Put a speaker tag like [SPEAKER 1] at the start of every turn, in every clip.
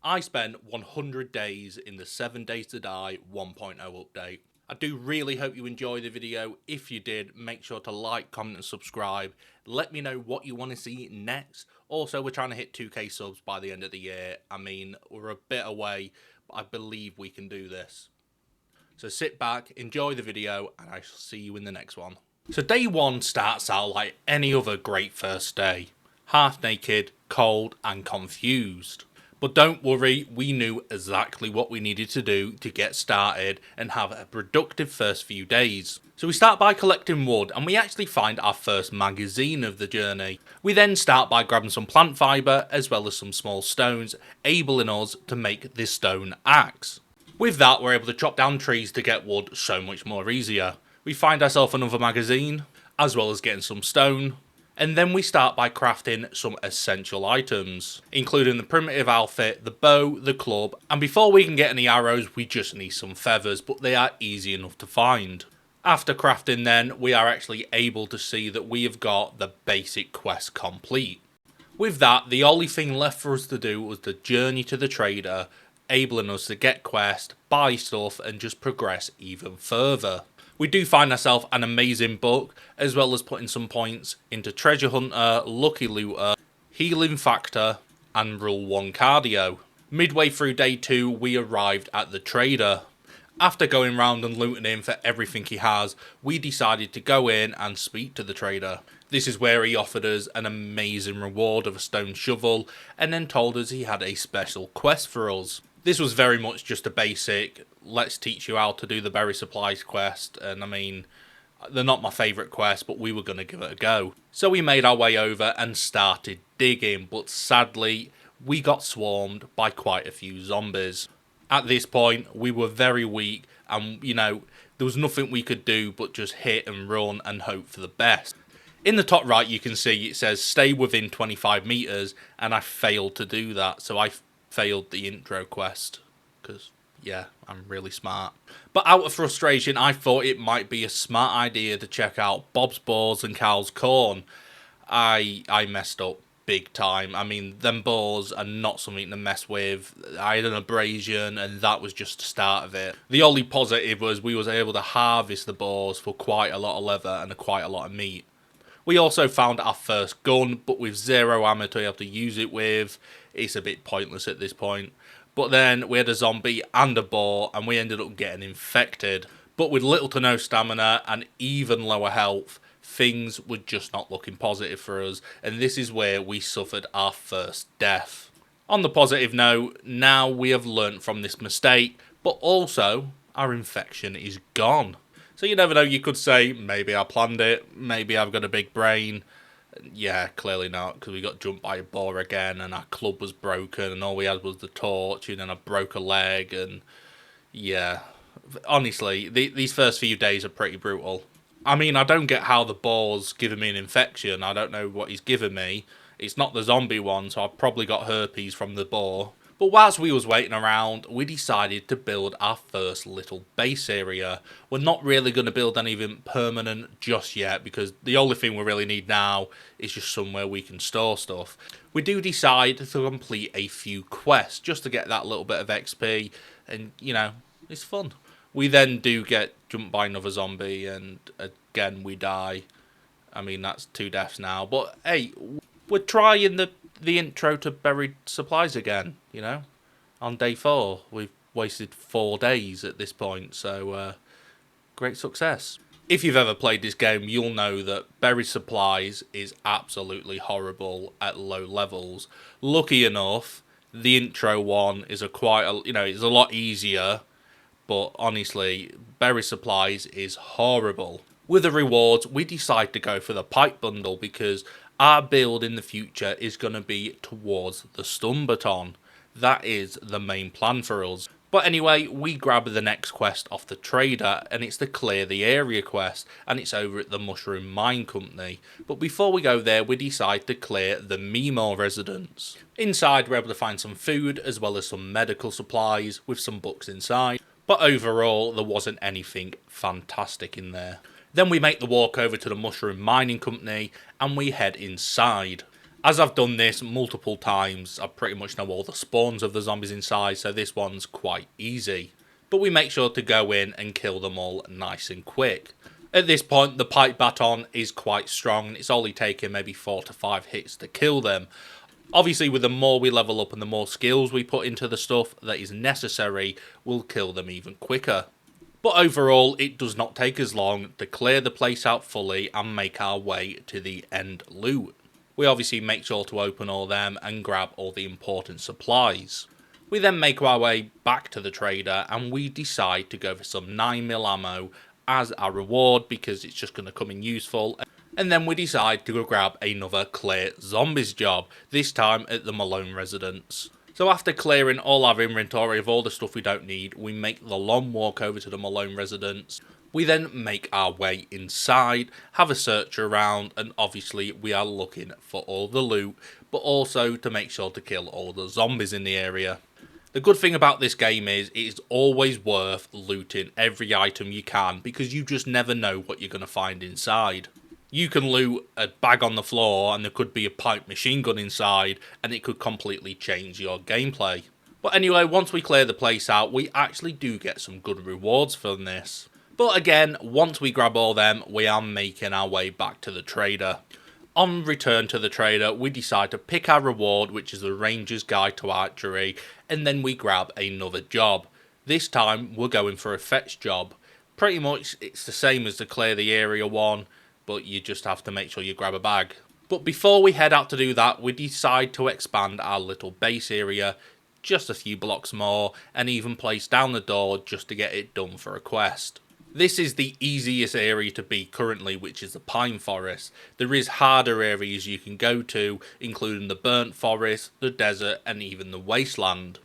[SPEAKER 1] I spent 100 days in the 7 Days to Die 1.0 update. I do really hope you enjoy the video. If you did, make sure to like, comment and subscribe. Let me know what you want to see next. Also, we're trying to hit 2k subs by the end of the year. I mean, we're a bit away, but I believe we can do this. So sit back, enjoy the video, and I shall see you in the next one. So day one starts out like any other great first day. Half naked, cold and confused. But don't worry, we knew exactly what we needed to do to get started and have a productive first few days. So we start by collecting wood and we actually find our first magazine of the journey. We then start by grabbing some plant fibre as well as some small stones, enabling us to make this stone axe. With that, we're able to chop down trees to get wood so much more easier. We find ourselves another magazine, as well as getting some stone. And then we start by crafting some essential items, including the primitive outfit, the bow, the club, and before we can get any arrows, we just need some feathers, but they are easy enough to find. After crafting then, we are actually able to see that we have got the basic quest complete. With that, the only thing left for us to do was the journey to the trader, enabling us to get quest, buy stuff, and just progress even further. We do find ourselves an amazing book, as well as putting some points into Treasure Hunter, Lucky Looter, Healing Factor, and Rule 1 Cardio. Midway through day 2, we arrived at the trader. After going round and looting him for everything he has, we decided to go in and speak to the trader. This is where he offered us an amazing reward of a stone shovel, and then told us he had a special quest for us. This was very much just a basic, let's teach you how to do the berry supplies quest, and I mean, they're not my favourite quest, but we were going to give it a go. So we made our way over and started digging, but sadly, we got swarmed by quite a few zombies. At this point, we were very weak, and there was nothing we could do but just hit and run and hope for the best. In the top right, you can see it says stay within 25 meters, and I failed to do that, so I failed the intro quest, because yeah, I'm really smart. But out of frustration, I thought it might be a smart idea to check out Bob's Boars and Cal's Corn. I messed up big time. I mean, them boars are not something to mess with. I had an abrasion, and that was just the start of it. The only positive was we was able to harvest the boars for quite a lot of leather and quite a lot of meat. We also found our first gun, but with 0 ammo to be able to use it with, it's a bit pointless at this point. But then we had a zombie and a boar, and we ended up getting infected. But with little to no stamina and even lower health, things were just not looking positive for us, and this is where we suffered our first death. On the positive note, now we have learnt from this mistake, but also our infection is gone. So you never know, you could say, maybe I planned it, maybe I've got a big brain. Yeah, clearly not, because we got jumped by a boar again, and our club was broken, and all we had was the torch, and then I broke a leg, and yeah. Honestly, these first few days are pretty brutal. I mean, I don't get how the boar's giving me an infection. I don't know what he's giving me. It's not the zombie one, so I've probably got herpes from the boar. But whilst we was waiting around, we decided to build our first little base area. We're not really going to build anything permanent just yet, because the only thing we really need now is just somewhere we can store stuff. We do decide to complete a few quests just to get that little bit of XP, and it's fun. We then do get jumped by another zombie, and again we die. I mean, that's 2 deaths now, but hey, we're trying the intro to buried supplies again, on day 4. We've wasted 4 days at this point, so great success. If you've ever played this game, you'll know that buried supplies is absolutely horrible at low levels. Lucky enough, the intro one is it's a lot easier, but honestly, buried supplies is horrible. With the rewards, we decide to go for the pipe bundle because our build in the future is going to be towards the stun baton. That is the main plan for us. But anyway, we grab the next quest off the trader, and it's the Clear the Area quest, and it's over at the Mushroom Mine Company. But before we go there, we decide to clear the Mimor residence. Inside, we're able to find some food, as well as some medical supplies, with some books inside. But overall, there wasn't anything fantastic in there. Then we make the walk over to the Mushroom Mining Company, and we head inside. As I've done this multiple times, I pretty much know all the spawns of the zombies inside, so this one's quite easy. But we make sure to go in and kill them all nice and quick. At this point, the pipe baton is quite strong, and it's only taken maybe 4 to 5 hits to kill them. Obviously, with the more we level up and the more skills we put into the stuff that is necessary, we'll kill them even quicker. But overall, it does not take as long to clear the place out fully and make our way to the end loot. We obviously make sure to open all them and grab all the important supplies. We then make our way back to the trader and we decide to go for some 9mm ammo as our reward because it's just going to come in useful. And then we decide to go grab another clear zombies job, this time at the Malone residence. So after clearing all our inventory of all the stuff we don't need, we make the long walk over to the Malone residence. We then make our way inside, have a search around, and obviously we are looking for all the loot, but also to make sure to kill all the zombies in the area. The good thing about this game is it is always worth looting every item you can because you just never know what you're going to find inside. You can loot a bag on the floor and there could be a pipe machine gun inside and it could completely change your gameplay. But anyway, once we clear the place out, we actually do get some good rewards from this. But again, once we grab all them, we are making our way back to the trader. On return to the trader, we decide to pick our reward, which is the Ranger's Guide to Archery, and then we grab another job. This time, we're going for a fetch job. Pretty much, it's the same as the clear the area one, but you just have to make sure you grab a bag. But before we head out to do that, we decide to expand our little base area just a few blocks more, and even place down the door just to get it done for a quest. This is the easiest area to beat currently, which is the pine forest. There is harder areas you can go to, including the burnt forest, the desert, and even the wasteland.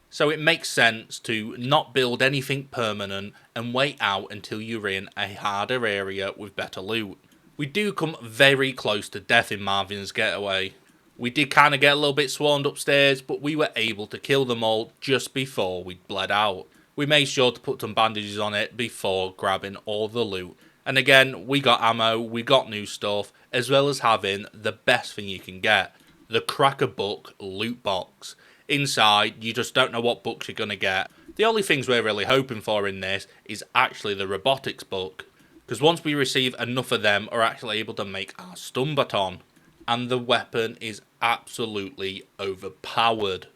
[SPEAKER 1] So it makes sense to not build anything permanent and wait out until you're in a harder area with better loot. We do come very close to death in Marvin's Getaway. We did kind of get a little bit swarmed upstairs, but we were able to kill them all just before we bled out. We made sure to put some bandages on it before grabbing all the loot. And again, we got ammo, we got new stuff, as well as having the best thing you can get, the Cracker Book loot box. Inside, you just don't know what books you're going to get. The only things we're really hoping for in this is actually the robotics book, because once we receive enough of them, we're actually able to make our stun baton. And the weapon is absolutely overpowered.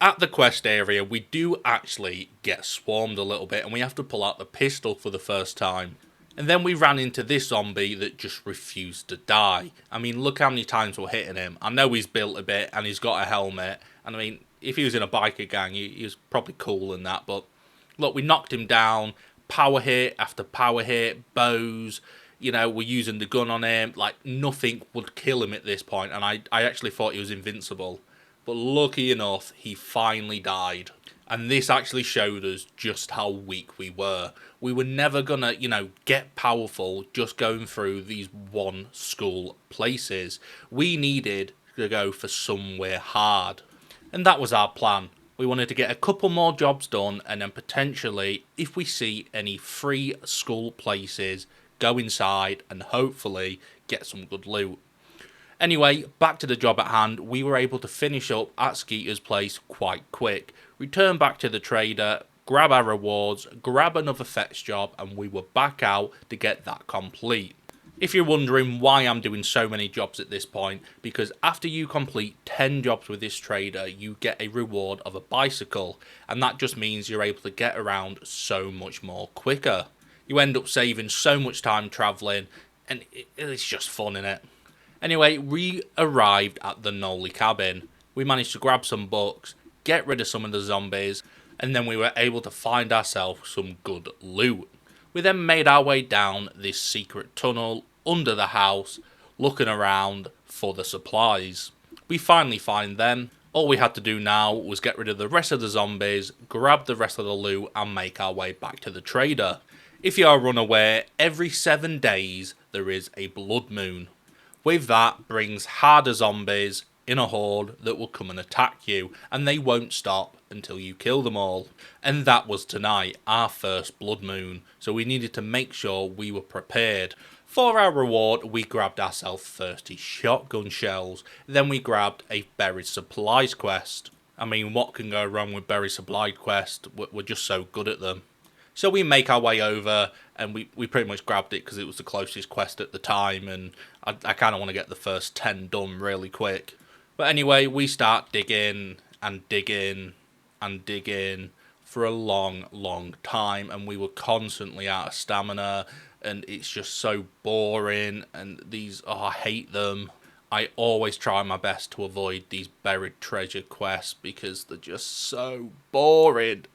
[SPEAKER 1] At the quest area, we do actually get swarmed a little bit and we have to pull out the pistol for the first time. And then we ran into this zombie that just refused to die. I mean, look how many times we're hitting him. I know he's built a bit and he's got a helmet. And I mean, if he was in a biker gang, he was probably cool and that. But look, we knocked him down. Power hit after power hit, bows. You know, we're using the gun on him. Like, nothing would kill him at this point. And I actually thought he was invincible. But lucky enough, he finally died. And this actually showed us just how weak we were. We were never gonna, get powerful just going through these one school places. We needed to go for somewhere hard. And that was our plan. We wanted to get a couple more jobs done and then potentially, if we see any free school places, go inside and hopefully get some good loot. Anyway, back to the job at hand, we were able to finish up at Skeeter's place quite quick, return back to the trader, grab our rewards, grab another fetch job, and we were back out to get that complete. If you're wondering why I'm doing so many jobs at this point, because after you complete 10 jobs with this trader, you get a reward of a bicycle, and that just means you're able to get around so much more quicker. You end up saving so much time travelling, and it's just fun, innit? Anyway, we arrived at the Nolly cabin. We managed to grab some books, get rid of some of the zombies, and then we were able to find ourselves some good loot. We then made our way down this secret tunnel under the house, looking around for the supplies. We finally find them. All we had to do now was get rid of the rest of the zombies, grab the rest of the loot, and make our way back to the trader. If you are unaware, every 7 days there is a blood moon. With that brings harder zombies, in a horde that will come and attack you, and they won't stop until you kill them all. And that was tonight, our first blood moon, so we needed to make sure we were prepared. For our reward, we grabbed ourselves 30 shotgun shells, then we grabbed a buried supplies quest. I mean, what can go wrong with buried supply quest? We're just so good at them. So we make our way over, and we pretty much grabbed it because it was the closest quest at the time, and I kind of want to get the first 10 done really quick. But anyway, we start digging and digging and digging for a long time, and we were constantly out of stamina, and it's just so boring, and these, oh, I hate them. I always try my best to avoid these buried treasure quests because they're just so boring.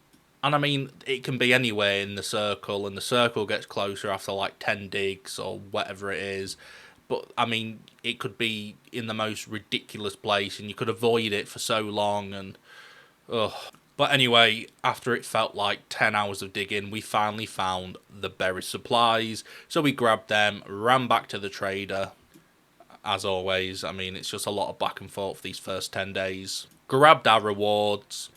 [SPEAKER 1] And I mean, it can be anywhere in the circle, and the circle gets closer after like 10 digs or whatever it is. But I mean, it could be in the most ridiculous place, and you could avoid it for so long, and ugh. But anyway, after it felt like 10 hours of digging, we finally found the buried supplies. So we grabbed them, ran back to the trader. As always, I mean, it's just a lot of back and forth these first 10 days. Grabbed our rewards,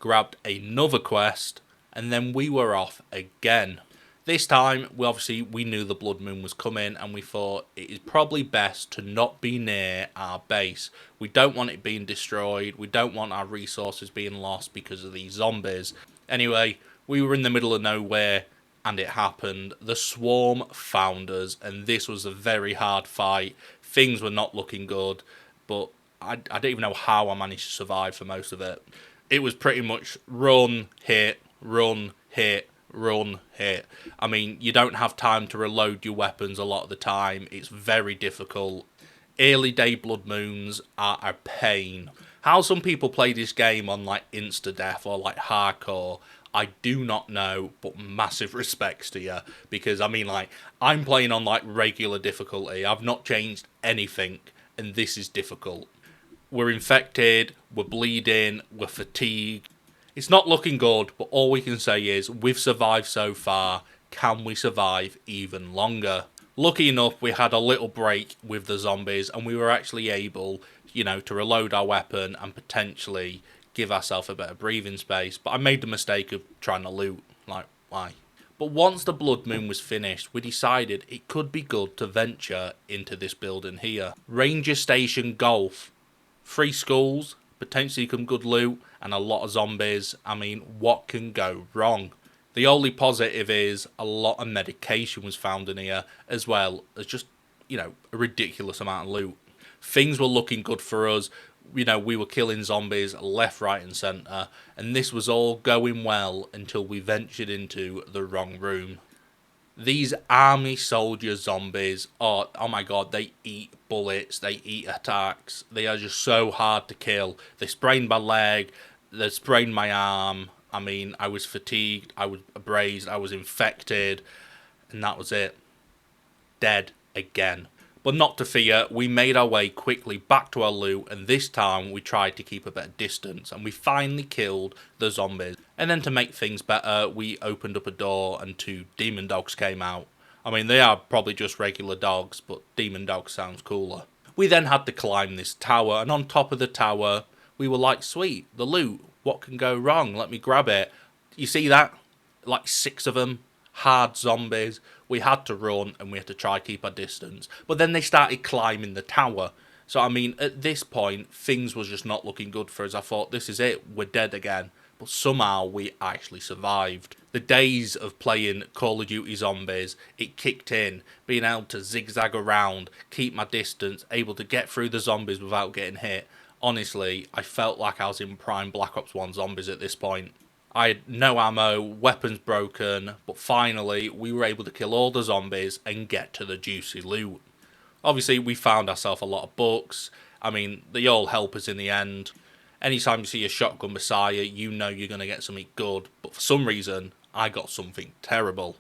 [SPEAKER 1] grabbed another quest, and then we were off again. This time, we knew the blood moon was coming, and we thought it is probably best to not be near our base. We don't want it being destroyed, we don't want our resources being lost because of these zombies. Anyway, we were in the middle of nowhere, and it happened. The swarm found us, and this was a very hard fight. Things were not looking good, but I don't even know how I managed to survive for most of it. It was pretty much run, hit, run, hit, run, hit. I mean, you don't have time to reload your weapons a lot of the time. It's very difficult. Early day blood moons are a pain. How some people play this game on like insta-death or like hardcore, I do not know, but massive respects to you. Because I mean, like, I'm playing on like regular difficulty. I've not changed anything, and this is difficult. We're infected, we're bleeding, we're fatigued. It's not looking good, but all we can say is we've survived so far. Can we survive even longer? Lucky enough, we had a little break with the zombies, and we were actually able, to reload our weapon and potentially give ourselves a bit of breathing space. But I made the mistake of trying to loot. Like, why? But once the blood moon was finished, we decided it could be good to venture into this building here. Ranger Station Golf. 3 schools, potentially some good loot, and a lot of zombies. I mean, what can go wrong? The only positive is a lot of medication was found in here, as well as just, a ridiculous amount of loot. Things were looking good for us. We were killing zombies left, right and centre, and this was all going well until we ventured into the wrong room. These army soldier zombies, oh my god, they eat bullets, they eat attacks, they are just so hard to kill. They sprained my leg, they sprained my arm. I mean, I was fatigued, I was abrased, I was infected, and that was it. Dead again. But not to fear, we made our way quickly back to our loot, and this time we tried to keep a better distance, and we finally killed the zombies. And then to make things better, we opened up a door and 2 demon dogs came out. I mean, they are probably just regular dogs, but demon dog sounds cooler. We then had to climb this tower, and on top of the tower, we were like, sweet, the loot, what can go wrong? Let me grab it. You see that? Like 6 of them. Hard zombies. We had to run, and we had to try to keep our distance. But then they started climbing the tower. So, I mean, at this point, things was just not looking good for us. I thought, this is it, we're dead again. But somehow, we actually survived. The days of playing Call of Duty Zombies, it kicked in. Being able to zigzag around, keep my distance, able to get through the zombies without getting hit. Honestly, I felt like I was in prime Black Ops 1 Zombies at this point. I had no ammo, weapons broken, but finally we were able to kill all the zombies and get to the juicy loot. Obviously we found ourselves a lot of books. I mean, they all help us in the end. Anytime you see a shotgun Messiah, you know you're going to get something good, but for some reason, I got something terrible.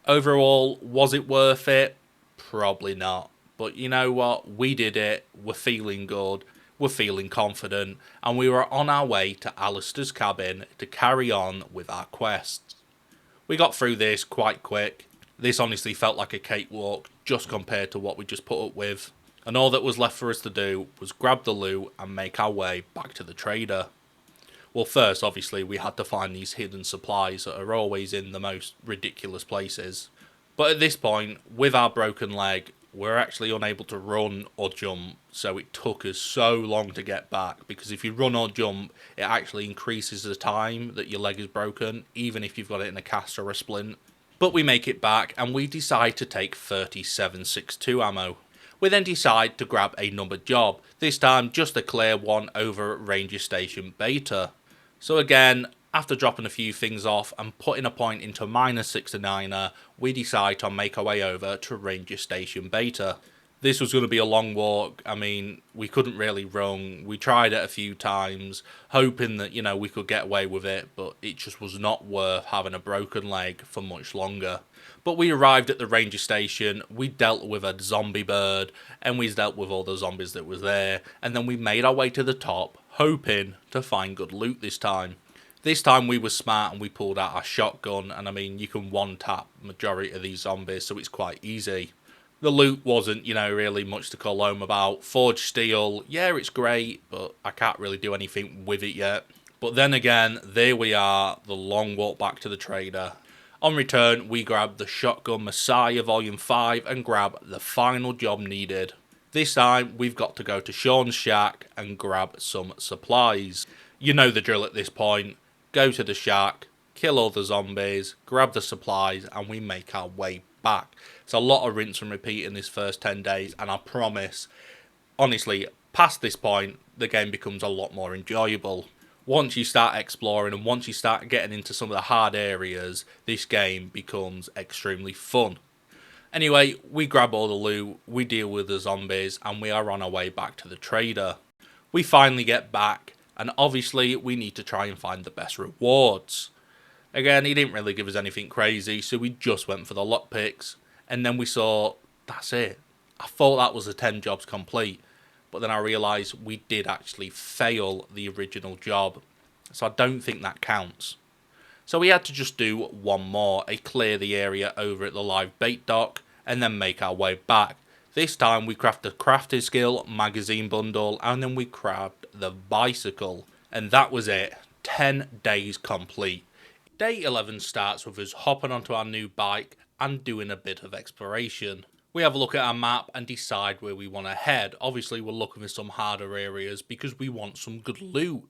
[SPEAKER 1] Overall, was it worth it? Probably not. But you know what? We did it, we're feeling good. We're feeling confident, and we were on our way to Alistair's cabin to carry on with our quests. We got through this quite quick. This honestly felt like a cakewalk just compared to what we just put up with. And all that was left for us to do was grab the loot and make our way back to the trader. Well, first, obviously, we had to find these hidden supplies that are always in the most ridiculous places. But at this point, with our broken leg, we're actually unable to run or jump, so it took us so long to get back, because if you run or jump, it actually increases the time that your leg is broken, even if you've got it in a cast or a splint. But we make it back, and we decide to take 37.62 ammo. We then decide to grab a numbered job, this time just a clear one over at Ranger Station Beta. So again, after dropping a few things off and putting a point into -69er, we decide to make our way over to Ranger Station Beta. This was going to be a long walk. I mean, we couldn't really run. We tried it a few times, hoping that, we could get away with it, but it just was not worth having a broken leg for much longer. But we arrived at the ranger station, we dealt with a zombie bird, and we dealt with all the zombies that was there, and then we made our way to the top, hoping to find good loot this time. This time we were smart and we pulled out our shotgun, and I mean, you can one-tap majority of these zombies, so it's quite easy. The loot wasn't, really much to call home about. Forged steel, yeah, it's great, but I can't really do anything with it yet. But then again, there we are, the long walk back to the trader. On return, we grab the Shotgun Messiah Volume 5 and grab the final job needed. This time, we've got to go to Sean's shack and grab some supplies. You know the drill at this point. Go to the shack, kill all the zombies, grab the supplies, and we make our way back. It's a lot of rinse and repeat in this first 10 days, and I promise, honestly, past this point, the game becomes a lot more enjoyable. Once you start exploring and once you start getting into some of the hard areas, this game becomes extremely fun. Anyway, we grab all the loot, we deal with the zombies, and we are on our way back to the trader. We finally get back, and obviously we need to try and find the best rewards. Again, he didn't really give us anything crazy, so we just went for the lockpicks, and then we saw, that's it. I thought that was the 10 jobs complete. But then I realised we did actually fail the original job, so I don't think that counts. So we had to just do one more, clear the area over at the live bait dock, and then make our way back. This time we craft the crafting skill, magazine bundle, and then we grabbed the bicycle. And that was it, 10 days complete. Day 11 starts with us hopping onto our new bike and doing a bit of exploration. We have a look at our map and decide where we want to head. Obviously, we're looking for some harder areas because we want some good loot.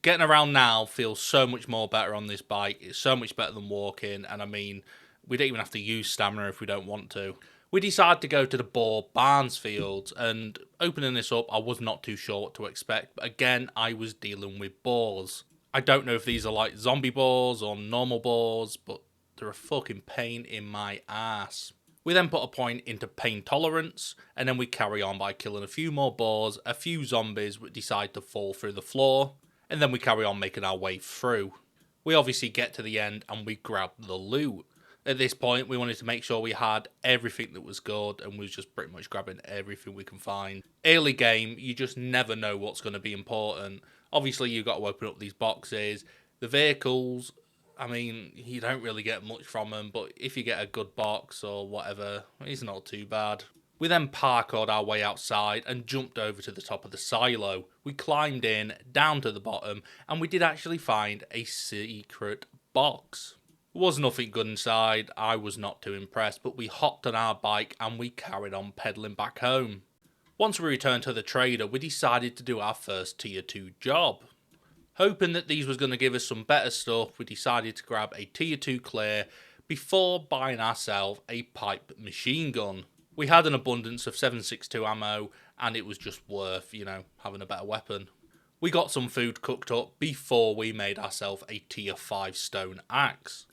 [SPEAKER 1] Getting around now feels so much more better on this bike. It's so much better than walking. And I mean, we don't even have to use stamina if we don't want to. We decide to go to the Boar Barnes fields. And opening this up, I was not too sure what to expect. But again, I was dealing with boars. I don't know if these are like zombie boars or normal boars, but they're a fucking pain in my ass. We then put a point into pain tolerance, and then we carry on by killing a few more boars, a few zombies decide to fall through the floor, and then we carry on making our way through. We obviously get to the end and we grab the loot. At this point, we wanted to make sure we had everything that was good, and we was just pretty much grabbing everything we can find. Early game, you just never know what's going to be important. Obviously, you've got to open up these boxes. The vehicles, I mean, you don't really get much from them, but if you get a good box or whatever, it's not too bad. We then parkoured our way outside and jumped over to the top of the silo. We climbed in, down to the bottom, and we did actually find a secret box. There was nothing good inside, I was not too impressed, but we hopped on our bike and we carried on pedaling back home. Once we returned to the trader, we decided to do our first tier 2 job. Hoping that these was going to give us some better stuff, we decided to grab a tier 2 clear before buying ourselves a pipe machine gun. We had an abundance of 7.62 ammo and it was just worth, having a better weapon. We got some food cooked up before we made ourselves a tier 5 stone axe.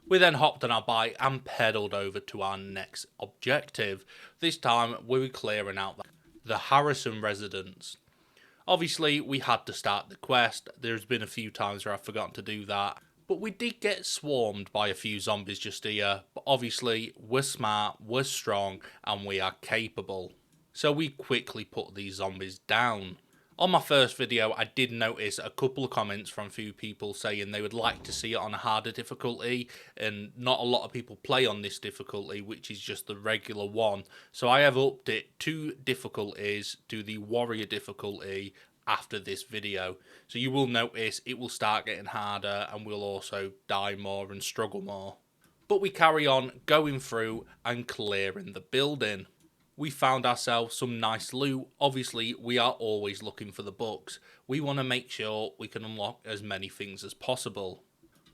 [SPEAKER 1] We then hopped on our bike and pedalled over to our next objective. This time we were clearing out the Harrison residence. Obviously, we had to start the quest. There's been a few times where I've forgotten to do that. But we did get swarmed by a few zombies just here. But obviously, we're smart, we're strong, and we are capable. So we quickly put these zombies down. On my first video, I did notice a couple of comments from a few people saying they would like to see it on a harder difficulty, and not a lot of people play on this difficulty, which is just the regular one. So I have upped it 2 difficulties to the warrior difficulty after this video. So you will notice it will start getting harder and we'll also die more and struggle more. But we carry on going through and clearing the building. We found ourselves some nice loot. Obviously, we are always looking for the books. We want to make sure we can unlock as many things as possible.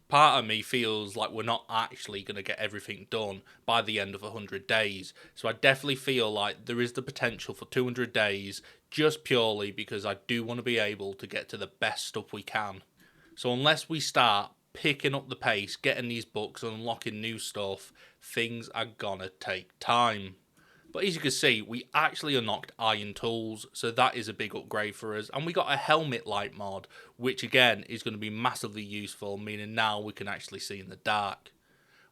[SPEAKER 1] Part of me feels like we're not actually going to get everything done by the end of 100 days. So I definitely feel like there is the potential for 200 days, just purely because I do want to be able to get to the best stuff we can. So unless we start picking up the pace, getting these books and unlocking new stuff, things are gonna take time. But as you can see, we actually unlocked iron tools, so that is a big upgrade for us. And we got a helmet light mod, which again is going to be massively useful, meaning now we can actually see in the dark.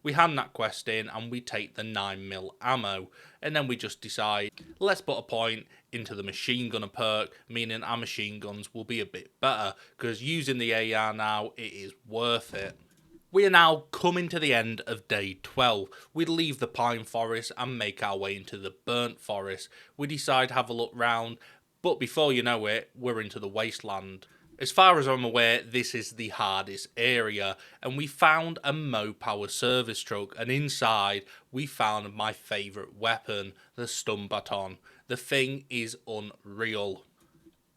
[SPEAKER 1] We hand that quest in and we take the 9mm ammo, and then we just decide, let's put a point into the machine gunner perk, meaning our machine guns will be a bit better, because using the AR now, it is worth it. We are now coming to the end of day 12. We leave the pine forest and make our way into the burnt forest. We decide to have a look round, but before you know it, we're into the wasteland. As far as I'm aware, this is the hardest area, and we found a Mopower service truck, and inside we found my favourite weapon, the stun baton. The thing is unreal.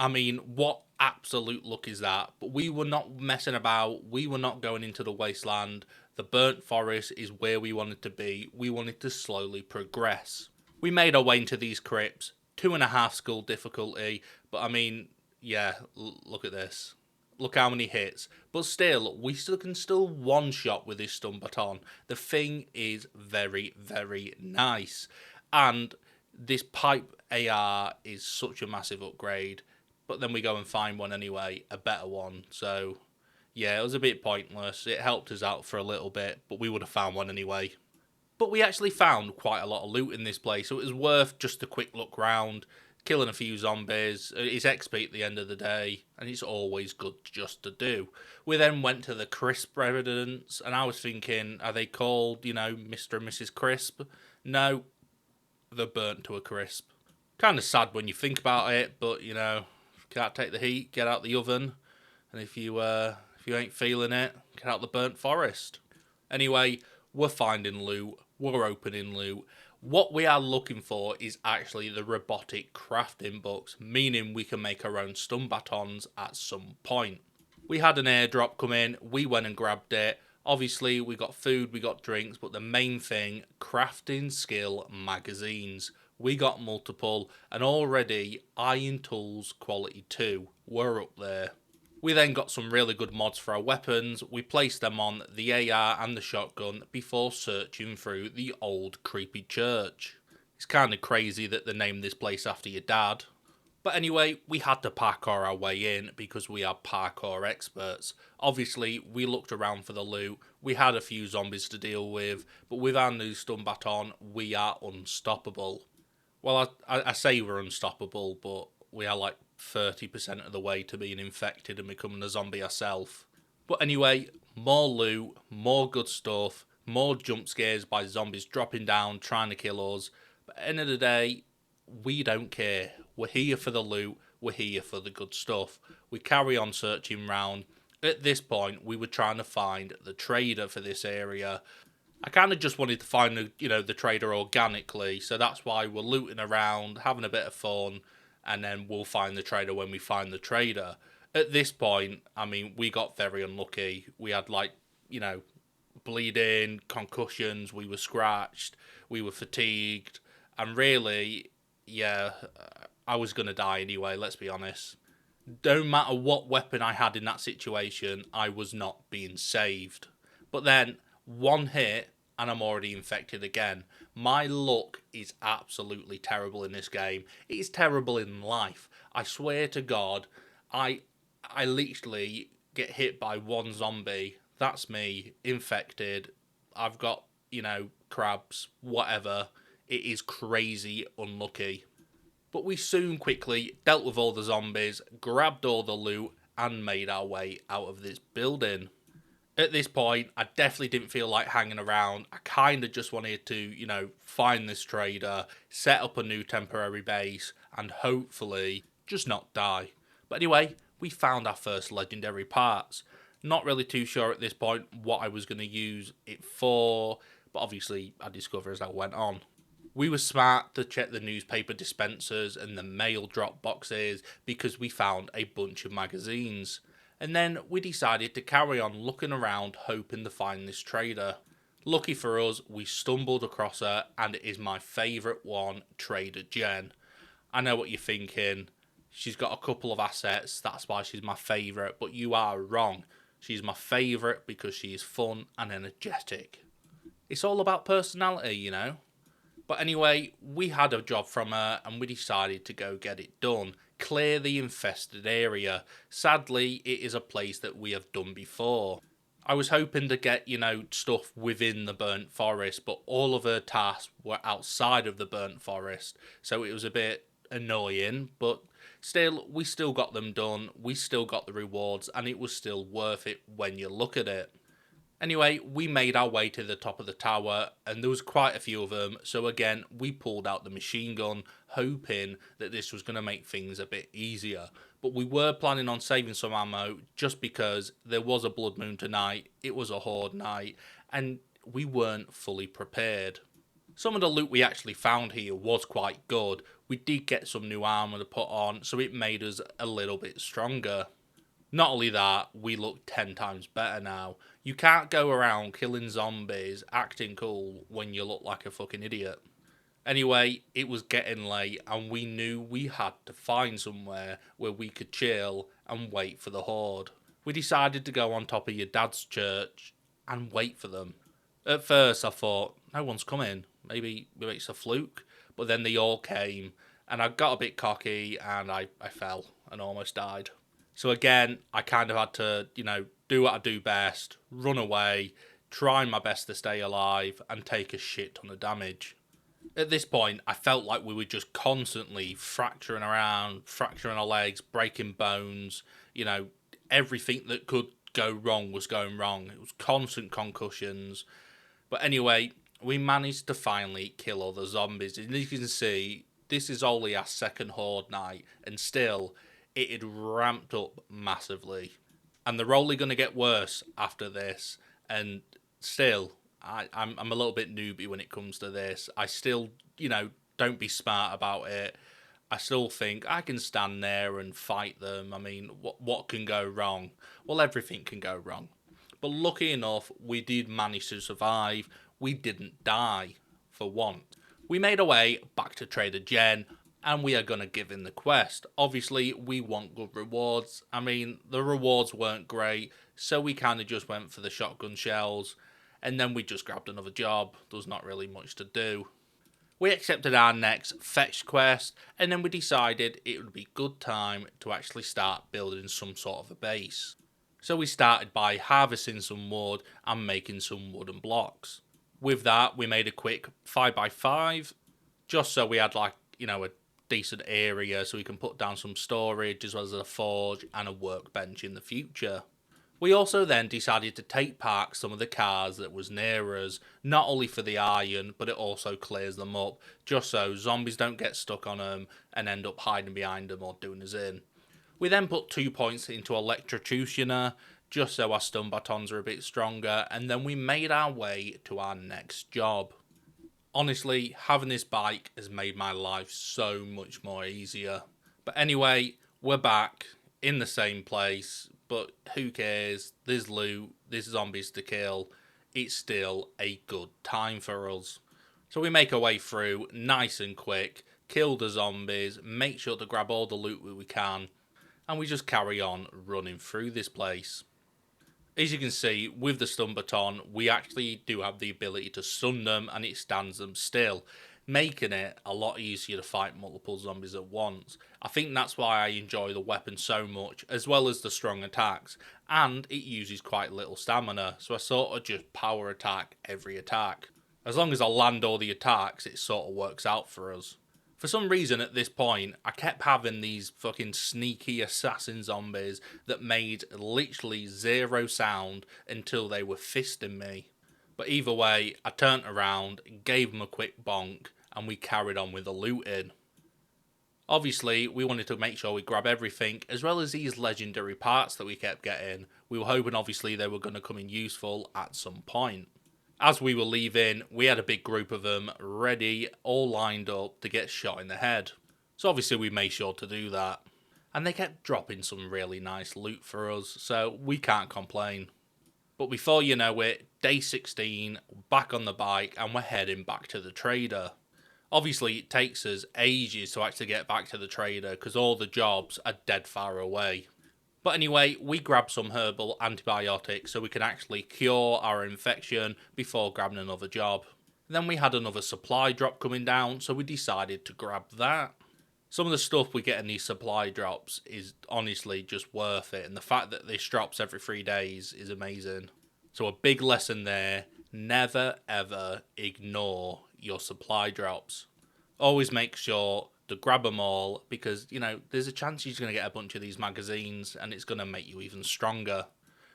[SPEAKER 1] I mean, what absolute luck is that? But we were not messing about. We were not going into the wasteland. The burnt forest is where we wanted to be. We wanted to slowly progress. We made our way into these crypts. 2.5 skull difficulty. But I mean, yeah, look at this. Look how many hits. But still, we can still one-shot with this stun baton. The thing is very, very nice. And this pipe AR is such a massive upgrade. But then we go and find one anyway, a better one. So, yeah, it was a bit pointless. It helped us out for a little bit, but we would have found one anyway. But we actually found quite a lot of loot in this place, so it was worth just a quick look round, killing a few zombies. It's XP at the end of the day, and it's always good just to do. We then went to the Crisp residence, and I was thinking, are they called, Mr. and Mrs. Crisp? No, they're burnt to a crisp. Kind of sad when you think about it, but, can't take the heat, get out the oven, and if you ain't feeling it, get out the burnt forest. Anyway, we're finding loot, we're opening loot. What we are looking for is actually the robotic crafting books, meaning we can make our own stun batons at some point. We had an airdrop come in, we went and grabbed it. Obviously, we got food, we got drinks, but the main thing, crafting skill magazines. We got multiple, and already Iron Tools Quality 2 were up there. We then got some really good mods for our weapons. We placed them on the AR and the shotgun before searching through the old creepy church. It's kind of crazy that they named this place after your dad. But anyway, we had to parkour our way in because we are parkour experts. Obviously, we looked around for the loot. We had a few zombies to deal with, but with our new stun baton, we are unstoppable. Well, I say we're unstoppable, but we are like 30% of the way to being infected and becoming a zombie ourselves. But anyway, more loot, more good stuff, more jump scares by zombies dropping down, trying to kill us. But at the end of the day, we don't care. We're here for the loot, we're here for the good stuff. We carry on searching round. At this point, we were trying to find the trader for this area. I kind of just wanted to find the trader organically, so that's why we're looting around, having a bit of fun, and then we'll find the trader when we find the trader. At this point, I mean, we got very unlucky. We had bleeding, concussions, we were scratched, we were fatigued, and really, yeah, I was going to die anyway, let's be honest. No matter what weapon I had in that situation, I was not being saved. But then, one hit, and I'm already infected again. My luck is absolutely terrible in this game. It is terrible in life. I swear to God, I literally get hit by one zombie. That's me, infected. I've got, crabs, whatever. It is crazy unlucky. But we soon quickly dealt with all the zombies, grabbed all the loot, and made our way out of this building. At this point, I definitely didn't feel like hanging around. I kind of just wanted to, find this trader, set up a new temporary base, and hopefully just not die. But anyway, we found our first legendary parts. Not really too sure at this point what I was going to use it for, but obviously I discovered as I went on. We were smart to check the newspaper dispensers and the mail drop boxes because we found a bunch of magazines. And then we decided to carry on looking around hoping to find this trader. Lucky for us, we stumbled across her and it is my favourite one, Trader Jen. I know what you're thinking. She's got a couple of assets, that's why she's my favourite, but you are wrong. She's my favourite because she is fun and energetic. It's all about personality. But anyway, we had a job from her and we decided to go get it done. Clear the infested area. Sadly, it is a place that we have done before. I was hoping to get, stuff within the burnt forest, but all of her tasks were outside of the burnt forest. So it was a bit annoying, but still, we still got them done. We still got the rewards and it was still worth it when you look at it. Anyway, we made our way to the top of the tower, and there was quite a few of them, so again, we pulled out the machine gun, hoping that this was going to make things a bit easier. But we were planning on saving some ammo, just because there was a blood moon tonight, it was a horde night, and we weren't fully prepared. Some of the loot we actually found here was quite good. We did get some new armor to put on, so it made us a little bit stronger. Not only that, we look 10 times better now. You can't go around killing zombies, acting cool, when you look like a fucking idiot. Anyway, it was getting late, and we knew we had to find somewhere where we could chill and wait for the horde. We decided to go on top of your dad's church and wait for them. At first, I thought, no one's coming. Maybe it's a fluke. But then they all came, and I got a bit cocky, and I fell and almost died. So again, I kind of had to, do what I do best, run away, try my best to stay alive, and take a shit ton of damage. At this point, I felt like we were just constantly fracturing around, fracturing our legs, breaking bones, everything that could go wrong was going wrong. It was constant concussions. But anyway, we managed to finally kill all the zombies. And as you can see, this is only our second horde night, and still, it had ramped up massively. And they're only going to get worse after this. And still, I'm a little bit newbie when it comes to this. I still, don't be smart about it. I still think I can stand there and fight them. I mean, what can go wrong? Well, everything can go wrong. But lucky enough, we did manage to survive. We didn't die, for once. We made our way back to Trader Jen, and we are going to give him the quest. Obviously, we want good rewards. I mean, the rewards weren't great, so we kind of just went for the shotgun shells, and then we just grabbed another job. There's not really much to do. We accepted our next fetch quest, and then we decided it would be good time to actually start building some sort of a base. So we started by harvesting some wood and making some wooden blocks. With that, we made a quick 5x5, just so we had a decent area so we can put down some storage as well as a forge and a workbench in the future. We also then decided to take back some of the cars that was near us, not only for the iron, but it also clears them up, just so zombies don't get stuck on them and end up hiding behind them or doing us in. We then put 2 points into Electrocutioner, just so our stun batons are a bit stronger, and then we made our way to our next job. Honestly, having this bike has made my life so much more easier. But anyway, we're back in the same place, but who cares? There's loot, there's zombies to kill. It's still a good time for us. So we make our way through nice and quick, kill the zombies, make sure to grab all the loot we can, and we just carry on running through this place. As you can see, with the stun baton, we actually do have the ability to stun them and it stands them still, making it a lot easier to fight multiple zombies at once. I think that's why I enjoy the weapon so much, as well as the strong attacks, and it uses quite little stamina, so I sort of just power attack every attack. As long as I land all the attacks, it sort of works out for us. For some reason at this point, I kept having these fucking sneaky assassin zombies that made literally zero sound until they were fisting me. But either way, I turned around, gave them a quick bonk, and we carried on with the looting. Obviously, we wanted to make sure we grab everything, as well as these legendary parts that we kept getting. We were hoping obviously they were going to come in useful at some point. As we were leaving, we had a big group of them ready, all lined up to get shot in the head. So obviously we made sure to do that. And they kept dropping some really nice loot for us, so we can't complain. But before you know it, day 16, back on the bike, and we're heading back to the trader. Obviously it takes us ages to actually get back to the trader because all the jobs are dead far away. But anyway, we grabbed some herbal antibiotics so we can actually cure our infection before grabbing another job. Then we had another supply drop coming down, so we decided to grab that. Some of the stuff we get in these supply drops is honestly just worth it, and the fact that this drops every 3 days is amazing. So a big lesson there, never ever ignore your supply drops. Always make sure to grab them all because, you know, there's a chance you're going to get a bunch of these magazines and it's going to make you even stronger.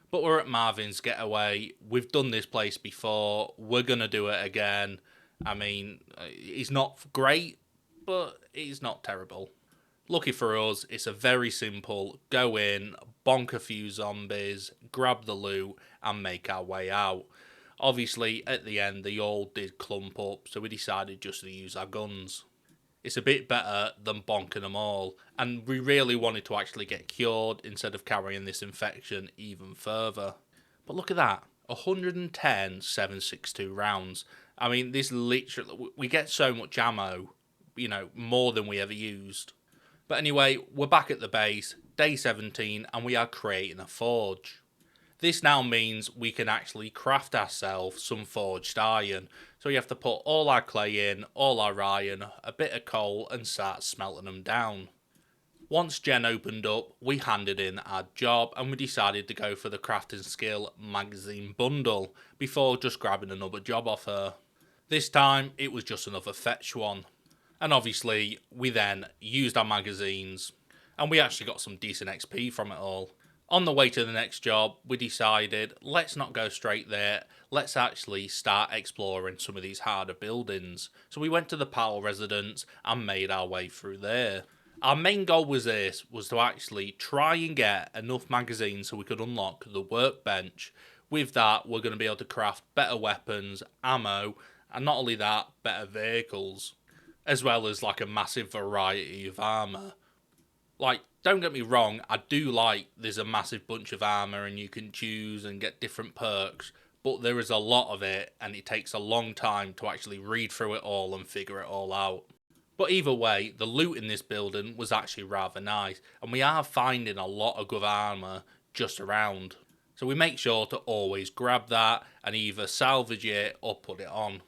[SPEAKER 1] But we're at Marvin's Getaway. We've done this place before. We're going to do it again. I mean, it's not great, but it's not terrible. Lucky for us, it's a very simple go in, bonk a few zombies, grab the loot and make our way out. Obviously, at the end, they all did clump up, so we decided just to use our guns. It's a bit better than bonking them all, and we really wanted to actually get cured instead of carrying this infection even further. But look at that, 110 7.62 rounds. I mean, this literally, we get so much ammo, you know, more than we ever used. But anyway, we're back at the base, day 17, and we are creating a forge. This now means we can actually craft ourselves some forged iron. So we have to put all our clay in, all our iron, a bit of coal and start smelting them down. Once Jen opened up, we handed in our job and we decided to go for the crafting skill magazine bundle before just grabbing another job off her. This time it was just another fetch one. And obviously we then used our magazines and we actually got some decent XP from it all. On the way to the next job, we decided, let's not go straight there, let's actually start exploring some of these harder buildings. So we went to the Powell residence and made our way through there. Our main goal was to actually try and get enough magazines so we could unlock the workbench. With that, we're going to be able to craft better weapons, ammo, and not only that, better vehicles. As well as like a massive variety of armour. Like, don't get me wrong, I do like there's a massive bunch of armour and you can choose and get different perks, but there is a lot of it and it takes a long time to actually read through it all and figure it all out. But either way, the loot in this building was actually rather nice, and we are finding a lot of good armour just around. So we make sure to always grab that and either salvage it or put it on.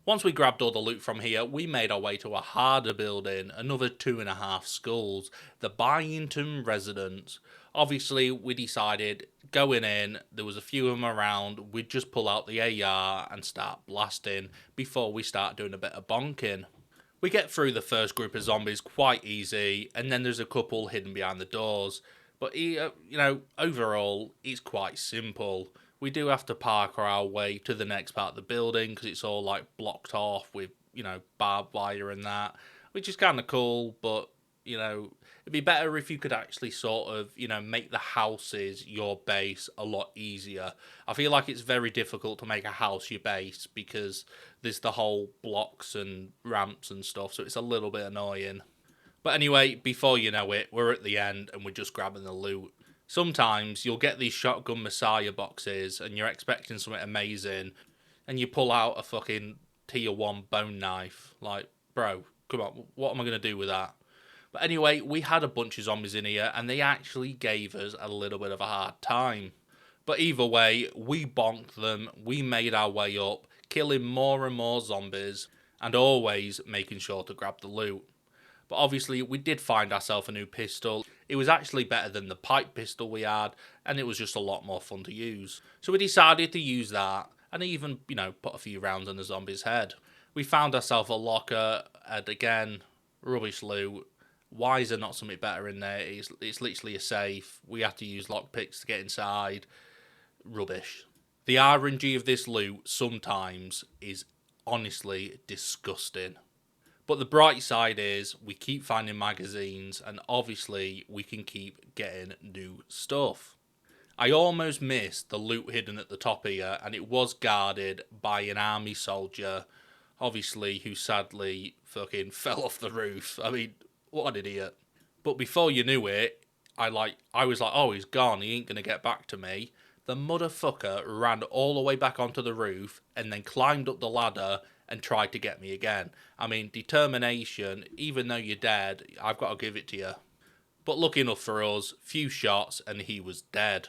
[SPEAKER 1] Once we grabbed all the loot from here, we made our way to a harder building, another 2.5 skulls, the Byington residence. Obviously, we decided, going in, there was a few of them around, we'd just pull out the AR and start blasting before we start doing a bit of bonking. We get through the first group of zombies quite easy, and then there's a couple hidden behind the doors. But, you know, overall, it's quite simple. We do have to park our way to the next part of the building because it's all like blocked off with, you know, barbed wire and that, which is kind of cool, but, you know, it'd be better if you could actually sort of, you know, make the houses your base a lot easier. I feel like it's very difficult to make a house your base because there's the whole blocks and ramps and stuff, so it's a little bit annoying. But anyway, before you know it, we're at the end and we're just grabbing the loot. Sometimes you'll get these shotgun messiah boxes and you're expecting something amazing and you pull out a fucking tier 1 bone knife. Like, bro, come on, what am I going to do with that? But anyway, we had a bunch of zombies in here and they actually gave us a little bit of a hard time. But either way, we bonked them, we made our way up, killing more and more zombies and always making sure to grab the loot. But obviously, we did find ourselves a new pistol. It was actually better than the pipe pistol we had, and it was just a lot more fun to use. So we decided to use that, and even, you know, put a few rounds on the zombie's head. We found ourselves a locker, and again, rubbish loot. Why is there not something better in there? It's literally a safe. We have to use lockpicks to get inside. Rubbish. The RNG of this loot sometimes is honestly disgusting. But the bright side is we keep finding magazines, and obviously we can keep getting new stuff. I almost missed the loot hidden at the top here, and it was guarded by an army soldier, obviously, who sadly fucking fell off the roof. I mean, what an idiot. But before you knew it, I was like, oh, he's gone, he ain't gonna get back to me. The motherfucker ran all the way back onto the roof and then climbed up the ladder and tried to get me again. I mean, determination, even though you're dead, I've got to give it to you. But lucky enough for us, few shots and he was dead.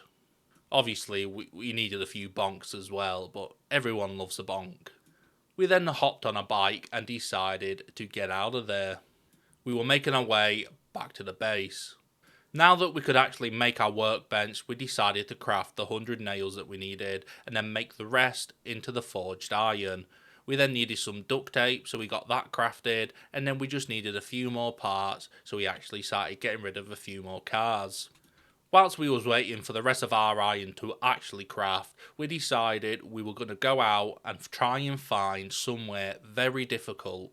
[SPEAKER 1] Obviously, we needed a few bonks as well, but everyone loves a bonk. We then hopped on a bike and decided to get out of there. We were making our way back to the base. Now that we could actually make our workbench, we decided to craft the 100 nails that we needed and then make the rest into the forged iron. We then needed some duct tape, so we got that crafted, and then we just needed a few more parts, so we actually started getting rid of a few more cars. Whilst we was waiting for the rest of our iron to actually craft, we decided we were going to go out and try and find somewhere very difficult.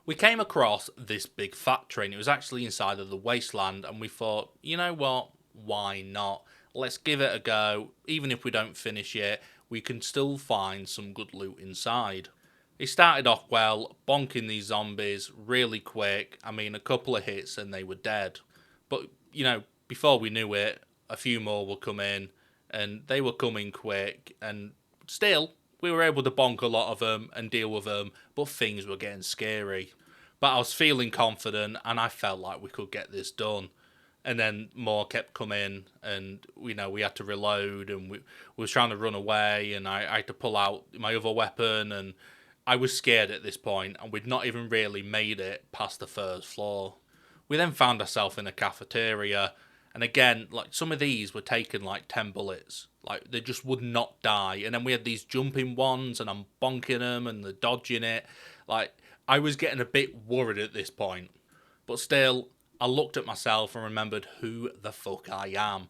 [SPEAKER 1] We came across this big fat train. It was actually inside of the wasteland, and we thought, you know what, why not? Let's give it a go. Even if we don't finish it, we can still find some good loot inside. It started off well, bonking these zombies really quick. I mean, a couple of hits and they were dead. But, you know, before we knew it, a few more were coming, and they were coming quick, and still, we were able to bonk a lot of them and deal with them, but things were getting scary. But I was feeling confident, and I felt like we could get this done. And then more kept coming, and we had to reload, and we was trying to run away, and I had to pull out my other weapon, and I was scared at this point, and we'd not even really made it past the first floor. We then found ourselves in a cafeteria, and again, like, some of these were taking like 10 bullets. Like, they just would not die. And then we had these jumping ones, and I'm bonking them, and they're dodging it. Like, I was getting a bit worried at this point. But still, I looked at myself and remembered who the fuck I am.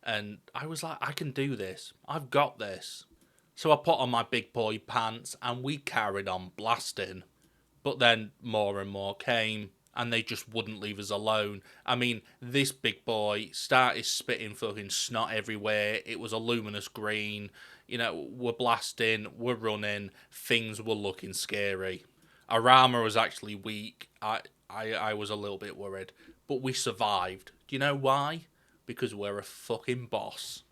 [SPEAKER 1] And I was like, I can do this. I've got this. So I put on my big boy pants, and we carried on blasting. But then more and more came, and they just wouldn't leave us alone. I mean, this big boy started spitting fucking snot everywhere. It was a luminous green. You know, we're blasting, we're running, things were looking scary. Our armour was actually weak. I was a little bit worried. But we survived. Do you know why? Because we're a fucking boss.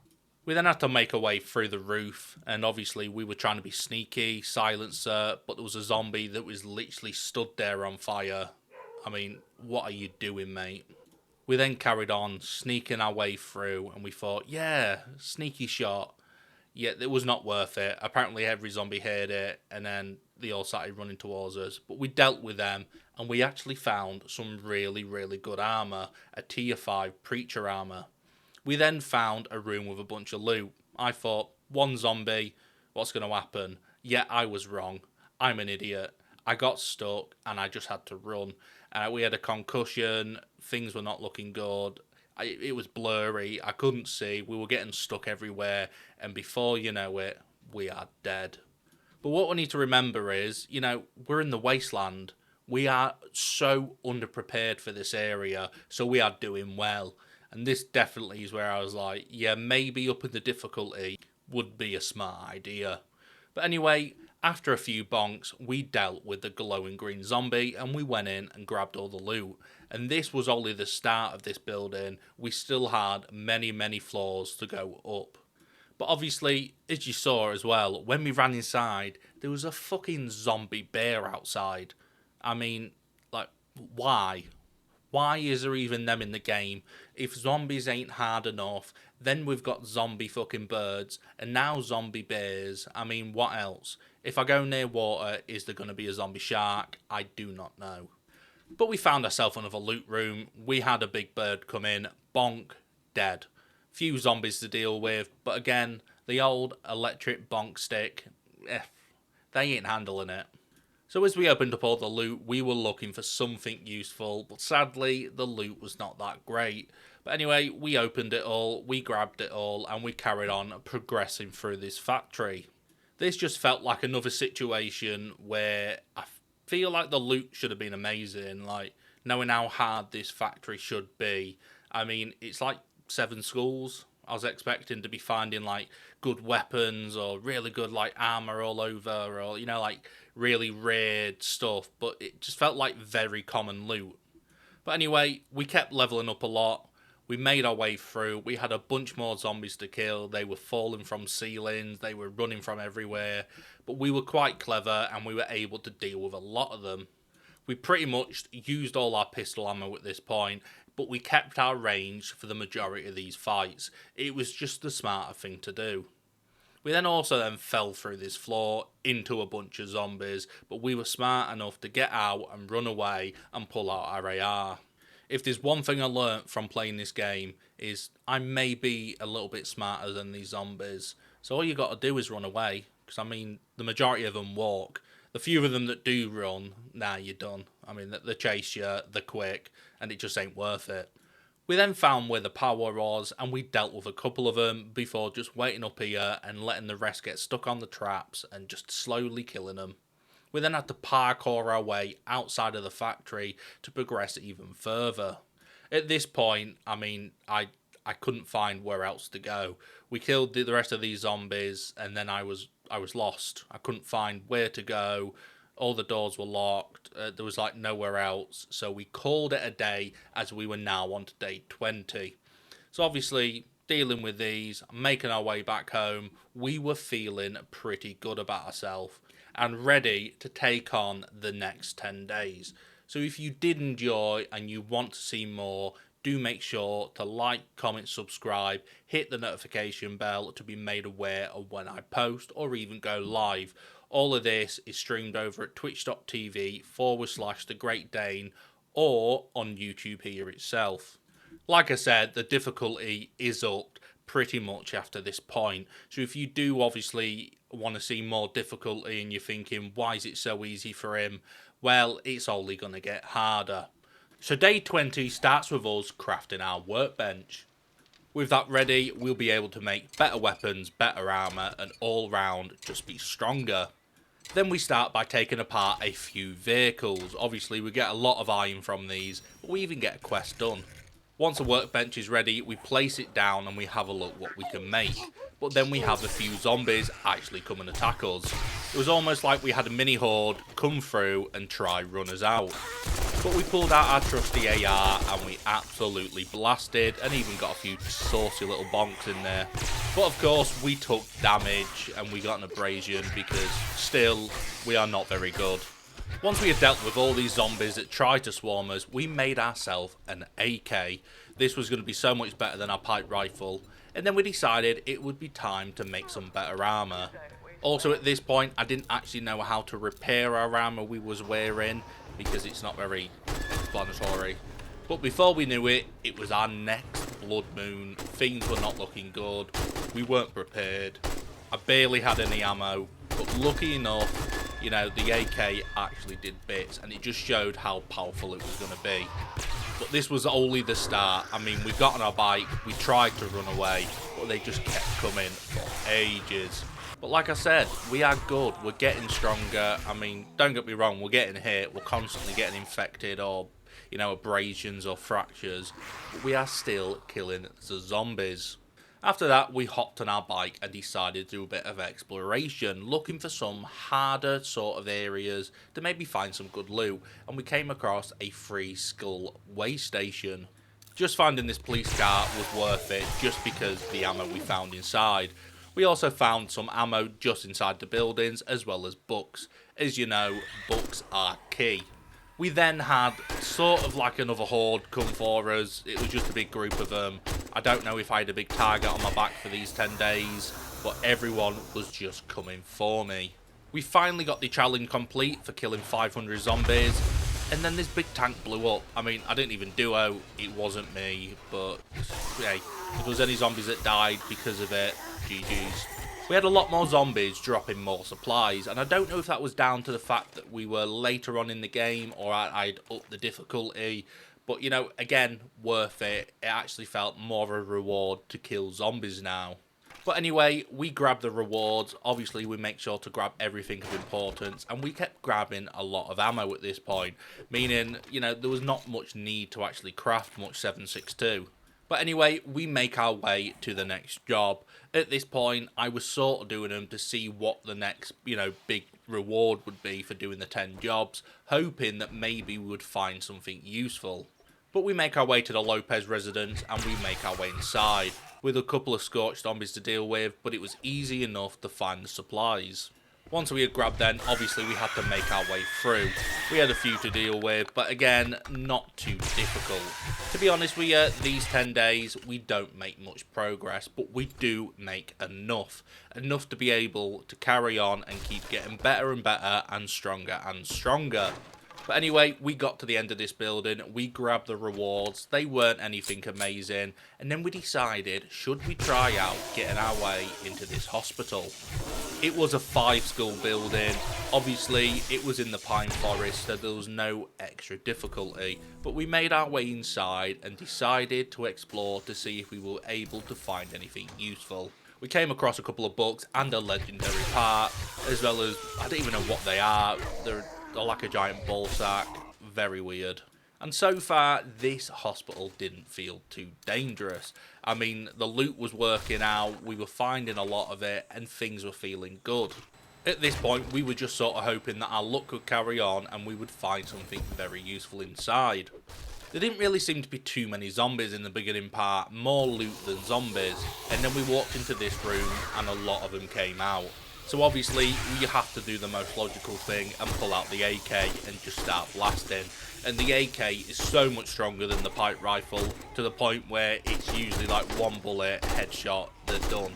[SPEAKER 1] We then had to make our way through the roof, and obviously we were trying to be sneaky, silencer, but there was a zombie that was literally stood there on fire. I mean, what are you doing, mate? We then carried on, sneaking our way through, and we thought, yeah, sneaky shot. Yet it was not worth it. Apparently every zombie heard it, and then they all started running towards us. But we dealt with them, and we actually found some really, really good armour, a tier 5 preacher armour. We then found a room with a bunch of loot. I thought, one zombie, what's going to happen? Yet I was wrong. I'm an idiot. I got stuck, and I just had to run. We had a concussion, things were not looking good, it was blurry, I couldn't see, we were getting stuck everywhere, and before you know it, we are dead. But what we need to remember is, you know, we're in the wasteland, we are so underprepared for this area, so we are doing well. And this definitely is where I was like, yeah, maybe upping the difficulty would be a smart idea. But anyway, after a few bonks, we dealt with the glowing green zombie, and we went in and grabbed all the loot. And this was only the start of this building. We still had many, many floors to go up. But obviously, as you saw as well, when we ran inside, there was a fucking zombie bear outside. I mean, like, why? Why is there even them in the game? If zombies ain't hard enough, then we've got zombie fucking birds, and now zombie bears. I mean, what else? If I go near water, is there going to be a zombie shark? I do not know. But we found ourselves another loot room. We had a big bird come in, bonk, dead. Few zombies to deal with, but again, the old electric bonk stick, they ain't handling it. So as we opened up all the loot, we were looking for something useful, but sadly the loot was not that great. But anyway, we opened it all, we grabbed it all, and we carried on progressing through this factory. This just felt like another situation where I feel like the loot should have been amazing, like knowing how hard this factory should be. I mean, it's like 7 schools. I was expecting to be finding like good weapons or really good like armor all over, or like really rare stuff, but it just felt like very common loot. But anyway, we kept leveling up a lot. We made our way through. We had a bunch more zombies to kill. They were falling from ceilings. They were running from everywhere. But we were quite clever and we were able to deal with a lot of them. We pretty much used all our pistol ammo at this point, but we kept our range for the majority of these fights. It was just the smarter thing to do. We then fell through this floor into a bunch of zombies, but we were smart enough to get out and run away and pull out our AR. If there's one thing I learnt from playing this game, is I may be a little bit smarter than these zombies. So all you got to do is run away, because I mean, the majority of them walk. The few of them that do run, you're done. I mean, they chase you, they're quick, and it just ain't worth it. We then found where the power was, and we dealt with a couple of them before just waiting up here and letting the rest get stuck on the traps and just slowly killing them. We then had to parkour our way outside of the factory to progress even further. At this point, I mean, I couldn't find where else to go. We killed the rest of these zombies, and then I was lost. I couldn't find where to go. All the doors were locked. There was like nowhere else. So we called it a day, as we were now on to day 20. So obviously, dealing with these, making our way back home, we were feeling pretty good about ourselves and ready to take on the next 10 days. So if you did enjoy and you want to see more, do make sure to like, comment, subscribe, hit the notification bell to be made aware of when I post or even go live. All of this is streamed over at twitch.tv/The Great Dane or on YouTube here itself. Like I said, the difficulty is upped pretty much after this point. So if you do obviously want to see more difficulty and you're thinking, why is it so easy for him? Well, it's only going to get harder. So day 20 starts with us crafting our workbench. With that ready, we'll be able to make better weapons, better armour, and all round just be stronger. Then we start by taking apart a few vehicles. Obviously we get a lot of iron from these, but we even get a quest done. Once the workbench is ready, we place it down and we have a look what we can make. But then we have a few zombies actually come and attack us. It was almost like we had a mini horde come through and try run us out. But we pulled out our trusty AR and we absolutely blasted and even got a few saucy little bonks in there. But of course we took damage and we got an abrasion because still we are not very good. Once we had dealt with all these zombies that tried to swarm us, we made ourselves an AK. This was going to be so much better than our pipe rifle. And then we decided it would be time to make some better armour. Also at this point, I didn't actually know how to repair our armour we was wearing because it's not very explanatory. But before we knew it, it was our next blood moon. Things were not looking good. We weren't prepared. I barely had any ammo, but lucky enough, you know, the AK actually did bits and it just showed how powerful it was going to be. But this was only the start. I mean, we got on our bike, we tried to run away, but they just kept coming for ages. But like I said, we are good, we're getting stronger. I mean, don't get me wrong, we're getting hit, we're constantly getting infected or, you know, abrasions or fractures, but we are still killing the zombies. After that, we hopped on our bike and decided to do a bit of exploration, looking for some harder sort of areas to maybe find some good loot, and we came across a free skull way station. Just finding this police car was worth it just because of the ammo we found inside. We also found some ammo just inside the buildings as well as books. As you know, books are key. We then had sort of like another horde come for us. It was just a big group of them. I don't know if I had a big target on my back for these 10 days, but everyone was just coming for me. We finally got the challenge complete for killing 500 zombies, and then this big tank blew up. I mean, I didn't even duo, it wasn't me, but hey, if there was any zombies that died because of it, GG's. We had a lot more zombies dropping more supplies, and I don't know if that was down to the fact that we were later on in the game or I'd upped the difficulty, but you know, again, worth it. It actually felt more of a reward to kill zombies now. But anyway, we grabbed the rewards. Obviously, we make sure to grab everything of importance, and we kept grabbing a lot of ammo at this point, meaning, you know, there was not much need to actually craft much 7.62. But anyway, we make our way to the next job. At this point, I was sort of doing them to see what the next, you know, big reward would be for doing the 10 jobs, hoping that maybe we would find something useful. But we make our way to the Lopez residence and we make our way inside, with a couple of scorched zombies to deal with, but it was easy enough to find the supplies. Once we had grabbed them, obviously we had to make our way through. We had a few to deal with, but again, not too difficult. To be honest with you, these 10 days, we don't make much progress, but we do make enough. Enough to be able to carry on and keep getting better and better and stronger and stronger. But anyway, we got to the end of this building, we grabbed the rewards, they weren't anything amazing, and then we decided, should we try out getting our way into this hospital? It was a 5-school building. Obviously it was in the pine forest, so there was no extra difficulty, but we made our way inside and decided to explore to see if we were able to find anything useful. We came across a couple of books and a legendary part, as well as, I don't even know what they are, they're like a giant ball sack, very weird. And so far, this hospital didn't feel too dangerous. I mean, the loot was working out, we were finding a lot of it, and things were feeling good. At this point, we were just sort of hoping that our luck could carry on and we would find something very useful inside. There didn't really seem to be too many zombies in the beginning part, more loot than zombies, and then we walked into this room and a lot of them came out. So obviously, we have to do the most logical thing and pull out the AK and just start blasting. And the AK is so much stronger than the pipe rifle, to the point where it's usually like one bullet, headshot, they're done.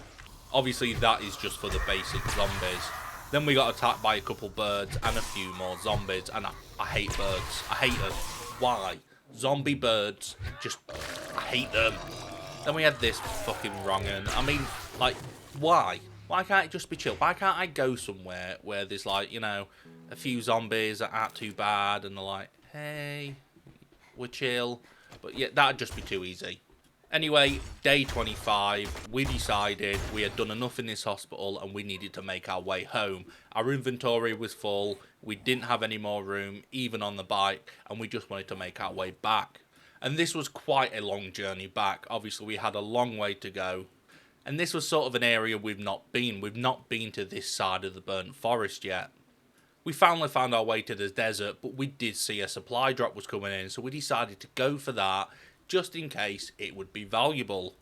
[SPEAKER 1] Obviously, that is just for the basic zombies. Then we got attacked by a couple birds and a few more zombies, and I hate birds. I hate them. Why? Zombie birds, just, I hate them. Then we had this fucking wrong'un. I mean, like, why? Why can't it just be chill? Why can't I go somewhere where there's like, you know, a few zombies that aren't too bad and they're like, hey, we're chill. But yeah, that'd just be too easy. Anyway, day 25, we decided we had done enough in this hospital and we needed to make our way home. Our inventory was full, we didn't have any more room, even on the bike, and we just wanted to make our way back. And this was quite a long journey back. Obviously, we had a long way to go. And this was sort of an area we've not been. We've not been to this side of the burnt forest yet. We finally found our way to the desert, but we did see a supply drop was coming in, so we decided to go for that, just in case it would be valuable.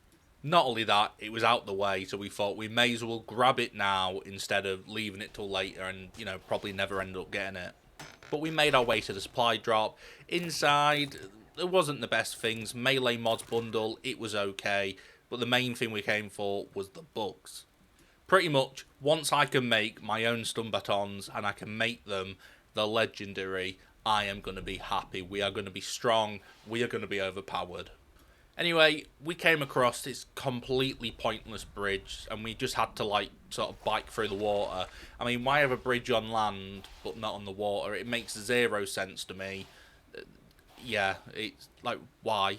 [SPEAKER 1] Not only that, it was out the way, so we thought we may as well grab it now instead of leaving it till later and, you know, probably never end up getting it. But we made our way to the supply drop. Inside, there wasn't the best things. Melee mods bundle, it was okay. But the main thing we came for was the books. Pretty much, once I can make my own stun batons and I can make them the legendary, I am going to be happy. We are going to be strong. We are going to be overpowered. Anyway, we came across this completely pointless bridge and we just had to like sort of bike through the water. I mean, why have a bridge on land but not on the water? It makes 0 sense to me. Yeah, it's like, why?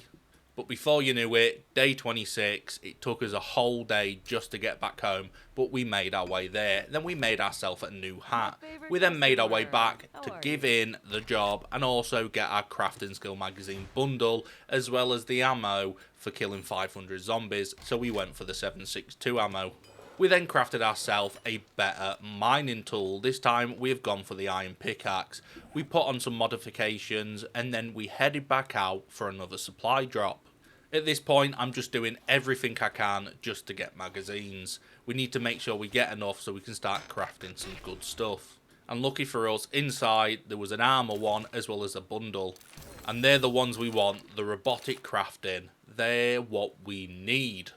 [SPEAKER 1] But before you knew it, day 26, it took us a whole day just to get back home, but we made our way there. Then we made ourselves a new hat. We then made our way back to give in the job and also get our crafting skill magazine bundle, as well as the ammo for killing 500 zombies, so we went for the 7.62 ammo. We then crafted ourselves a better mining tool. This time we have gone for the iron pickaxe. We put on some modifications and then we headed back out for another supply drop. At this point, I'm just doing everything I can just to get magazines. We need to make sure we get enough so we can start crafting some good stuff. And lucky for us, inside there was an armor one as well as a bundle. And they're the ones we want, the robotic crafting. They're what we need.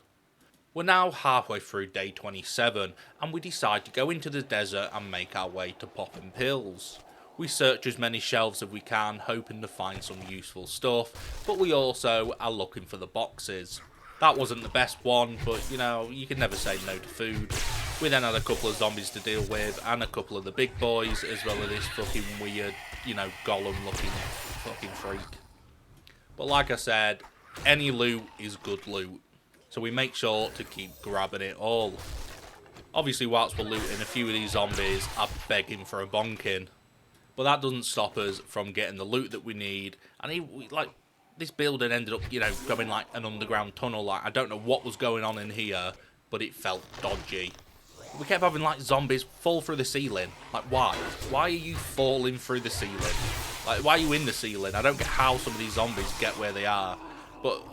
[SPEAKER 1] We're now halfway through day 27 and we decide to go into the desert and make our way to popping pills. We search as many shelves as we can, hoping to find some useful stuff, but we also are looking for the boxes. That wasn't the best one, but you know, you can never say no to food. We then had a couple of zombies to deal with, and a couple of the big boys, as well as this fucking weird, you know, golem looking fucking freak. But like I said, any loot is good loot, so we make sure to keep grabbing it all. Obviously, whilst we're looting, a few of these zombies are begging for a bonking, but that doesn't stop us from getting the loot that we need. And like, this building ended up, you know, going like an underground tunnel. Like, I don't know what was going on in here, but it felt dodgy. We kept having like zombies fall through the ceiling. Like, why? Why are you falling through the ceiling? Like, why are you in the ceiling? I don't get how some of these zombies get where they are. But,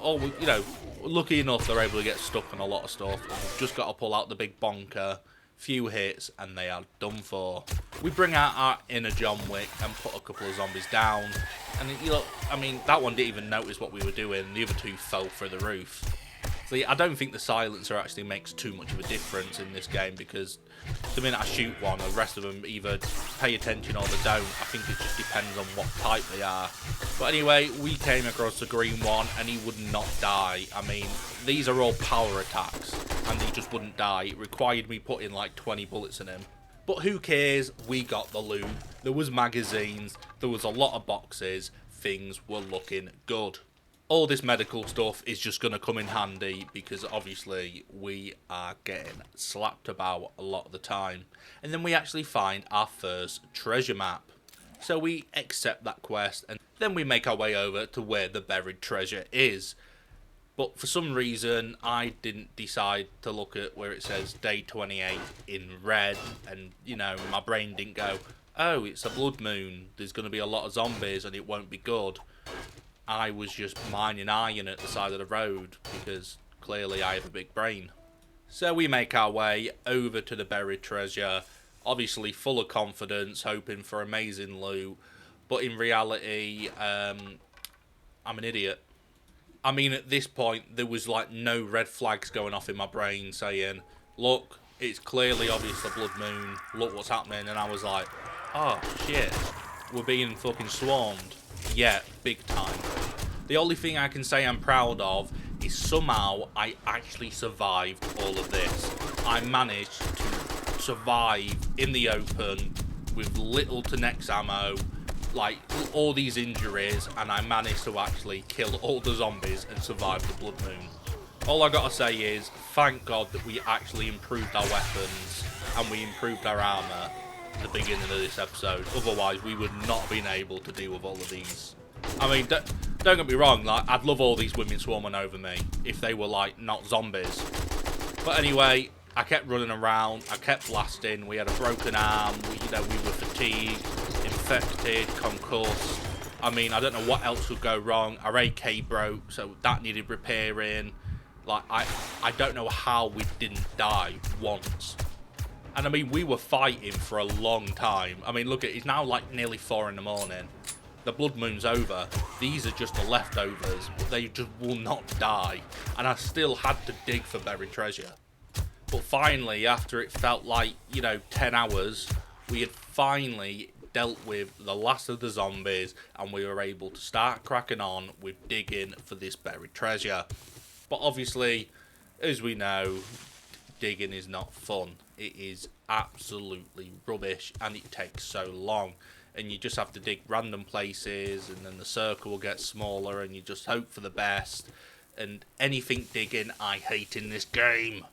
[SPEAKER 1] you know, lucky enough, they're able to get stuck on a lot of stuff. We've just got to pull out the big bonker, few hits, and they are done for. We bring out our inner John Wick and put a couple of zombies down. And, you know, I mean, that one didn't even notice what we were doing. The other two fell through the roof. So, yeah, I don't think the silencer actually makes too much of a difference in this game, because the minute I shoot one, the rest of them either pay attention or they don't. I think it just depends on what type they are. But anyway, we came across the green one and he would not die. I mean, these are all power attacks and he just wouldn't die. It required me putting like 20 bullets in him. But who cares? We got the loot. There was magazines. There was a lot of boxes. Things were looking good. All this medical stuff is just going to come in handy because obviously we are getting slapped about a lot of the time. And then we actually find our first treasure map. So we accept that quest and then we make our way over to where the buried treasure is. But for some reason I didn't decide to look at where it says day 28 in red, and you know, my brain didn't go, oh, it's a blood moon, there's going to be a lot of zombies and it won't be good. I was just mining iron at the side of the road because clearly I have a big brain. So we make our way over to the buried treasure, obviously full of confidence, hoping for amazing loot, but in reality, I'm an idiot. I mean, at this point, there was like no red flags going off in my brain saying, look, it's clearly obvious the blood moon, look what's happening, and I was like, oh shit, we're being fucking swarmed. Yeah, big time. The only thing I can say I'm proud of is somehow I actually survived all of this. I managed to survive in the open with little to next ammo, like all these injuries, and I managed to actually kill all the zombies and survive the blood moon. All I gotta say is, thank God that we actually improved our weapons and we improved our armor at the beginning of this episode. Otherwise, we would not have been able to deal with all of these. I mean, don't get me wrong, like, I'd love all these women swarming over me if they were, like, not zombies. But anyway, I kept running around, I kept blasting, we had a broken arm, we were fatigued, infected, concussed. I mean, I don't know what else would go wrong. Our AK broke, so that needed repairing. Like, I don't know how we didn't die once. And I mean, we were fighting for a long time. I mean, look, it's now like nearly 4 in the morning. The blood moon's over. These are just the leftovers, but they just will not die. And I still had to dig for buried treasure. But finally, after it felt like, 10 hours, we had finally dealt with the last of the zombies and we were able to start cracking on with digging for this buried treasure. But obviously, as we know, digging is not fun. It is absolutely rubbish and it takes so long. And you just have to dig random places and then the circle will get smaller and you just hope for the best. And anything digging I hate in this game.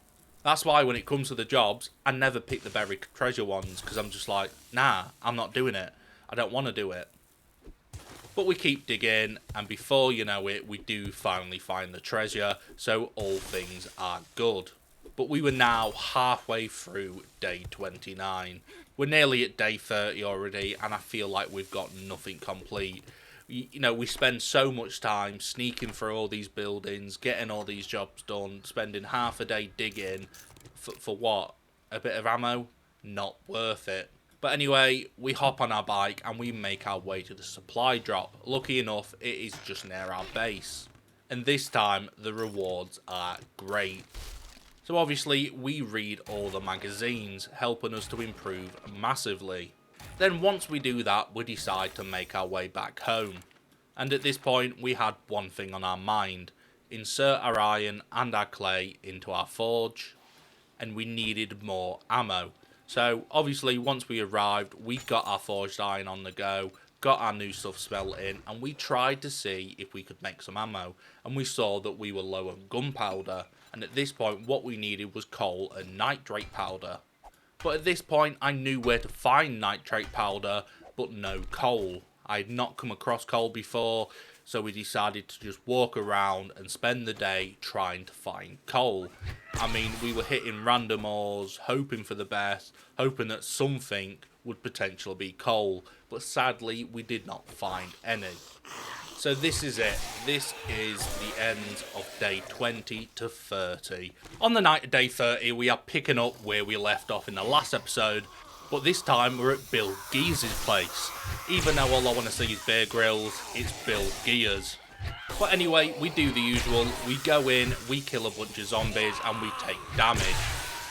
[SPEAKER 1] That's why when it comes to the jobs, I never pick the buried treasure ones because I'm just like, nah, I'm not doing it. I don't want to do it. But we keep digging and before you know it, we do finally find the treasure. So all things are good. But we were now halfway through day 29. We're nearly at day 30 already, and I feel like we've got nothing complete. We spend so much time sneaking through all these buildings, getting all these jobs done, spending half a day digging for what? A bit of ammo? Not worth it. But anyway, we hop on our bike and we make our way to the supply drop. Lucky enough, it is just near our base. And this time, the rewards are great. So obviously, we read all the magazines, helping us to improve massively. Then once we do that, we decide to make our way back home. And at this point, we had one thing on our mind. Insert our iron and our clay into our forge. and we needed more ammo. So obviously once we arrived, we got our forged iron on the go, got our new stuff smelting, and we tried to see if we could make some ammo, and we saw that we were low on gunpowder, and at this point what we needed was coal and nitrate powder. But at this point I knew where to find nitrate powder, but no coal. I had not come across coal before, so we decided to just walk around and spend the day trying to find coal. I mean, we were hitting random ores, hoping for the best, hoping that something would potentially be coal, but sadly we did not find any. So this is it. This is the end of day 20 to 30. On the night of day 30, we are picking up where we left off in the last episode, but this time we're at Bill Gears' place. Even though all I want to see is Bear Grylls, it's Bill Gears. But anyway, we do the usual. We go in, we kill a bunch of zombies, and we take damage.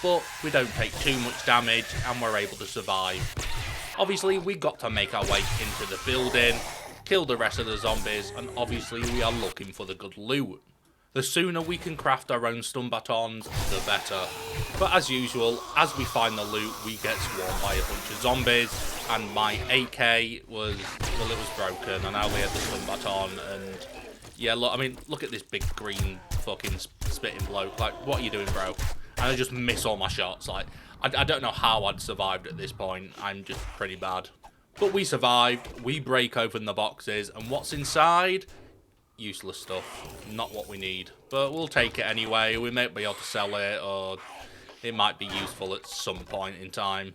[SPEAKER 1] But we don't take too much damage, and we're able to survive. Obviously, we got to make our way into the building, kill the rest of the zombies, and obviously we are looking for the good loot. The sooner we can craft our own stun batons, the better. But as usual, as we find the loot, we get swarmed by a bunch of zombies, and my AK was, well, it was broken, and I only had the stun baton, and yeah, look, I mean, look at this big green fucking spitting bloke. Like, what are you doing, bro? And I just miss all my shots. Like, I don't know how I'd survived at this point. I'm just pretty bad. But we survived, we break open the boxes, and what's inside? Useless stuff, not what we need, but we'll take it anyway. We might be able to sell it, or it might be useful at some point in time.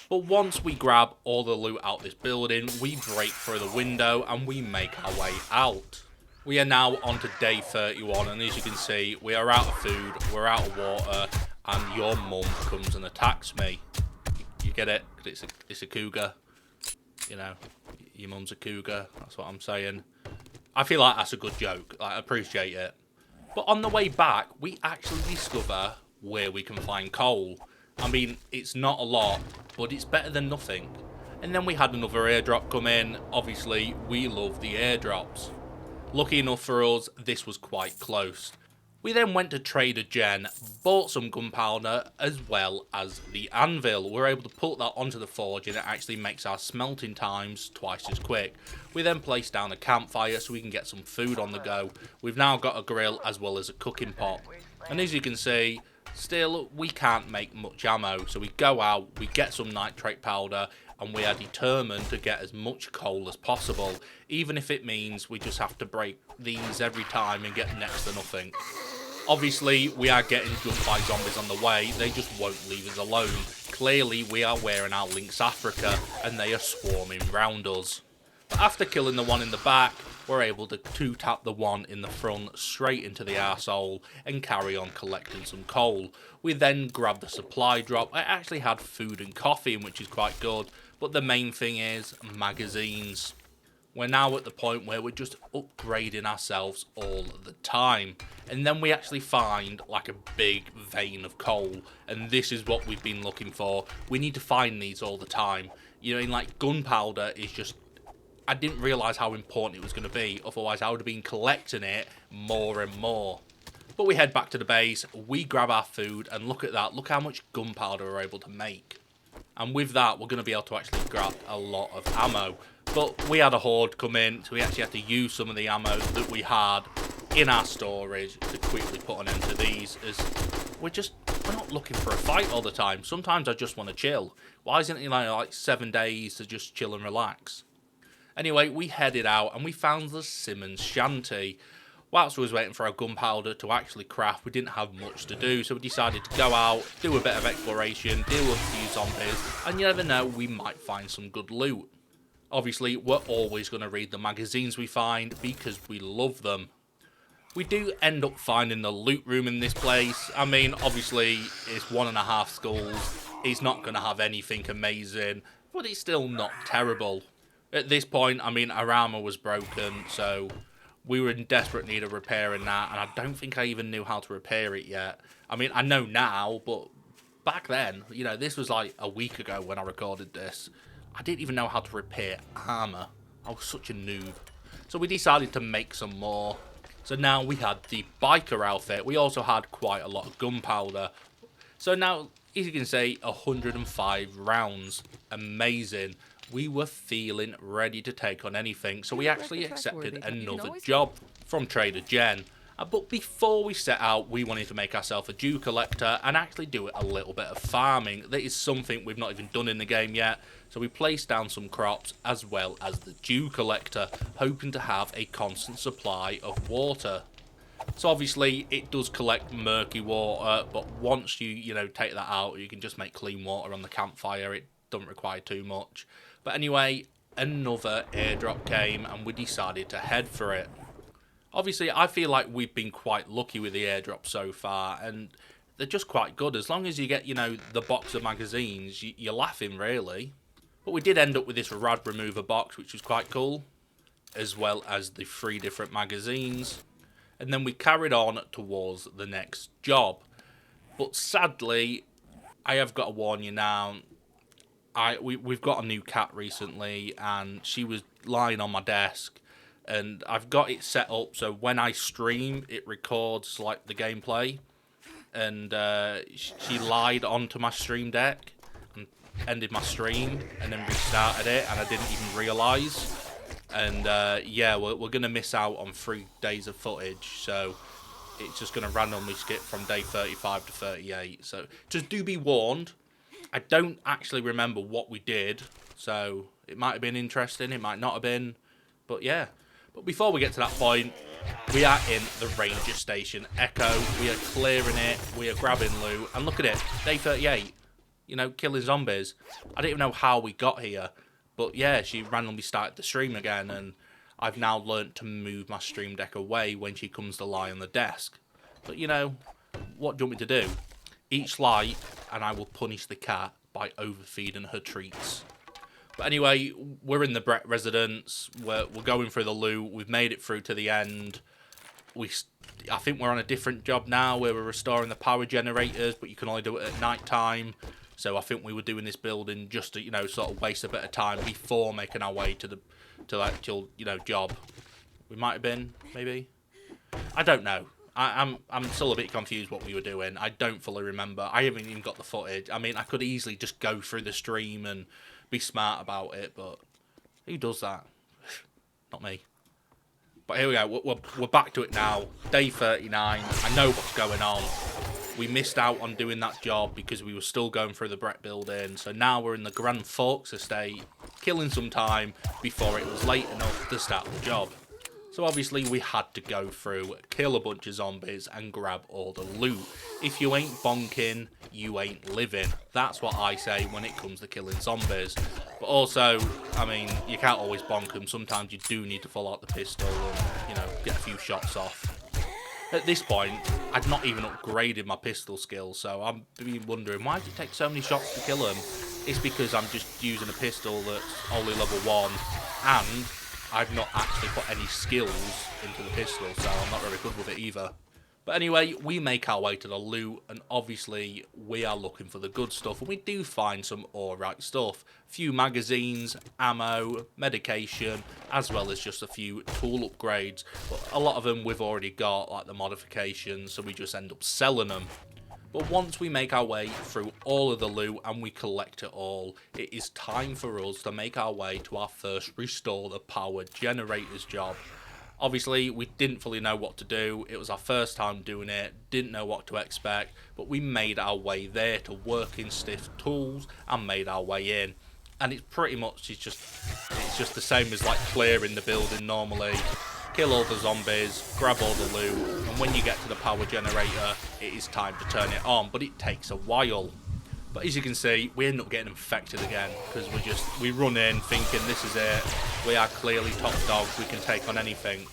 [SPEAKER 1] But once we grab all the loot out this building, we break through the window and we make our way out. We are now on to day 31, and as you can see, we are out of food, we're out of water, and your mum comes and attacks me. You get it? It's a cougar. You know, your mum's a cougar, that's what I'm saying. I feel like that's a good joke. I appreciate it. But on the way back, we actually discover where we can find coal. I mean, it's not a lot, but it's better than nothing. And then we had another airdrop come in. Obviously, we love the airdrops. Lucky enough for us, this was quite close. We then went to Trader Jen, bought some gunpowder as well as the anvil. We were able to put that onto the forge and it actually makes our smelting times twice as quick. We then placed down a campfire so we can get some food on the go. We've now got a grill as well as a cooking pot. And as you can see, still we can't make much ammo. So we go out, we get some nitrate powder, and we are determined to get as much coal as possible, even if it means we just have to break these every time and get next to nothing. Obviously, we are getting jumped by zombies on the way, they just won't leave us alone. Clearly, we are wearing our Lynx Africa, and they are swarming round us. But after killing the one in the back, we're able to two-tap the one in the front straight into the arsehole and carry on collecting some coal. We then grabbed the supply drop. I actually had food and coffee, which is quite good, but the main thing is magazines. We're now at the point where we're just upgrading ourselves all the time. And then we actually find like a big vein of coal, and this is what we've been looking for. We need to find these all the time. You know, like gunpowder is just, I didn't realise how important it was going to be, otherwise I would have been collecting it more and more. But we head back to the base, we grab our food, and look at that, look how much gunpowder we're able to make. And with that, we're going to be able to actually grab a lot of ammo. But we had a horde come in, so we actually had to use some of the ammo that we had in our storage to quickly put an end to these, as we're not looking for a fight all the time. Sometimes I just want to chill. Why isn't it like 7 days to just chill and relax? Anyway, we headed out and we found the Simmons shanty. Whilst we was waiting for our gunpowder to actually craft, we didn't have much to do, so we decided to go out, do a bit of exploration, deal with a few zombies, and you never know, we might find some good loot. Obviously, we're always going to read the magazines we find because we love them. We do end up finding the loot room in this place. I mean, obviously, it's 1.5 schools. It's not going to have anything amazing, but it's still not terrible. At this point, I mean, our armor was broken, so we were in desperate need of repairing that, and I don't think I even knew how to repair it yet. I mean, I know now, but back then, you know, this was like a week ago when I recorded this. I didn't even know how to repair armor. I was such a noob. So we decided to make some more. So now we had the biker outfit. We also had quite a lot of gunpowder. So now, as you can see, 105 rounds. Amazing. We were feeling ready to take on anything, so we actually accepted another job from Trader Jen. But before we set out, we wanted to make ourselves a dew collector and actually do a little bit of farming. That is something we've not even done in the game yet. So we placed down some crops as well as the dew collector, hoping to have a constant supply of water. So obviously it does collect murky water, but once you take that out, you can just make clean water on the campfire. It doesn't require too much. But anyway, another airdrop came and we decided to head for it. Obviously, I feel like we've been quite lucky with the airdrops so far, and they're just quite good. As long as you get, the box of magazines, you're laughing, really. But we did end up with this rad remover box, which was quite cool, as well as the 3 different magazines. And then we carried on towards the next job. But sadly, I have got to warn you now, we've got a new cat recently, and she was lying on my desk. And I've got it set up so when I stream, it records like the gameplay. And she lied onto my stream deck and ended my stream and then restarted it, and I didn't even realise. And yeah, we're going to miss out on 3 days of footage, so it's just going to randomly skip from day 35 to 38. So just do be warned. I don't actually remember what we did, so it might have been interesting, it might not have been, but yeah. But before we get to that point, we are in the ranger station Echo. We are clearing it, we are grabbing loot, and look at it, day 38, killing zombies. I don't even know how we got here, but yeah, she randomly started the stream again, and I've now learnt to move my stream deck away when she comes to lie on the desk. But what do you want me to do? Each light, and I will punish the cat by overfeeding her treats. But anyway, we're in the Brett residence. We're going through the loot. We've made it through to the end. I think we're on a different job now where we're restoring the power generators, but you can only do it at night time. So I think we were doing this building just to sort of waste a bit of time before making our way to the actual job. We might have been, maybe. I don't know. I'm still a bit confused what we were doing. I don't fully remember. I haven't even got the footage. I mean, I could easily just go through the stream and be smart about it, but who does that? Not me. But here we go. We're back to it now. Day 39. I know what's going on. We missed out on doing that job because we were still going through the Brett building. So now we're in the Grand Forks estate, killing some time before it was late enough to start the job. So obviously we had to go through, kill a bunch of zombies and grab all the loot. If you ain't bonking, you ain't living. That's what I say when it comes to killing zombies. But also, I mean, you can't always bonk them. Sometimes you do need to pull out the pistol and, get a few shots off. At this point, I'd not even upgraded my pistol skill, so I'm wondering, why does it take so many shots to kill them? It's because I'm just using a pistol that's only level 1, and I've not actually put any skills into the pistol, so I'm not very good with it either. But anyway, we make our way to the loot, and obviously we are looking for the good stuff, and we do find some alright stuff. A few magazines, ammo, medication, as well as just a few tool upgrades. But a lot of them we've already got, like the modifications, so we just end up selling them. But once we make our way through all of the loot and we collect it all, it is time for us to make our way to our first restore the power generators job. Obviously, we didn't fully know what to do. It was our first time doing it, didn't know what to expect, but we made our way there to work in stiff tools and made our way in. And it's pretty much, it's just the same as like clearing the building normally. Kill all the zombies, grab all the loot, and when you get to the power generator, it is time to turn it on, but it takes a while. But as you can see, we end up getting infected again, because we run in thinking this is it, we are clearly top dogs, we can take on anything,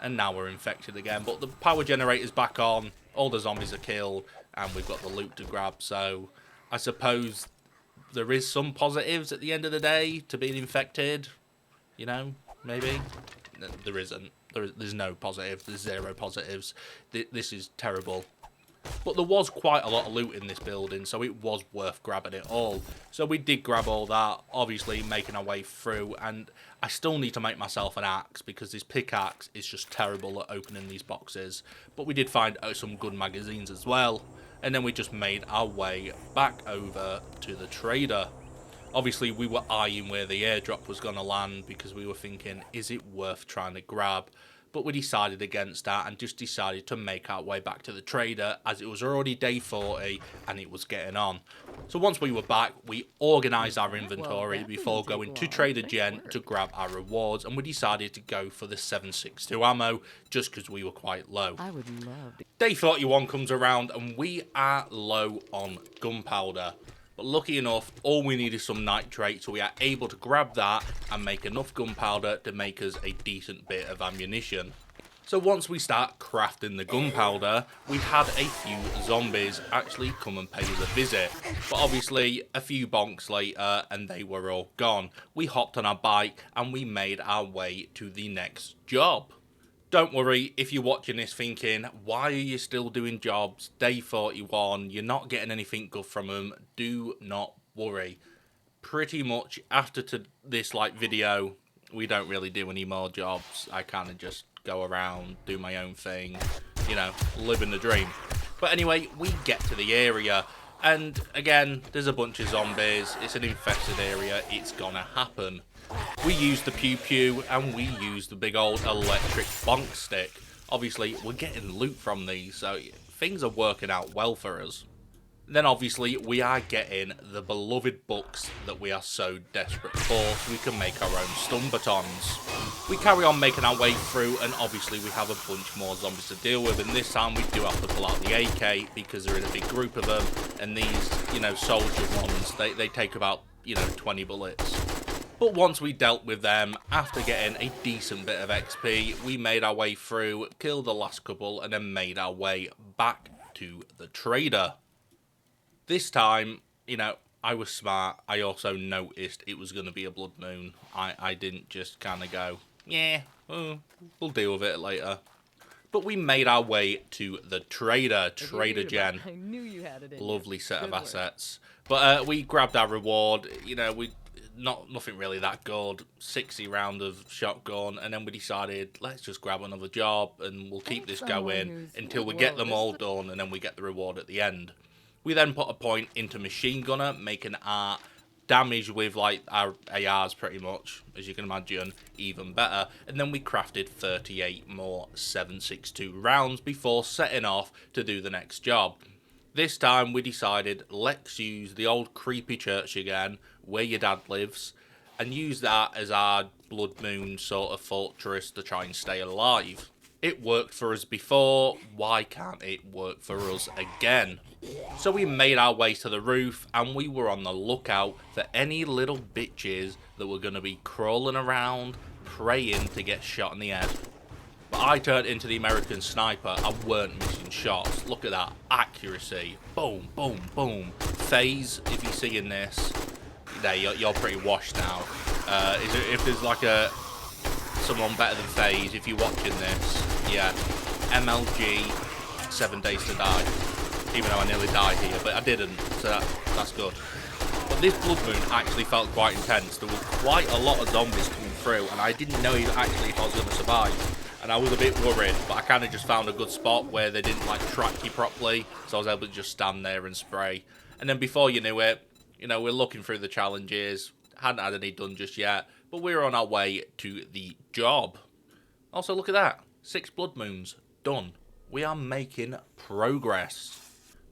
[SPEAKER 1] and now we're infected again. But the power generator's back on, all the zombies are killed, and we've got the loot to grab, so I suppose there is some positives at the end of the day to being infected, maybe. There isn't. There's no positive, there's 0 positives. This is terrible. But there was quite a lot of loot in this building, so it was worth grabbing it all. So we did grab all that, obviously making our way through, and I still need to make myself an axe because this pickaxe is just terrible at opening these boxes. But we did find some good magazines as well. and then we just made our way back over to the trader. Obviously, we were eyeing where the airdrop was going to land because we were thinking, is it worth trying to grab? But we decided against that and just decided to make our way back to the trader, as it was already day 40 and it was getting on. So once we were back, we organised our inventory before going to Trader Jen to grab our rewards, and we decided to go for the 7.62 ammo just because we were quite low.
[SPEAKER 2] I would love to.
[SPEAKER 1] Day 41 comes around and we are low on gunpowder. But lucky enough, all we need is some nitrate, so we are able to grab that and make enough gunpowder to make us a decent bit of ammunition. So once we start crafting the gunpowder, we had a few zombies actually come and pay us a visit. But obviously, a few bonks later and they were all gone. We hopped on our bike and we made our way to the next job. Don't worry if you're watching this thinking, why are you still doing jobs? Day 41, you're not getting anything good from them. Do not worry. Pretty much after this video, we don't really do any more jobs. I kind of just go around, do my own thing, you know, living the dream. But anyway, we get to the area. And again, there's a bunch of zombies. It's an infested area. It's gonna happen. We used the pew pew and we used the big old electric bonk stick. Obviously, we're getting loot from these, so things are working out well for us. Then obviously, we are getting the beloved books that we are so desperate for, so we can make our own stun batons. We carry on making our way through, and obviously we have a bunch more zombies to deal with, and this time we do have to pull out the AK because they're in a big group of them, and these, you know, soldier ones, they take about, you know, 20 bullets. But once we dealt with them, after getting a decent bit of XP, we made our way through, killed the last couple, and then made our way back to the trader. This time, you know, I was smart. I also noticed it was going to be a blood moon. I didn't just kind of go, yeah, we'll deal with it later. But we made our way to the trader, Trader Jen.
[SPEAKER 2] I knew you had it in
[SPEAKER 1] Lovely
[SPEAKER 2] you.
[SPEAKER 1] set of
[SPEAKER 2] Good work.
[SPEAKER 1] assets. But we grabbed our reward. You know, nothing really that good. 60 round of shotgun, and then we decided let's just grab another job and we'll keep this going until we get them all done, and then we get the reward at the end. We then put a point into machine gunner, making our damage with like our ARs pretty much, as you can imagine, even better. And then we crafted 38 more 7.62 rounds before setting off to do the next job. This time we decided let's use the old creepy church again, where your dad lives, and use that as our blood moon sort of fortress to try and stay alive. It worked for us before, why can't it work for us again? So we made our way to the roof and we were on the lookout for any little bitches that were going to be crawling around, praying to get shot in the head. But I turned into the American sniper, I weren't missing shots. Look at that, accuracy, boom, boom, boom. Phase, if you're seeing this, there, you're pretty washed now. If there's like someone better than Phase, if you're watching this, yeah, MLG, 7 Days to Die. Even though I nearly died here, but I didn't, so that's good. But this blood moon actually felt quite intense. There were quite a lot of zombies coming through, and I didn't know actually if I was going to survive. And I was a bit worried, but I kind of just found a good spot where they didn't like track you properly, so I was able to just stand there and spray. And then before you knew it, you know, we're looking through the challenges, hadn't had any done just yet, but we're on our way to the job. Also, look at that, 6 blood moons, done. We are making progress.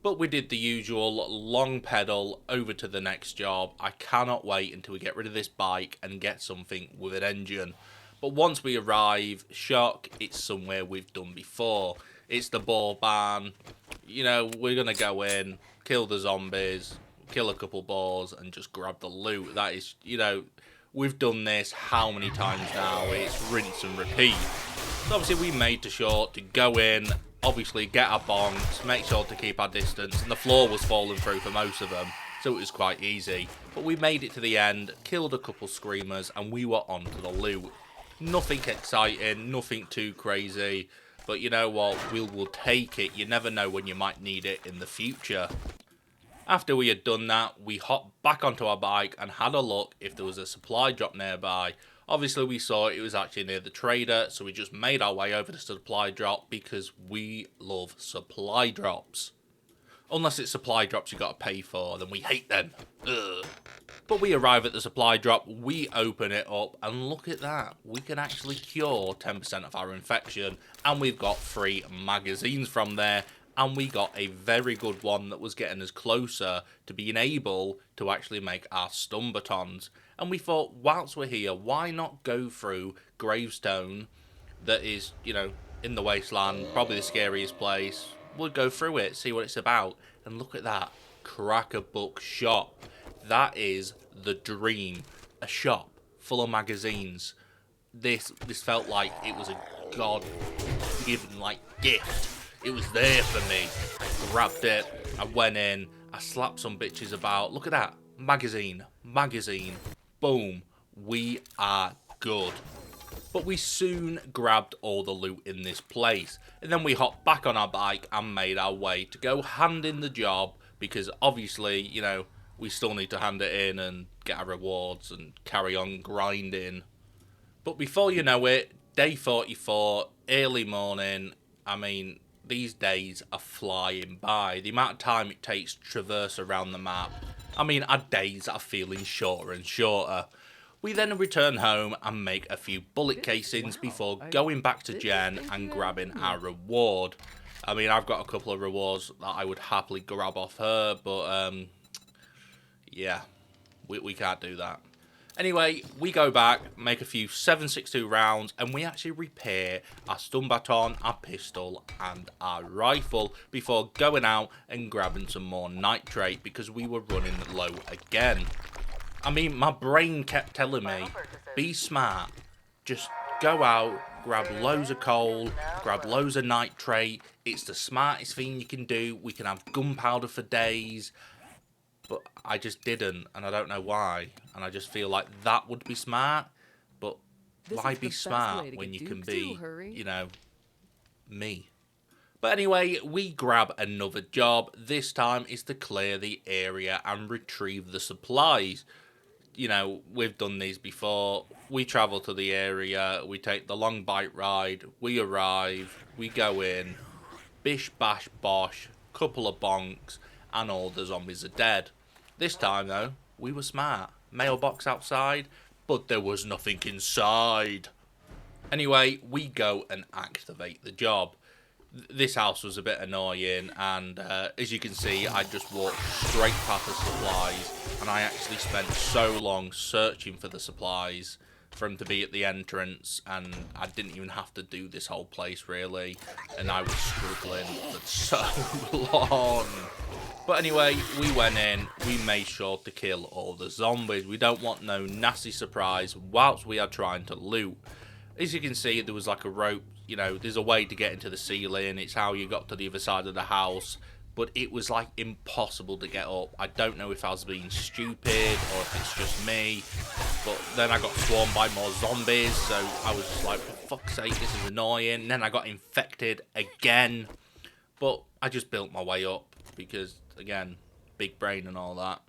[SPEAKER 1] But we did the usual long pedal over to the next job. I cannot wait until we get rid of this bike and get something with an engine. But once we arrive, shock, it's somewhere we've done before. It's the ball barn. You know, we're going to go in, kill the zombies, kill a couple balls, and just grab the loot. That is, you know, we've done this how many times now? It's rinse and repeat. So obviously we made sure to go in, obviously get our bongs, make sure to keep our distance, and the floor was falling through for most of them, so it was quite easy. But we made it to the end, killed a couple screamers, and we were on to the loot. Nothing exciting, nothing too crazy, but you know what, we will take it. You never know when you might need it in the future. After we had done that, we hopped back onto our bike and had a look if there was a supply drop nearby. Obviously, we saw it was actually near the trader, so we just made our way over to the supply drop because we love supply drops. Unless it's supply drops you got to pay for, then we hate them. Ugh. But we arrive at the supply drop, we open it up, and look at that. We can actually cure 10% of our infection, and we've got 3 magazines from there, and we got a very good one that was getting us closer to being able to actually make our stun batons. And we thought, whilst we're here, why not go through Gravestone that is, you know, in the wasteland, probably the scariest place. We'll go through it, see what it's about, and look at that. Cracker Book Shop. That is the dream. A shop full of magazines. This felt like it was a God-given, like, gift. It was there for me. I grabbed it, I went in, I slapped some bitches about. Look at that. Magazine. Boom. We are good. But we soon grabbed all the loot in this place. And then we hopped back on our bike and made our way to go hand in the job. Because obviously, you know, we still need to hand it in and get our rewards and carry on grinding. But before you know it, day 44, early morning. I mean, these days are flying by. The amount of time it takes to traverse around the map. I mean, our days are feeling shorter and shorter. We then return home and make a few bullet casings before going back to Jen and grabbing our reward. I mean, I've got a couple of rewards that I would happily grab off her, but yeah, we can't do that. Anyway, we go back, make a few 7.62 rounds, and we actually repair our stun baton, our pistol, and our rifle before going out and grabbing some more nitrate because we were running low again. I mean, my brain kept telling me, be smart, just go out, grab loads of coal, grab loads of nitrate, it's the smartest thing you can do, we can have gunpowder for days, but I just didn't, and I don't know why, and I just feel like that would be smart, but why be smart when you can be, you know, me? But anyway, we grab another job. This time is to clear the area and retrieve the supplies. You know, we've done these before. We travel to the area, we take the long bike ride, we arrive, we go in, bish bash bosh, couple of bonks, and all the zombies are dead. This time though, we were smart. Mailbox outside, but there was nothing inside. Anyway, we go and activate the job. This house was a bit annoying, and as you can see, I just walked straight past the supplies, and I actually spent so long searching for the supplies for him to be at the entrance, and I didn't even have to do this whole place really, and I was struggling for so long. But anyway, we went in, we made sure to kill all the zombies. We don't want no nasty surprise whilst we are trying to loot. As you can see, there was like a rope, you know, there's a way to get into the ceiling, it's how you got to the other side of the house, but it was like impossible to get up. I don't know if I was being stupid or if it's just me, but then I got swarmed by more zombies, so I was just like, for fuck's sake, this is annoying. And then I got infected again, but I just built my way up because, again, big brain and all that.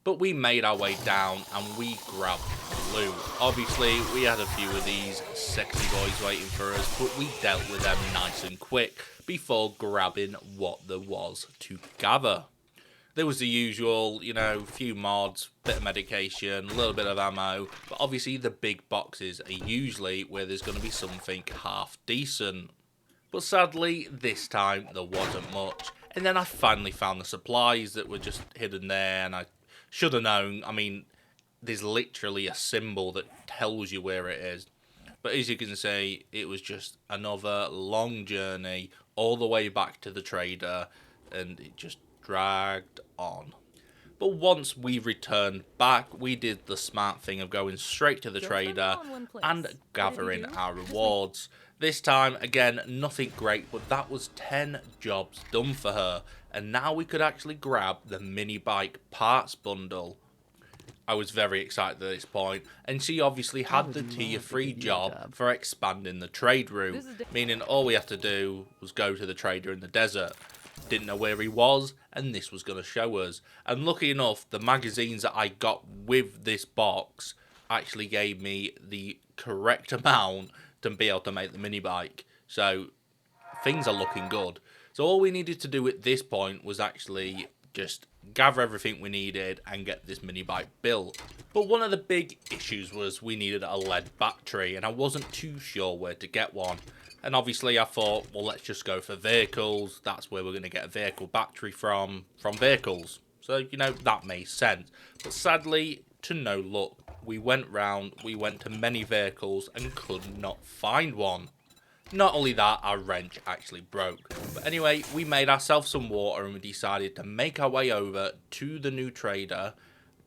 [SPEAKER 1] But we made our way down and we grabbed loot. Obviously, we had a few of these sexy boys waiting for us, but we dealt with them nice and quick before grabbing what there was to gather. There was the usual, you know, few mods, bit of medication, a little bit of ammo, but obviously the big boxes are usually where there's going to be something half decent. But sadly, this time there wasn't much. And then I finally found the supplies that were just hidden there, and I should have known. I mean, there's literally a symbol that tells you where it is. But as you can see, it was just another long journey all the way back to the trader, and it just dragged on. But once we returned back, we did the smart thing of going straight to the trader and gathering our rewards. This time, again, nothing great, but that was 10 jobs done for her. And now we could actually grab the mini bike parts bundle. I was very excited at this point, and she obviously had the tier 3 job for expanding the trade route, meaning all we had to do was go to the trader in the desert. Didn't know where he was, and this was going to show us. And lucky enough, the magazines that I got with this box actually gave me the correct amount to be able to make the mini bike. So things are looking good. So all we needed to do at this point was actually just gather everything we needed and get this mini bike built. But one of the big issues was we needed a lead battery, and I wasn't too sure where to get one. And obviously I thought, well, let's just go for vehicles. That's where we're going to get a vehicle battery from vehicles. So, you know, that made sense. But sadly, to no luck, we went to many vehicles and could not find one. Not only that, our wrench actually broke. But anyway, we made ourselves some water and we decided to make our way over to the new trader,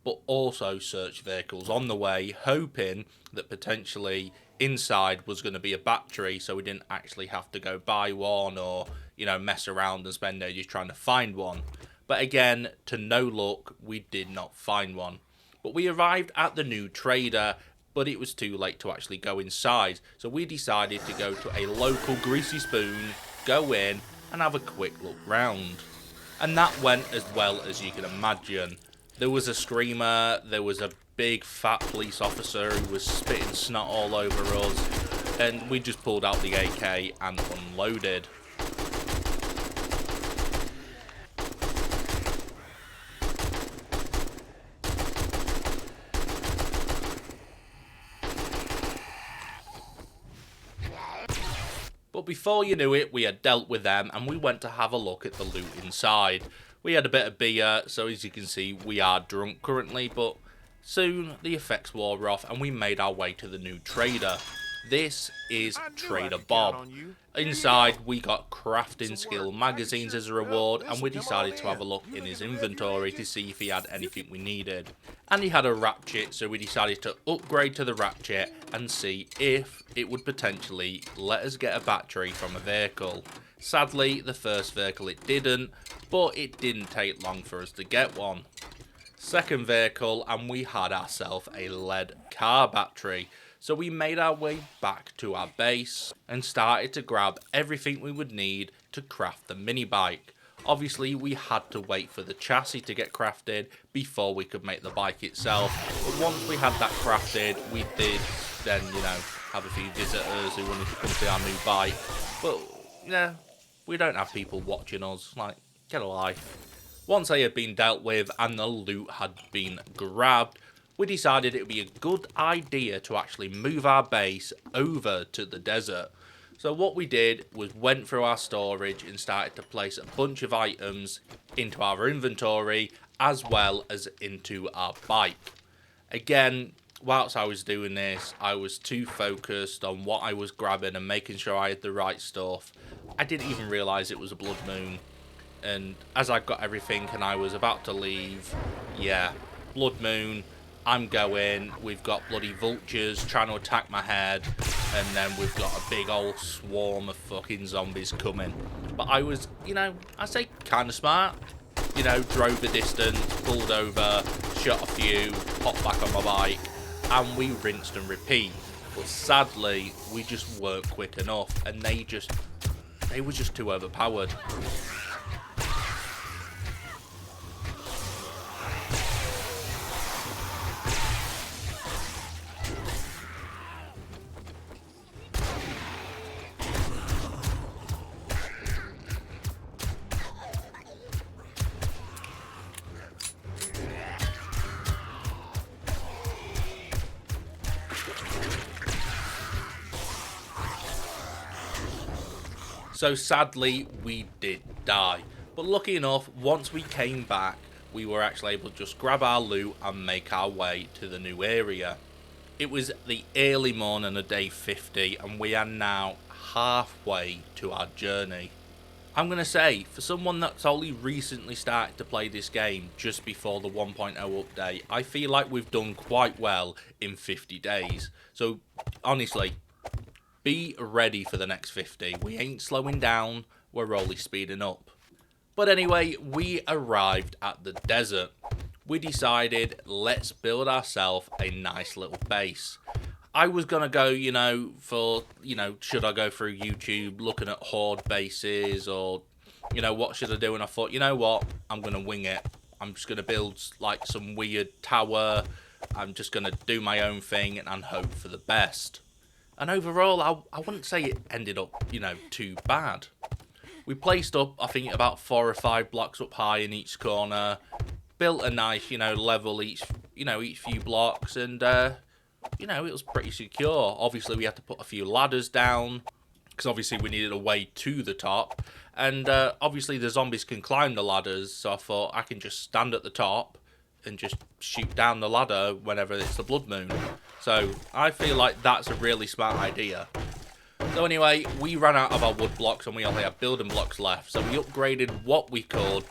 [SPEAKER 1] but also search vehicles on the way, hoping that potentially inside was going to be a battery, so we didn't actually have to go buy one or, you know, mess around and spend ages trying to find one. But again, to no luck, we did not find one. But we arrived at the new trader, but it was too late to actually go inside. So we decided to go to a local greasy spoon, go in and have a quick look round. And that went as well as you can imagine. There was a screamer, there was a big fat police officer who was spitting snot all over us, and we just pulled out the AK and unloaded. But before you knew it, we had dealt with them and we went to have a look at the loot inside. We had a bit of beer, so as you can see, we are drunk currently, but soon the effects wore off and we made our way to the new trader. This is Trader Bob. Inside, we got crafting skill magazines as a reward, and we decided to have a look in his inventory to see if he had anything we needed. And he had a ratchet, so we decided to upgrade to the ratchet and see if it would potentially let us get a battery from a vehicle. Sadly, the first vehicle it didn't, but it didn't take long for us to get one. Second vehicle, and we had ourselves a lead car battery. So we made our way back to our base and started to grab everything we would need to craft the mini bike. Obviously, we had to wait for the chassis to get crafted before we could make the bike itself. But once we had that crafted, we did then, you know, have a few visitors who wanted to come see our new bike. But, yeah, we don't have people watching us. Like, get a life. Once they had been dealt with and the loot had been grabbed, we decided it would be a good idea to actually move our base over to the desert. So what we did was went through our storage and started to place a bunch of items into our inventory as well as into our bike. Again, whilst I was doing this, I was too focused on what I was grabbing and making sure I had the right stuff. I didn't even realise it was a blood moon. And as I got everything and I was about to leave, yeah, blood moon. I'm going, we've got bloody vultures trying to attack my head, and then we've got a big old swarm of fucking zombies coming. But I was, you know, I say kind of smart. You know, drove the distance, pulled over, shot a few, hopped back on my bike, and we rinsed and repeat. But sadly, we just weren't quick enough, and they were just too overpowered. So sadly, we did die. But lucky enough, once we came back, we were actually able to just grab our loot and make our way to the new area. It was the early morning of day 50 and we are now halfway to our journey. I'm going to say, for someone that's only recently started to play this game just before the 1.0 update, I feel like we've done quite well in 50 days. So honestly, be ready for the next 50. We ain't slowing down, we're only speeding up. But anyway, we arrived at the desert. We decided, let's build ourselves a nice little base. I was going to go, you know, for, you know, should I go through YouTube looking at horde bases or, you know, what should I do? And I thought, you know what, I'm going to wing it. I'm just going to build like some weird tower. I'm just going to do my own thing and hope for the best. And overall, I wouldn't say it ended up, you know, too bad. We placed up, I think, about 4 or 5 blocks up high in each corner. Built a nice, level each few blocks, and it was pretty secure. Obviously, we had to put a few ladders down because obviously we needed a way to the top, and obviously the zombies can climb the ladders. So I thought I can just stand at the top and just shoot down the ladder whenever it's the blood moon. So I feel like that's a really smart idea. So anyway, we ran out of our wood blocks and we only had building blocks left. So we upgraded what we could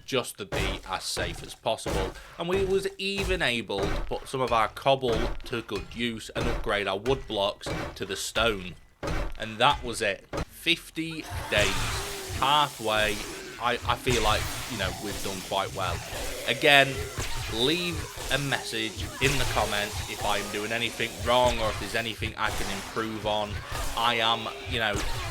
[SPEAKER 1] just to be as safe as possible. And we was even able to put some of our cobble to good use and upgrade our wood blocks to the stone. And that was it. 50 days. Halfway. I feel like, we've done quite well. Again, leave a message in the comments if I'm doing anything wrong or if there's anything I can improve on. I am,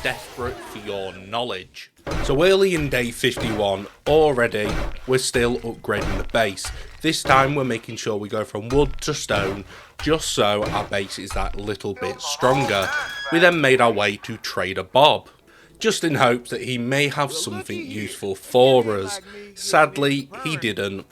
[SPEAKER 1] desperate for your knowledge. So early in day 51, already, we're still upgrading the base. This time we're making sure we go from wood to stone, just so our base is that little bit stronger. We then made our way to Trader Bob, just in hopes that he may have something useful for us. Sadly, he didn't.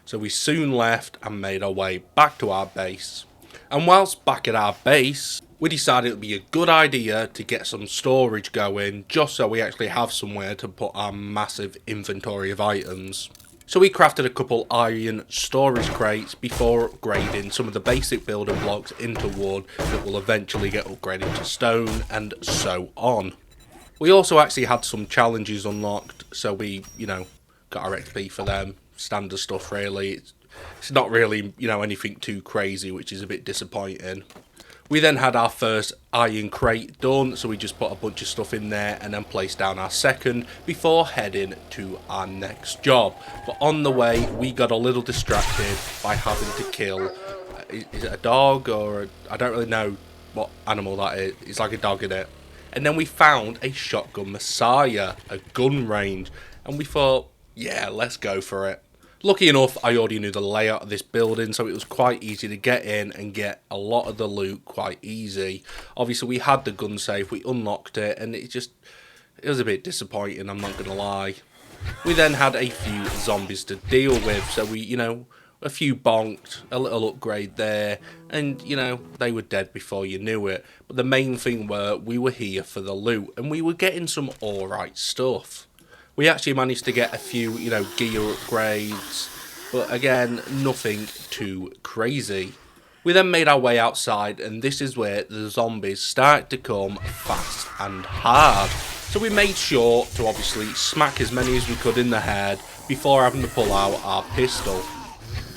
[SPEAKER 1] So we soon left and made our way back to our base. And whilst back at our base, we decided it would be a good idea to get some storage going, just so we actually have somewhere to put our massive inventory of items. So we crafted a couple iron storage crates before upgrading some of the basic building blocks into wood that will eventually get upgraded to stone and so on. We also actually had some challenges unlocked, so we, got our XP for them. Standard stuff, really. It's not really, anything too crazy, which is a bit disappointing. We then had our first iron crate done, so we just put a bunch of stuff in there and then placed down our second before heading to our next job. But on the way, we got a little distracted by having to kill, is it a dog or I don't really know what animal that is. It's like a dog in it. And then we found a shotgun messiah, a gun range, and we thought, yeah, let's go for it. Lucky enough, I already knew the layout of this building, so it was quite easy to get in and get a lot of the loot quite easy. Obviously, we had the gun safe, we unlocked it, and it was a bit disappointing, I'm not going to lie. We then had a few zombies to deal with, so we, a few bonked, a little upgrade there, and, they were dead before you knew it. But the main thing we were here for the loot, and we were getting some alright stuff. We actually managed to get a few, gear upgrades, but again, nothing too crazy. We then made our way outside, and this is where the zombies start to come fast and hard. So we made sure to obviously smack as many as we could in the head before having to pull out our pistol.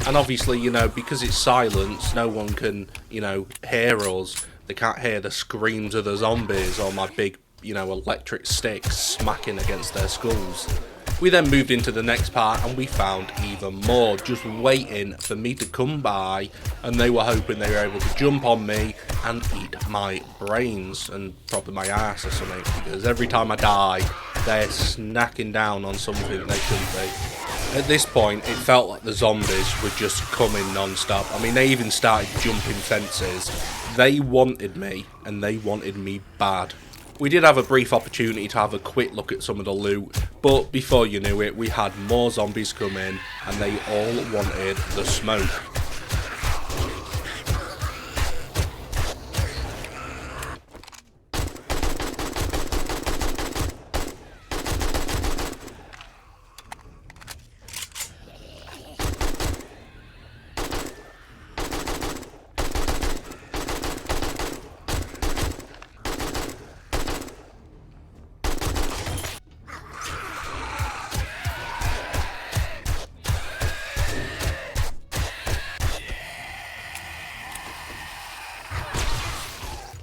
[SPEAKER 1] And obviously, because it's silence, no one can, hear us. They can't hear the screams of the zombies or my big, electric sticks smacking against their skulls. We then moved into the next part and we found even more, just waiting for me to come by, and they were hoping they were able to jump on me and eat my brains and probably my ass or something, because every time I die, they're snacking down on something they shouldn't be. At this point, it felt like the zombies were just coming non-stop. I mean, they even started jumping fences. They wanted me, and they wanted me bad. We did have a brief opportunity to have a quick look at some of the loot, but before you knew it, we had more zombies come in, and they all wanted the smoke.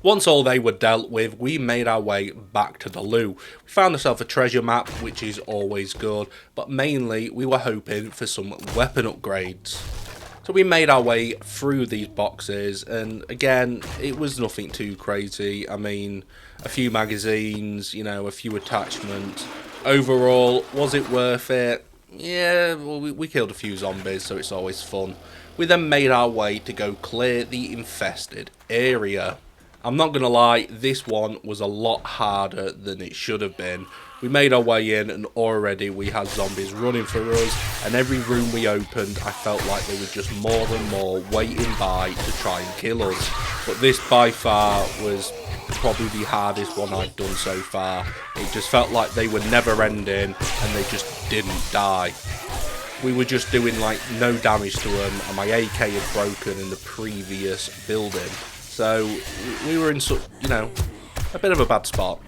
[SPEAKER 1] Once all they were dealt with, we made our way back to the loot. We found ourselves a treasure map, which is always good, but mainly we were hoping for some weapon upgrades. So we made our way through these boxes, and again, it was nothing too crazy. I mean, a few magazines, a few attachments. Overall, was it worth it? Yeah, well, we killed a few zombies, so it's always fun. We then made our way to go clear the infested area. I'm not going to lie, this one was a lot harder than it should have been. We made our way in, and already we had zombies running for us, and every room we opened, I felt like there was just more and more waiting by to try and kill us. But this by far was probably the hardest one I've done so far. It just felt like they were never ending, and they just didn't die. We were just doing like no damage to them, and my AK had broken in the previous building. So we were in a bit of a bad spot.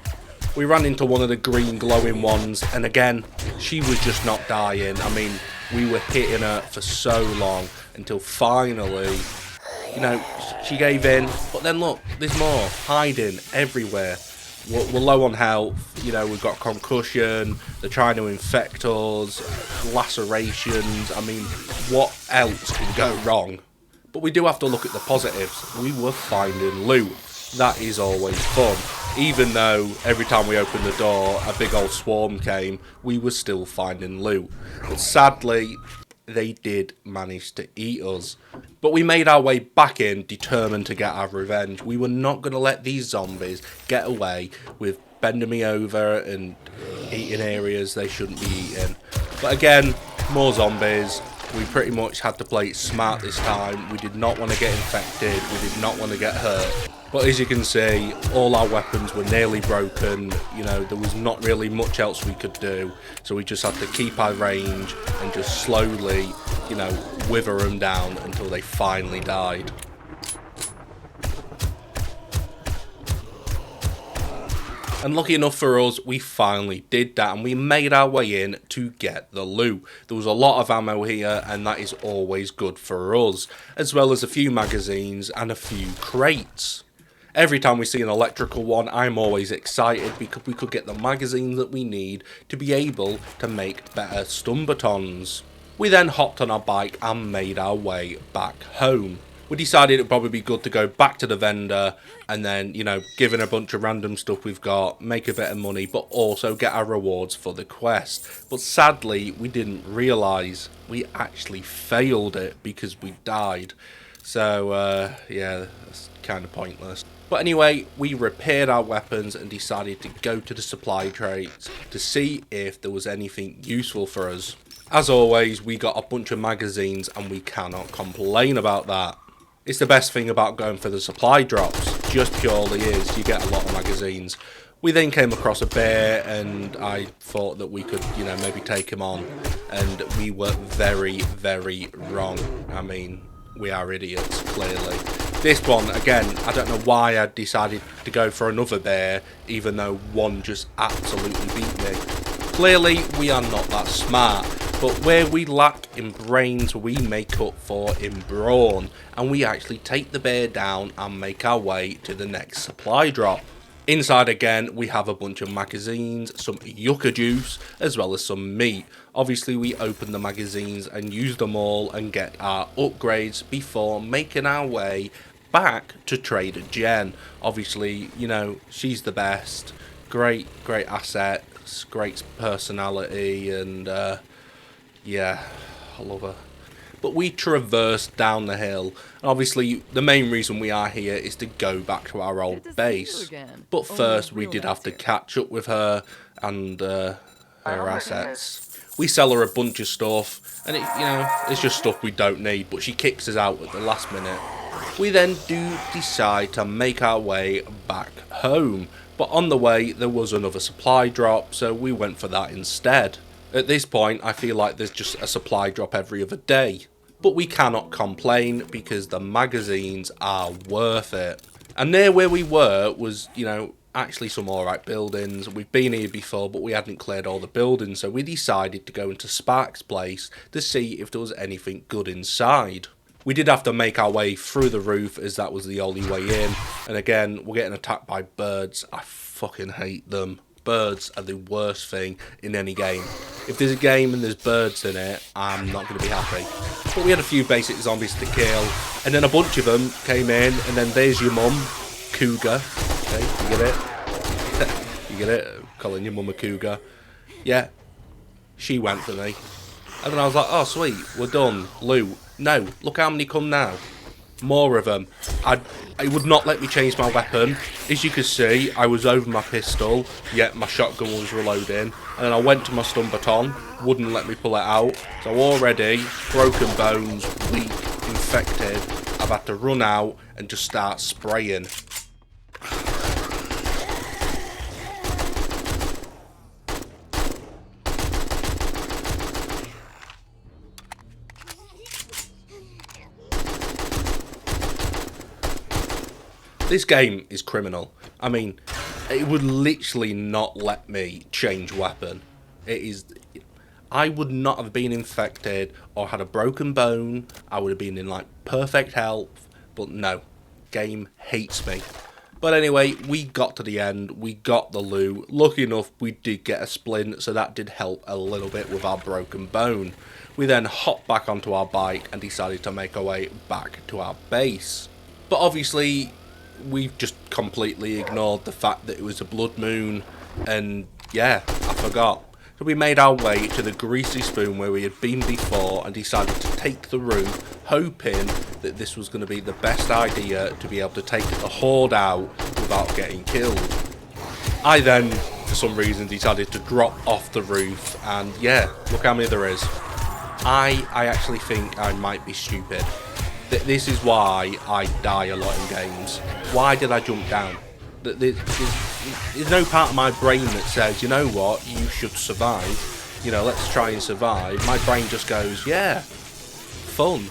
[SPEAKER 1] We ran into one of the green glowing ones, and again, she was just not dying. I mean, we were hitting her for so long until finally, she gave in. But then look, there's more hiding everywhere. We're low on health, we've got concussion, they're trying to infect us, lacerations. I mean, what else can go wrong? But we do have to look at the positives. We were finding loot. That is always fun. Even though every time we opened the door, a big old swarm came, we were still finding loot. But sadly, they did manage to eat us. But we made our way back in, determined to get our revenge. We were not going to let these zombies get away with bending me over and eating areas they shouldn't be eating. But again, more zombies. We pretty much had to play it smart this time. We did not want to get infected. We did not want to get hurt. But as you can see, all our weapons were nearly broken. There was not really much else we could do. So we just had to keep our range and just slowly, wither them down until they finally died. And lucky enough for us, we finally did that, and we made our way in to get the loot. There was a lot of ammo here, and that is always good for us, as well as a few magazines and a few crates. Every time we see an electrical one, I'm always excited because we could get the magazines that we need to be able to make better stun batons. We then hopped on our bike and made our way back home. We decided it would probably be good to go back to the vendor and then, given a bunch of random stuff we've got, make a bit of money, but also get our rewards for the quest. But sadly, we didn't realise we actually failed it because we died. So, yeah, that's kind of pointless. But anyway, we repaired our weapons and decided to go to the supply crates to see if there was anything useful for us. As always, we got a bunch of magazines and we cannot complain about that. It's the best thing about going for the supply drops, just purely is you get a lot of magazines. We then came across a bear and I thought that we could, maybe take him on, and we were very, very wrong. I mean, we are idiots, clearly. This one, again, I don't know why I decided to go for another bear, even though one just absolutely beat me. Clearly, we are not that smart. But where we lack in brains, we make up for in brawn, and we actually take the bear down and make our way to the next supply drop. Inside again, we have a bunch of magazines, some yucca juice, as well as some meat. Obviously, we open the magazines and use them all and get our upgrades before making our way back to Trader Jen. Obviously, she's the best. Great assets, great personality, and yeah, I love her. But we traversed down the hill. Obviously, the main reason we are here is to go back to our old base. But first, we did have to catch up with her and her assets. We sell her a bunch of stuff, and it's just stuff we don't need, but she kicks us out at the last minute. We then do decide to make our way back home. But on the way, there was another supply drop, so we went for that instead. At this point, I feel like there's just a supply drop every other day. But we cannot complain because the magazines are worth it. And near where we were was, actually some alright buildings. We've been here before, but we hadn't cleared all the buildings, so we decided to go into Spark's place to see if there was anything good inside. We did have to make our way through the roof as that was the only way in. And again, we're getting attacked by birds. I fucking hate them. Birds are the worst thing in any game. If there's a game and there's birds in it, I'm not going to be happy. But we had a few basic zombies to kill, and then a bunch of them came in, and then there's your mum, Cougar. Okay, you get it? You get it? Calling your mum a cougar. Yeah, she went for me. And then I was like, oh sweet, we're done. Loot. No, look how many come now. More of them. It would not let me change my weapon. As you can see, I was over my pistol, yet my shotgun was reloading. And then I went to my stun baton, wouldn't let me pull it out. So already, broken bones, weak, infected. I've had to run out and just start spraying. This game is criminal. I mean, it would literally not let me change weapon. It is... I would not have been infected or had a broken bone. I would have been in like perfect health. But no, game hates me. But anyway, we got to the end. We got the loot. Lucky enough, we did get a splint, so that did help a little bit with our broken bone. We then hopped back onto our bike and decided to make our way back to our base. But obviously, we've just completely ignored the fact that it was a blood moon, and yeah, I forgot. So we made our way to the greasy spoon where we had been before and decided to take the route, hoping that this was going to be the best idea to be able to take the horde out without getting killed. I then, for some reason, decided to drop off the roof, and yeah, look how many there is. I actually think I might be stupid. This is why I die a lot in games. Why did I jump down? There's no part of my brain that says, you know what, you should survive. You know, let's try and survive. My brain just goes, yeah, fun.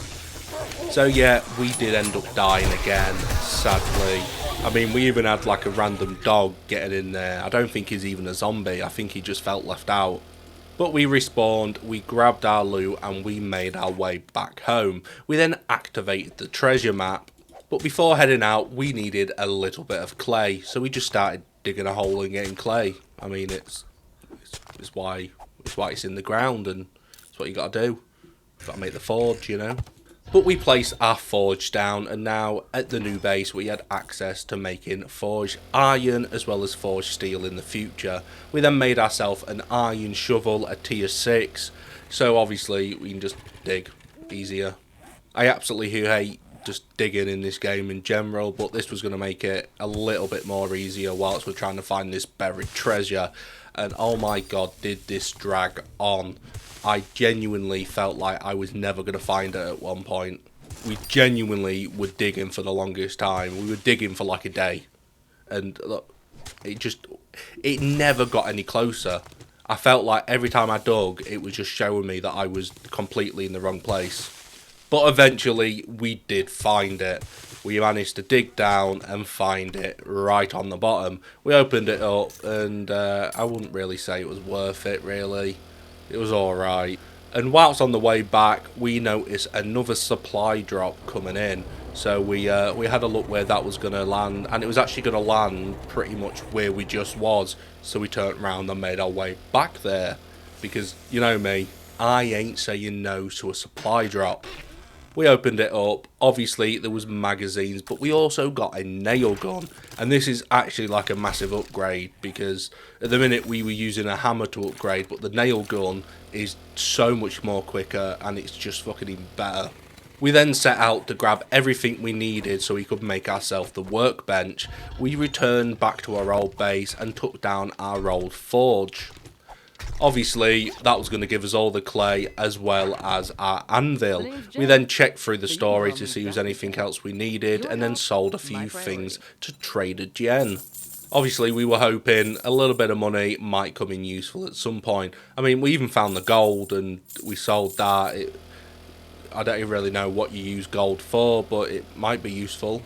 [SPEAKER 1] So yeah, we did end up dying again, sadly. I mean, we even had like a random dog getting in there. I don't think he's even a zombie. I think he just felt left out. But we respawned, we grabbed our loot, and we made our way back home. We then activated the treasure map. But before heading out, we needed a little bit of clay. So we just started digging a hole and getting clay. I mean, it's why it's in the ground, and it's what you got to do. Got to make the forge, you know. But we placed our forge down, and now at the new base we had access to making forged iron as well as forged steel in the future. We then made ourselves an iron shovel, a tier 6, so obviously we can just dig easier. I absolutely hate just digging in this game in general, but this was going to make it a little bit more easier whilst we're trying to find this buried treasure. And oh my god, did this drag on. I genuinely felt like I was never going to find it at one point. We genuinely were digging for the longest time. We were digging for like a day. And look, it never got any closer. I felt like every time I dug, it was just showing me that I was completely in the wrong place. But eventually, we did find it. We managed to dig down and find it right on the bottom. We opened it up, and I wouldn't really say it was worth it, really. It was alright. And whilst on the way back, we noticed another supply drop coming in. So we had a look where that was going to land, and it was actually going to land pretty much where we just was. So we turned around and made our way back there. Because, you know me, I ain't saying no to a supply drop. We opened it up. Obviously, there was magazines, but we also got a nail gun. And this is actually like a massive upgrade, because at the minute we were using a hammer to upgrade, but the nail gun is so much more quicker, and it's just fucking even better. We then set out to grab everything we needed so we could make ourselves the workbench. We returned back to our old base and took down our old forge. Obviously, that was going to give us all the clay as well as our anvil. We then checked through the story to see if there was anything else we needed, and then sold a few things to Trader Jen. Obviously, we were hoping a little bit of money might come in useful at some point. I mean, we even found the gold, and we sold that. I don't even really know what you use gold for, but it might be useful.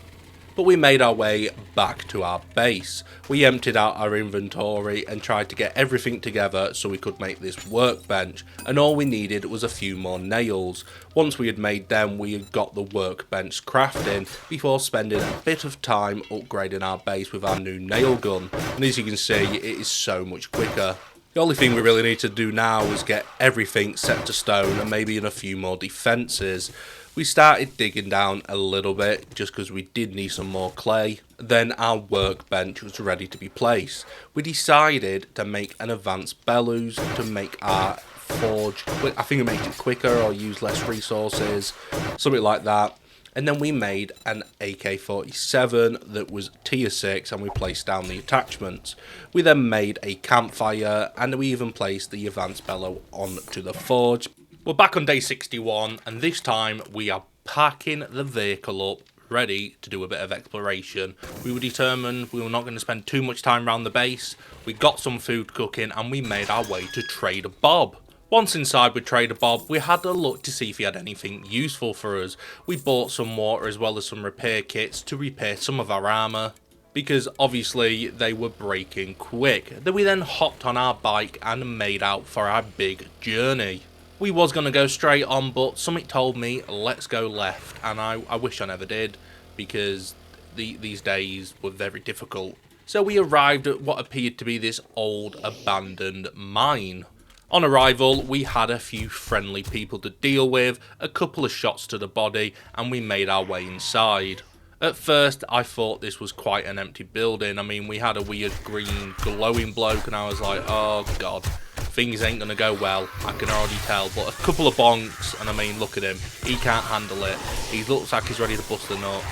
[SPEAKER 1] But we made our way back to our base. We emptied out our inventory and tried to get everything together so we could make this workbench, and all we needed was a few more nails. Once we had made them, we had got the workbench crafting before spending a bit of time upgrading our base with our new nail gun, and as you can see, it is so much quicker. The only thing we really need to do now is get everything set to stone and maybe in a few more defences. We started digging down a little bit just because we did need some more clay. Then our workbench was ready to be placed. We decided to make an advanced bellows to make our forge. I think it makes it quicker or use less resources, something like that. And then we made an AK-47 that was tier 6 and we placed down the attachments. We then made a campfire and we even placed the advanced bellow onto the forge. We're back on day 61 and this time we are packing the vehicle up, ready to do a bit of exploration. We were determined we were not going to spend too much time around the base. We got some food cooking and we made our way to Trader Bob. Once inside with Trader Bob, we had a look to see if he had anything useful for us. We bought some water as well as some repair kits to repair some of our armour, because obviously they were breaking quick. Then we hopped on our bike and made out for our big journey. We was going to go straight on, but something told me let's go left, and I wish I never did, because these days were very difficult. So we arrived at what appeared to be this old abandoned mine. On arrival, we had a few friendly people to deal with, a couple of shots to the body, and we made our way inside. At first, I thought this was quite an empty building. I mean, we had a weird green glowing bloke, and I was like, oh god, things ain't gonna go well, I can already tell. But a couple of bonks, and I mean, look at him, he can't handle it. He looks like he's ready to bust a nut.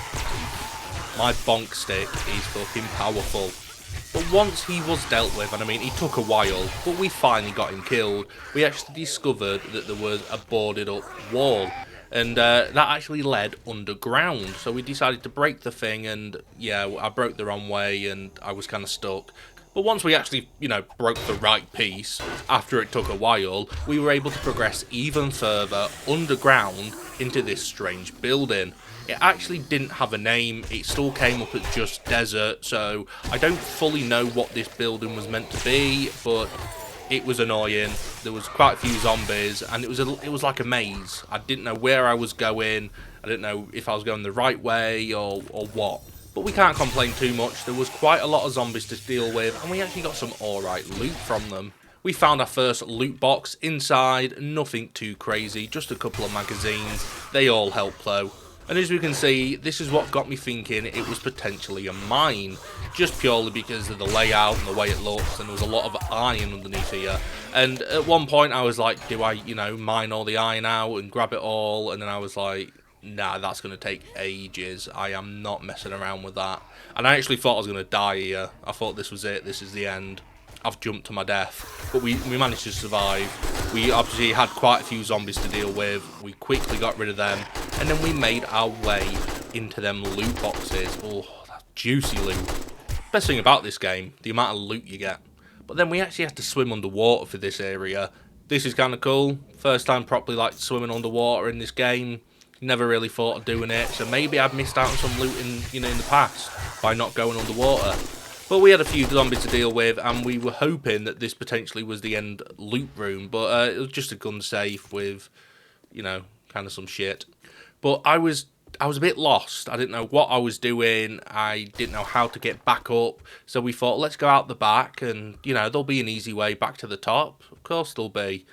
[SPEAKER 1] My bonk stick is fucking powerful. But once he was dealt with, and I mean, he took a while, but we finally got him killed. We actually discovered that there was a boarded up wall, and that actually led underground. So we decided to break the thing, and yeah, I broke the wrong way, and I was kind of stuck. But once we actually, broke the right piece, after it took a while, we were able to progress even further underground into this strange building. It actually didn't have a name, it still came up as just desert, so I don't fully know what this building was meant to be, but it was annoying. There was quite a few zombies, and it was like a maze. I didn't know where I was going, I didn't know if I was going the right way or what. But we can't complain too much, there was quite a lot of zombies to deal with, and we actually got some alright loot from them. We found our first loot box inside, nothing too crazy, just a couple of magazines, they all help though. And as we can see, this is what got me thinking it was potentially a mine, just purely because of the layout and the way it looks, and there was a lot of iron underneath here. And at one point I was like, do I, mine all the iron out and grab it all? And then I was like, nah, that's going to take ages. I am not messing around with that. And I actually thought I was going to die here. I thought this was it, this is the end. I've jumped to my death, but we managed to survive. We obviously had quite a few zombies to deal with. We quickly got rid of them, and then we made our way into them loot boxes. Oh, that juicy loot. Best thing about this game, the amount of loot you get. But then we actually had to swim underwater for this area. This is kind of cool. First time properly swimming underwater in this game. Never really thought of doing it, so maybe I've missed out on some loot in the past by not going underwater. But we had a few zombies to deal with, and we were hoping that this potentially was the end loot room, but it was just a gun safe with, kind of some shit. But I was a bit lost. I didn't know what I was doing. I didn't know how to get back up. So we thought, let's go out the back, and there'll be an easy way back to the top. Of course there'll be.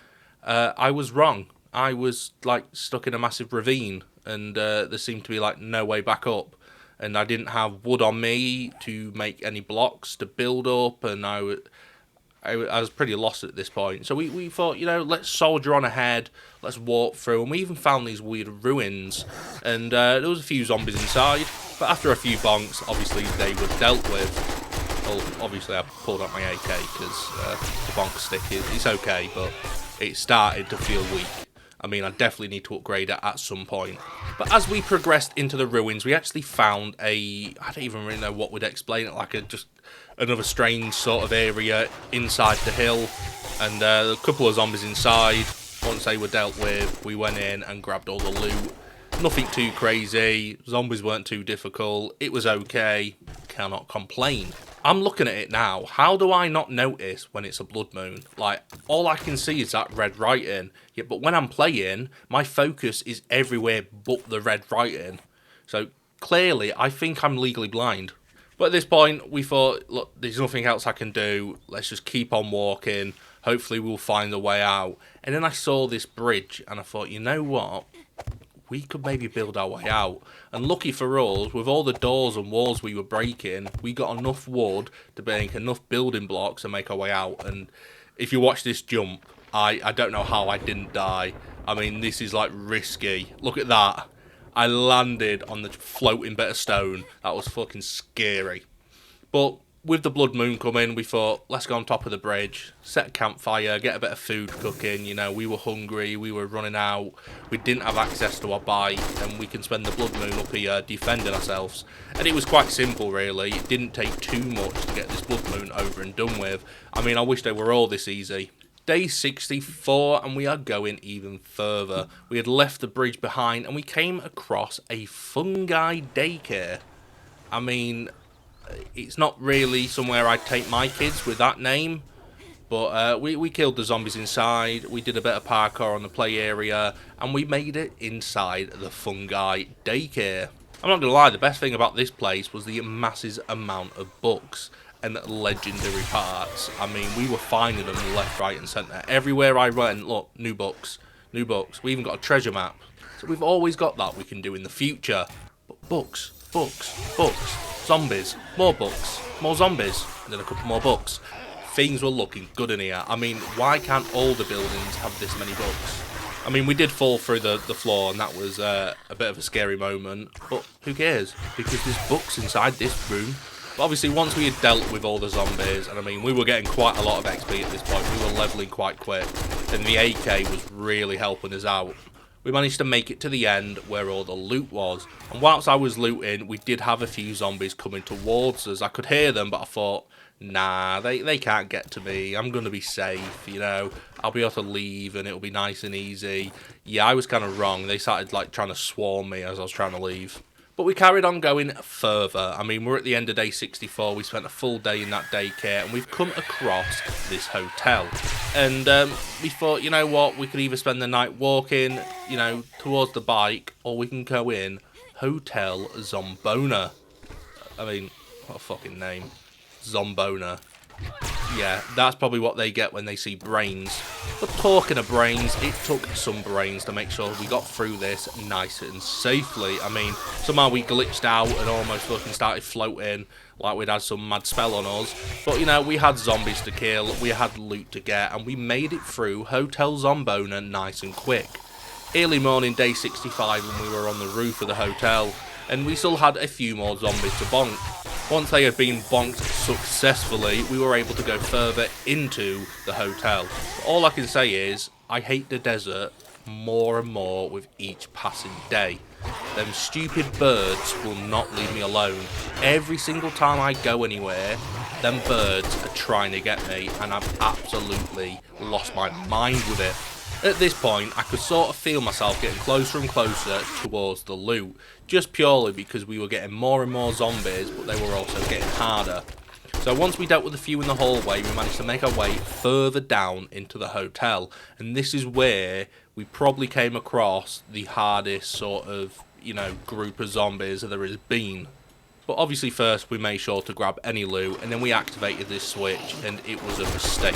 [SPEAKER 1] I was wrong. I was stuck in a massive ravine, and there seemed to be no way back up. And I didn't have wood on me to make any blocks to build up, and I was pretty lost at this point. So we thought, let's soldier on ahead, let's walk through, and we even found these weird ruins, and there was a few zombies inside, but after a few bonks, obviously they were dealt with. Well, obviously I pulled out my AK, because the bonk stick, it's okay, but it started to feel weak. I mean, I definitely need to upgrade it at some point. But as we progressed into the ruins, we actually found I don't even really know what would explain it, just another strange sort of area inside the hill. And a couple of zombies inside. Once they were dealt with, we went in and grabbed all the loot. Nothing too crazy, zombies weren't too difficult, it was okay, cannot complain. I'm looking at it now, how do I not notice when it's a blood moon? All I can see is that red writing, but when I'm playing, my focus is everywhere but the red writing. So clearly, I think I'm legally blind. But at this point, we thought, look, there's nothing else I can do, let's just keep on walking, hopefully we'll find a way out. And then I saw this bridge, and I thought, you know what? We could maybe build our way out. And lucky for us, with all the doors and walls we were breaking, we got enough wood to make enough building blocks and make our way out. And if you watch this jump, I don't know how I didn't die. I mean, this is risky. Look at that. I landed on the floating bit of stone. That was fucking scary. But with the blood moon coming, we thought, let's go on top of the bridge, set a campfire, get a bit of food cooking. You know, we were hungry, we were running out, we didn't have access to our bike, and we can spend the blood moon up here defending ourselves. And it was quite simple, really. It didn't take too much to get this blood moon over and done with. I mean, I wish they were all this easy. Day 64, and we are going even further. We had left the bridge behind, and we came across a fungi daycare. I mean, it's not really somewhere I'd take my kids with that name, but we killed the zombies inside, we did a bit of parkour on the play area, and we made it inside the fungi daycare. I'm not going to lie, the best thing about this place was the massive amount of books and legendary parts. I mean, we were finding them left, right and centre. Everywhere I went, look, new books, new books. We even got a treasure map. So we've always got that we can do in the future. But books, books, books. Zombies, more books, more zombies, and then a couple more books. Things were looking good in here. I mean, why can't all the buildings have this many books? I mean, we did fall through the floor, and that was a bit of a scary moment, but who cares? Because there's books inside this room. But obviously, once we had dealt with all the zombies, and I mean, we were getting quite a lot of XP at this point, we were leveling quite quick, and the AK was really helping us out. We managed to make it to the end where all the loot was. And whilst I was looting, we did have a few zombies coming towards us. I could hear them, but I thought, nah, they can't get to me. I'm going to be safe, you know. I'll be able to leave and it'll be nice and easy. Yeah, I was kind of wrong. They started like trying to swarm me as I was trying to leave. But we carried on going further. I mean, we're at the end of day 64. We spent a full day in that daycare, and we've come across this hotel. And we thought, you know what? We could either spend the night walking, you know, towards the bike, or we can go in Hotel Zombona. I mean, what a fucking name. Zombona. Yeah, that's probably what they get when they see brains. But talking of brains, it took some brains to make sure we got through this nice and safely. I mean, somehow we glitched out and almost fucking started floating like we'd had some mad spell on us. But, you know, we had zombies to kill, we had loot to get, and we made it through Hotel Zombona nice and quick. Early morning, day 65, when we were on the roof of the hotel, and we still had a few more zombies to bonk. Once they had been bonked successfully, we were able to go further into the hotel. But all I can say is, I hate the desert more and more with each passing day. Them stupid birds will not leave me alone. Every single time I go anywhere, them birds are trying to get me, and I've absolutely lost my mind with it. At this point, I could sort of feel myself getting closer and closer towards the loot, just purely because we were getting more and more zombies, but they were also getting harder. So once we dealt with a few in the hallway, we managed to make our way further down into the hotel, and this is where we probably came across the hardest sort of, you know, group of zombies there has been. But obviously first we made sure to grab any loot, and then we activated this switch, and it was a mistake.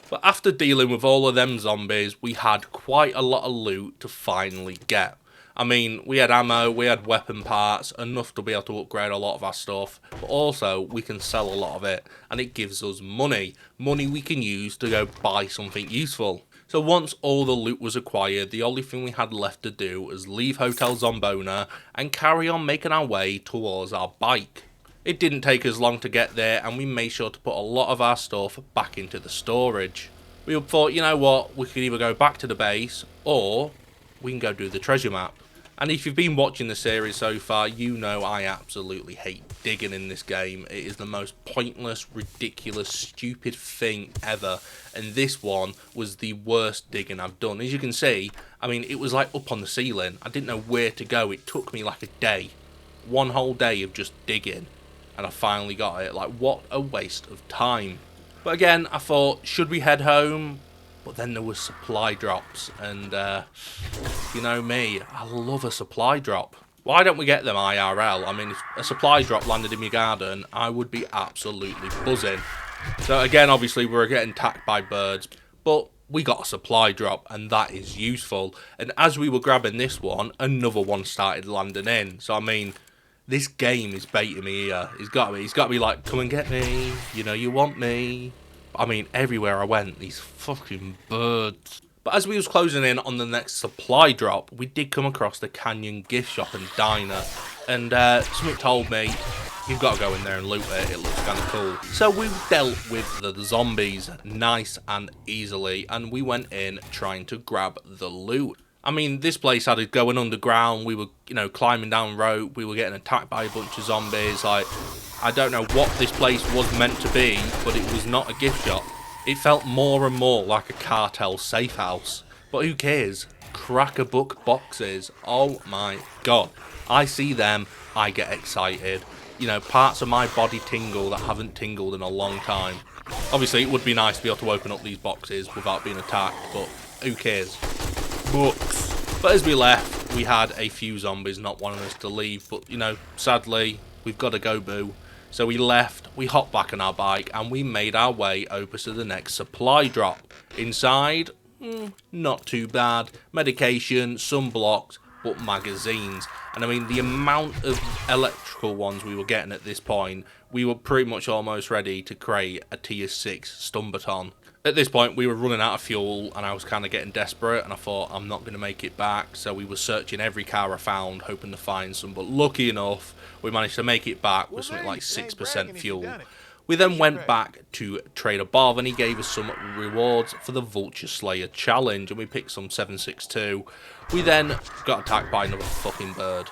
[SPEAKER 1] But after dealing with all of them zombies, we had quite a lot of loot to finally get. I mean, we had ammo, we had weapon parts, enough to be able to upgrade a lot of our stuff, but also we can sell a lot of it, and it gives us money. Money we can use to go buy something useful. So once all the loot was acquired, the only thing we had left to do was leave Hotel Zombona and carry on making our way towards our bike. It didn't take us long to get there, and we made sure to put a lot of our stuff back into the storage. We thought, you know what, we could either go back to the base or we can go do the treasure map. And if you've been watching the series so far, you know I absolutely hate digging in this game. It is the most pointless, ridiculous, stupid thing ever. And this one was the worst digging I've done. As you can see, I mean, it was like up on the ceiling. I didn't know where to go. It took me like a day. One whole day of just digging. And I finally got it. Like, what a waste of time. But again, I thought, should we head home? But then there was supply drops, and you know me, I love a supply drop. Why don't we get them IRL? I mean, if a supply drop landed in my garden, I would be absolutely buzzing. So again, obviously, we were getting attacked by birds, but we got a supply drop, and that is useful. And as we were grabbing this one, another one started landing in. So I mean, this game is baiting me here. He's got to be like, come and get me. You know you want me. I mean, everywhere I went, these fucking birds. But as we was closing in on the next supply drop, we did come across the Canyon gift shop and diner. And something told me, you've got to go in there and loot it, it looks kind of cool. So we dealt with the zombies nice and easily, and we went in trying to grab the loot. I mean, this place had it going underground, we were, you know, climbing down rope, we were getting attacked by a bunch of zombies, like, I don't know what this place was meant to be, but it was not a gift shop. It felt more and more like a cartel safe house. But who cares? Crack-a-book boxes. Oh my god. I see them, I get excited. You know, parts of my body tingle that haven't tingled in a long time. Obviously, it would be nice to be able to open up these boxes without being attacked, but who cares? Books. But as we left, we had a few zombies not wanting us to leave, but, you know, sadly, we've got to go, boo. So we left, we hopped back on our bike, and we made our way over to the next supply drop. Inside, not too bad. Medication, some blocks, but magazines. And I mean, the amount of electrical ones we were getting at this point, we were pretty much almost ready to create a tier 6 stun baton. At this point, we were running out of fuel, and I was kind of getting desperate, and I thought, I'm not going to make it back. So we were searching every car I found, hoping to find some, but lucky enough, we managed to make it back with something like 6% fuel. We then went back to Trader Bob, and he gave us some rewards for the Vulture Slayer challenge, and we picked some 7.62. We then got attacked by another fucking bird.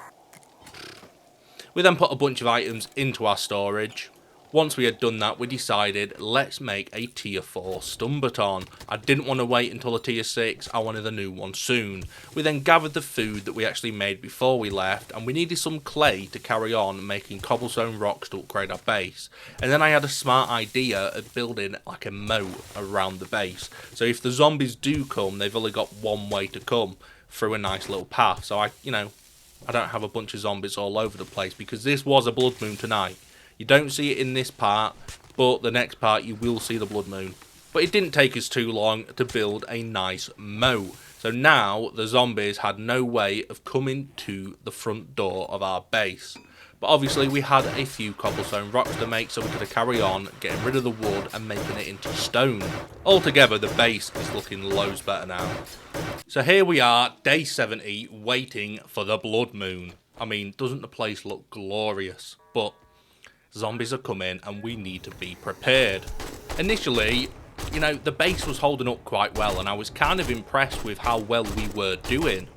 [SPEAKER 1] We then put a bunch of items into our storage. Once we had done that, we decided, let's make a tier 4 stun baton. I didn't want to wait until a tier 6, I wanted a new one soon. We then gathered the food that we actually made before we left, and we needed some clay to carry on making cobblestone rocks to upgrade our base. And then I had a smart idea of building like a moat around the base. So if the zombies do come, they've only got one way to come, through a nice little path. So I don't have a bunch of zombies all over the place, because this was a blood moon tonight. You don't see it in this part, but the next part you will see the blood moon. But it didn't take us too long to build a nice moat. So now the zombies had no way of coming to the front door of our base. But obviously we had a few cobblestone rocks to make, so we could carry on getting rid of the wood and making it into stone. Altogether, the base is looking loads better now. So here we are, day 70, waiting for the blood moon. I mean, doesn't the place look glorious? But zombies are coming and we need to be prepared. Initially, you know, the base was holding up quite well, and I was kind of impressed with how well we were doing.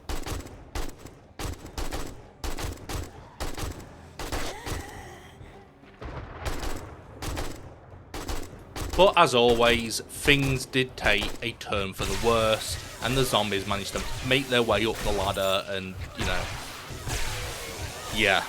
[SPEAKER 1] But as always, things did take a turn for the worse, and the zombies managed to make their way up the ladder, and, you know, yeah.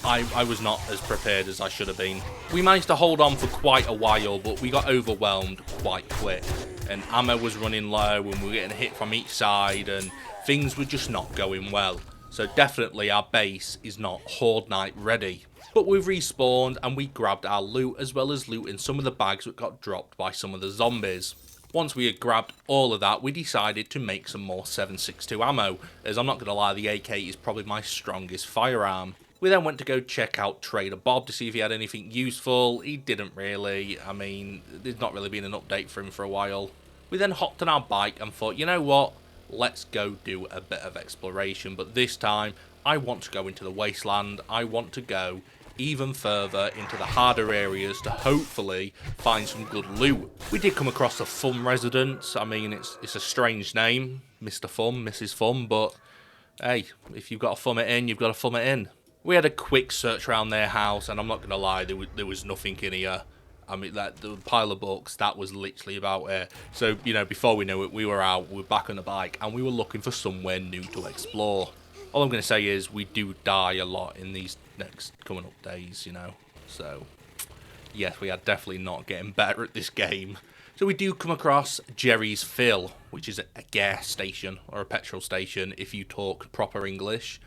[SPEAKER 1] I was not as prepared as I should have been. We managed to hold on for quite a while, but we got overwhelmed quite quick. And ammo was running low, and we were getting hit from each side, and things were just not going well. So definitely our base is not Horde Night ready. But we've respawned, and we grabbed our loot, as well as looting some of the bags that got dropped by some of the zombies. Once we had grabbed all of that, we decided to make some more 7.62 ammo, as I'm not going to lie, the AK is probably my strongest firearm. We then went to go check out Trader Bob to see if he had anything useful. He didn't really. I mean, there's not really been an update for him for a while. We then hopped on our bike and thought, you know what? Let's go do a bit of exploration. But this time, I want to go into the wasteland. I want to go even further into the harder areas to hopefully find some good loot. We did come across the Fun residence. I mean, it's a strange name, Mr. Fun, Mrs. Fun, but hey, if you've got to thumb it in, you've got to thumb it in. We had a quick search around their house, and I'm not going to lie, there was nothing in here. I mean, the pile of books, that was literally about it. So, you know, before we knew it, we were out, we were back on the bike, and we were looking for somewhere new to explore. All I'm going to say is we do die a lot in these next coming up days, you know. So, yes, we are definitely not getting better at this game. So we do come across Jerry's Fill, which is a gas station, or a petrol station, if you talk proper English.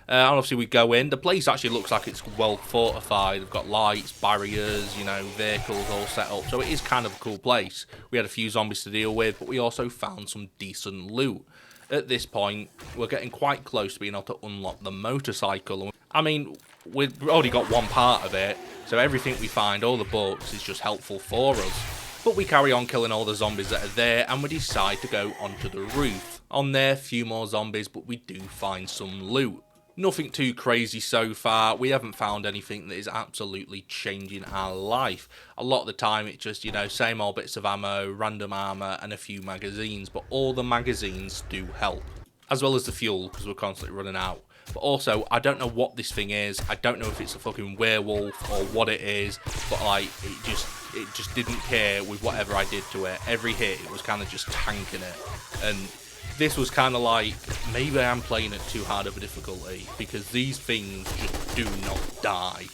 [SPEAKER 1] And obviously we go in. The place actually looks like it's well fortified. They've got lights, barriers, you know, vehicles all set up. So it is kind of a cool place. We had a few zombies to deal with, but we also found some decent loot. At this point, we're getting quite close to being able to unlock the motorcycle. I mean, we've already got one part of it, so everything we find, all the books, is just helpful for us. But we carry on killing all the zombies that are there, and we decide to go onto the roof. On there, few more zombies, but we do find some loot. Nothing too crazy so far. We haven't found anything that is absolutely changing our life. A lot of the time it's just, you know, same old bits of ammo, random armor, and a few magazines. But all the magazines do help. As well as the fuel, because we're constantly running out. But also, I don't know what this thing is. I don't know if it's a fucking werewolf or what it is. But, like, it just didn't care with whatever I did to it. Every hit, it was kind of just tanking it. And this was kind of like, maybe I am playing it too hard of a difficulty, because these things just do not die.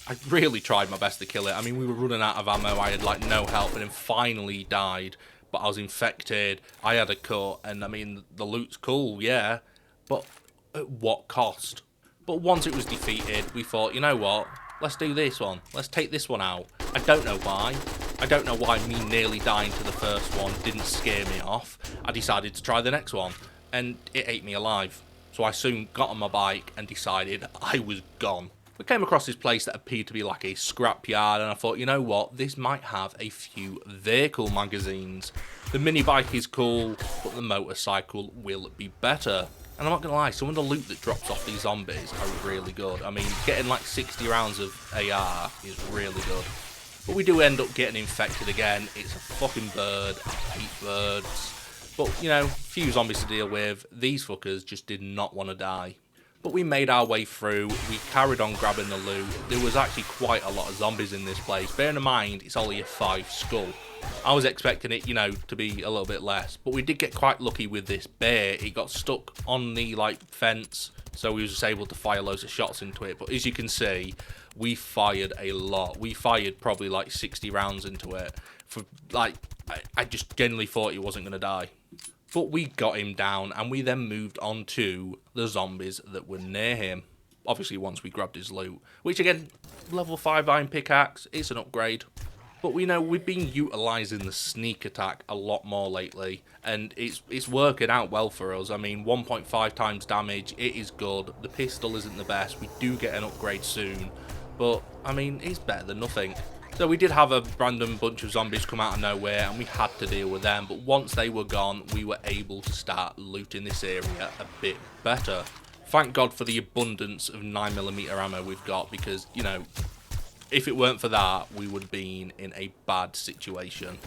[SPEAKER 1] I really tried my best to kill it. I mean, we were running out of ammo, I had like no health, and then finally died. But I was infected, I had a cut, and I mean, the loot's cool, yeah, but at what cost? But once it was defeated, we thought, you know what, let's do this one. Let's take this one out. I don't know why. I don't know why me nearly dying to the first one didn't scare me off. I decided to try the next one, and it ate me alive. So I soon got on my bike and decided I was gone. We came across this place that appeared to be like a scrapyard, and I thought, you know what, this might have a few vehicle magazines. The mini bike is cool, but the motorcycle will be better. And I'm not going to lie, some of the loot that drops off these zombies are really good. I mean, getting like 60 rounds of AR is really good. But we do end up getting infected again. It's a fucking bird. I hate birds. But, you know, few zombies to deal with. These fuckers just did not want to die. But we made our way through. We carried on grabbing the loot. There was actually quite a lot of zombies in this place. Bearing in mind, it's only a 5 skull. I was expecting it, you know, to be a little bit less. But we did get quite lucky with this bear. It got stuck on the, like, fence. So we was just able to fire loads of shots into it. But as you can see, we fired a lot. We fired probably like 60 rounds into it. For like, I just genuinely thought he wasn't going to die. But we got him down, and we then moved on to the zombies that were near him. Obviously, once we grabbed his loot. Which, again, level 5 iron pickaxe, it's an upgrade. But we know we've been utilising the sneak attack a lot more lately. And it's working out well for us. I mean, 1.5 times damage, it is good. The pistol isn't the best. We do get an upgrade soon. But, I mean, it's better than nothing. So we did have a random bunch of zombies come out of nowhere, and we had to deal with them. But once they were gone, we were able to start looting this area a bit better. Thank God for the abundance of 9mm ammo we've got, because, you know, if it weren't for that, we would have been in a bad situation.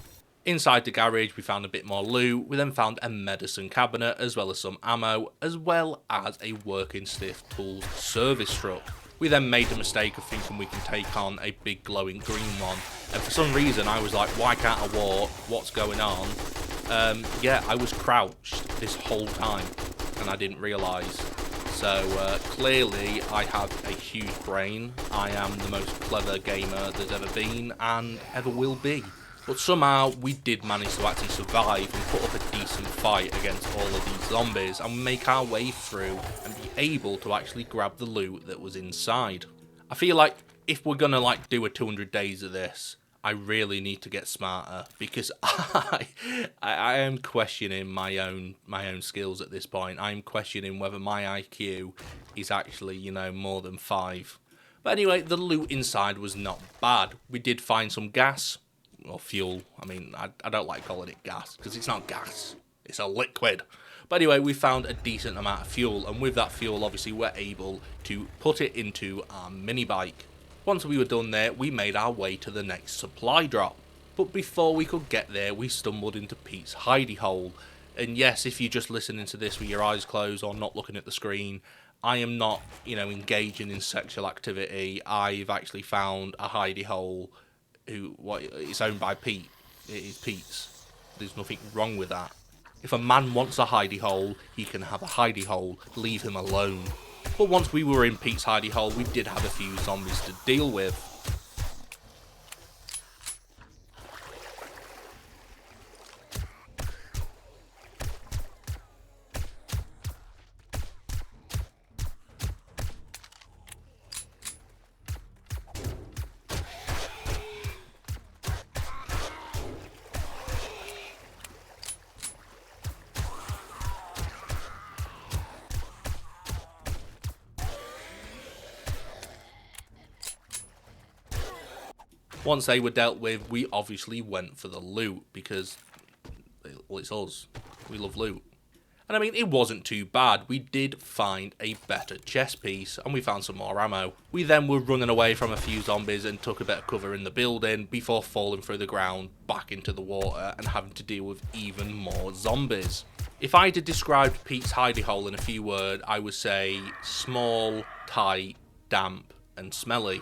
[SPEAKER 1] Inside the garage, we found a bit more loot. We then found a medicine cabinet, as well as some ammo, as well as a working stiff tools service truck. We then made the mistake of thinking we can take on a big glowing green one. And for some reason, I was like, why can't I walk? What's going on? Yeah, I was crouched this whole time, and I didn't realise. So clearly, I have a huge brain. I am the most clever gamer there's ever been, and ever will be. But somehow, we did manage to actually survive and put up a decent fight against all of these zombies and make our way through and be able to actually grab the loot that was inside. I feel like if we're gonna like do a 200 days of this, I really need to get smarter, because I am questioning my own skills at this point. I'm questioning whether my IQ is actually, you know, more than 5. But anyway, the loot inside was not bad. We did find some gas. Or fuel. I mean, I don't like calling it gas, because it's not gas, it's a liquid. But anyway, we found a decent amount of fuel, and with that fuel, obviously, we're able to put it into our mini bike. Once we were done there, we made our way to the next supply drop. But before we could get there, we stumbled into Pete's hidey hole. And yes, if you're just listening to this with your eyes closed or not looking at the screen, I am not, engaging in sexual activity. I've actually found a hidey hole it's owned by Pete. It is Pete's. There's nothing wrong with that. If a man wants a hidey hole, he can have a hidey hole. Leave him alone. But once we were in Pete's hidey hole, we did have a few zombies to deal with. Once they were dealt with, we obviously went for the loot because, well, it's us. We love loot. And I mean, it wasn't too bad. We did find a better chest piece and we found some more ammo. We then were running away from a few zombies and took a bit of cover in the building before falling through the ground back into the water and having to deal with even more zombies. If I had described Pete's hidey hole in a few words, I would say small, tight, damp and smelly.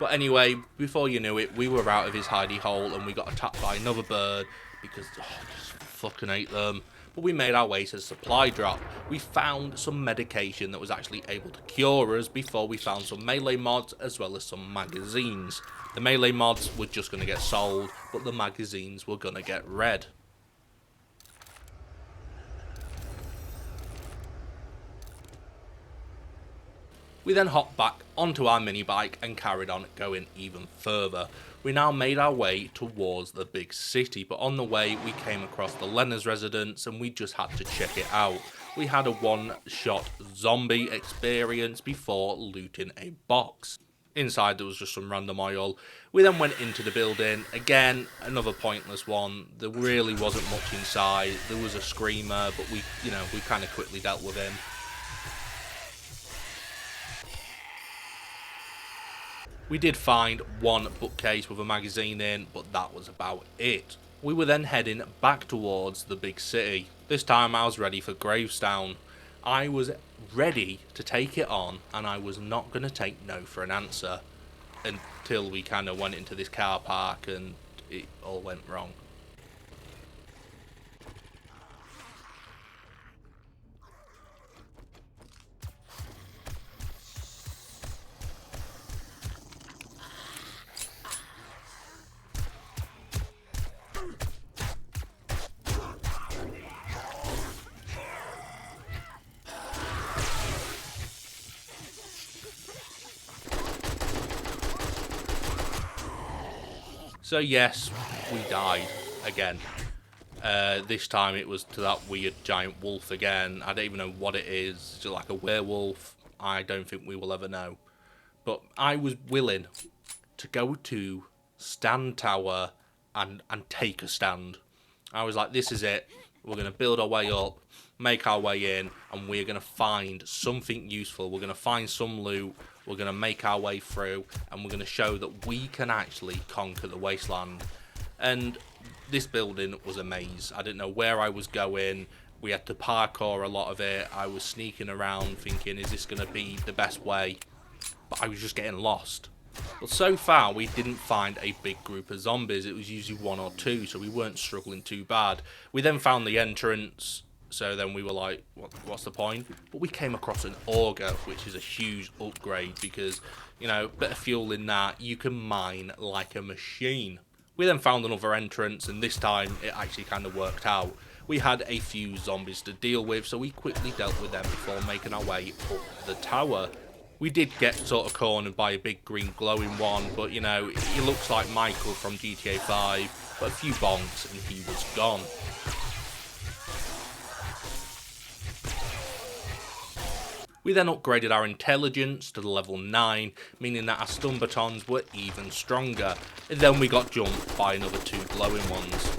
[SPEAKER 1] But anyway, before you knew it, we were out of his hidey hole and we got attacked by another bird because I just fucking hate them. But we made our way to the supply drop. We found some medication that was actually able to cure us before we found some melee mods as well as some magazines. The melee mods were just going to get sold, but the magazines were going to get read. We then hopped back onto our mini bike and carried on going even further. We now made our way towards the big city, but on the way we came across the Lenner's residence and we just had to check it out. We had a one-shot zombie experience before looting a box. Inside there was just some random oil. We then went into the building. Again, another pointless one. There really wasn't much inside. There was a screamer, but we kind of quickly dealt with him. We did find one bookcase with a magazine in, but that was about it. We were then heading back towards the big city. This time I was ready for Gravestown. I was ready to take it on, and I was not going to take no for an answer until we kind of went into this car park and it all went wrong. So yes, we died again. This time it was to that weird giant wolf again. I don't even know what it is. Is it like a werewolf? I don't think we will ever know. But I was willing to go to Stand Tower and take a stand. I was like, this is it. We're going to build our way up, make our way in, and we're going to find something useful. We're going to find some loot. We're going to make our way through, and we're going to show that we can actually conquer the wasteland. And this building was a maze. I didn't know where I was going. We had to parkour a lot of it. I was sneaking around thinking, is this going to be the best way? But I was just getting lost. But so far, we didn't find a big group of zombies. It was usually one or two, so we weren't struggling too bad. We then found the entrance. So then we were like, what's the point? But we came across an auger, which is a huge upgrade because, bit of fuel in that, you can mine like a machine. We then found another entrance, and this time it actually kind of worked out. We had a few zombies to deal with, so we quickly dealt with them before making our way up the tower. We did get sort of cornered by a big green glowing one, but, he looks like Michael from GTA 5, but a few bonks and he was gone. We then upgraded our intelligence to level 9, meaning that our stun batons were even stronger. And then we got jumped by another two glowing ones.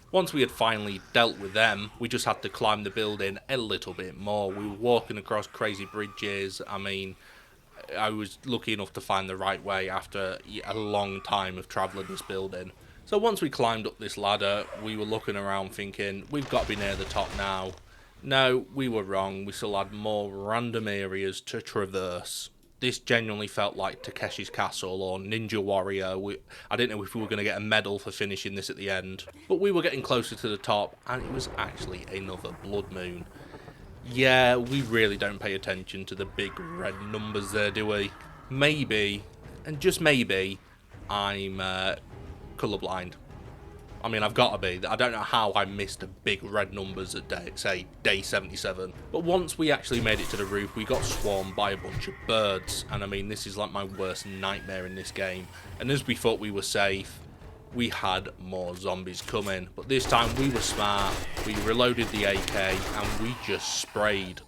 [SPEAKER 1] Once we had finally dealt with them, we just had to climb the building a little bit more. We were walking across crazy bridges. I mean, I was lucky enough to find the right way after a long time of travelling this building. So once we climbed up this ladder, we were looking around thinking, we've got to be near the top now. No, we were wrong. We still had more random areas to traverse. This genuinely felt like Takeshi's Castle or Ninja Warrior. I didn't know if we were going to get a medal for finishing this at the end. But we were getting closer to the top, and it was actually another blood moon. Yeah, we really don't pay attention to the big red numbers there, do we? Maybe, and just maybe, I'm colourblind. I mean, I've got to be. I don't know how I missed big red numbers at day 77. But once we actually made it to the roof, we got swarmed by a bunch of birds. And I mean, this is like my worst nightmare in this game. And as we thought we were safe, we had more zombies coming. But this time we were smart. We reloaded the AK and we just sprayed.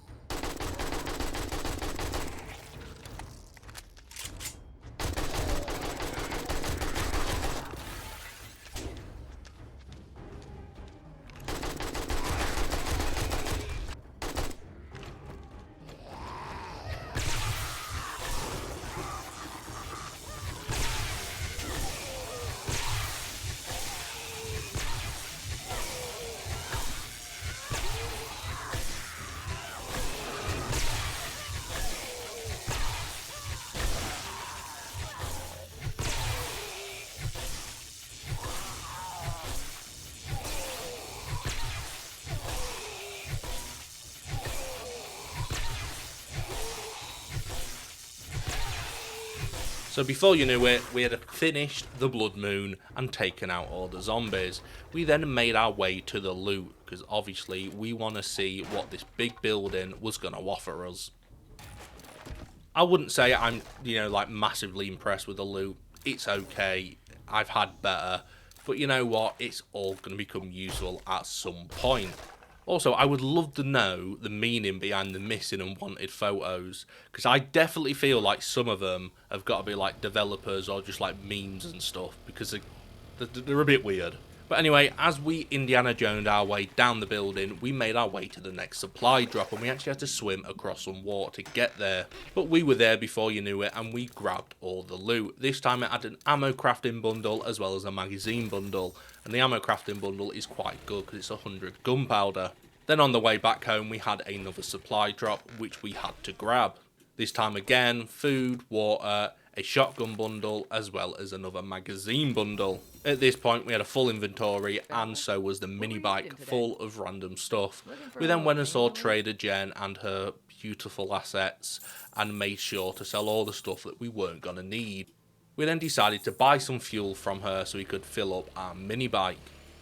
[SPEAKER 1] So before you knew it, we had finished the blood moon and taken out all the zombies. We then made our way to the loot, because obviously we want to see what this big building was going to offer us. I wouldn't say I'm, like massively impressed with the loot. It's okay. I've had better. But you know what? It's all going to become useful at some point. Also, I would love to know the meaning behind the missing and wanted photos, because I definitely feel like some of them have got to be like developers or just like memes and stuff, because they're a bit weird. But anyway, as we Indiana Jones'd our way down the building, we made our way to the next supply drop, and we actually had to swim across some water to get there. But we were there before you knew it, and we grabbed all the loot. This time it had an ammo crafting bundle as well as a magazine bundle, and the ammo crafting bundle is quite good because it's 100 gunpowder. Then on the way back home, we had another supply drop, which we had to grab. This time again, food, water, a shotgun bundle, as well as another magazine bundle. At this point, we had a full inventory, and so was the mini bike, full of random stuff. We then went and saw Trader Jen and her beautiful assets, and made sure to sell all the stuff that we weren't going to need. We then decided to buy some fuel from her so we could fill up our mini bike.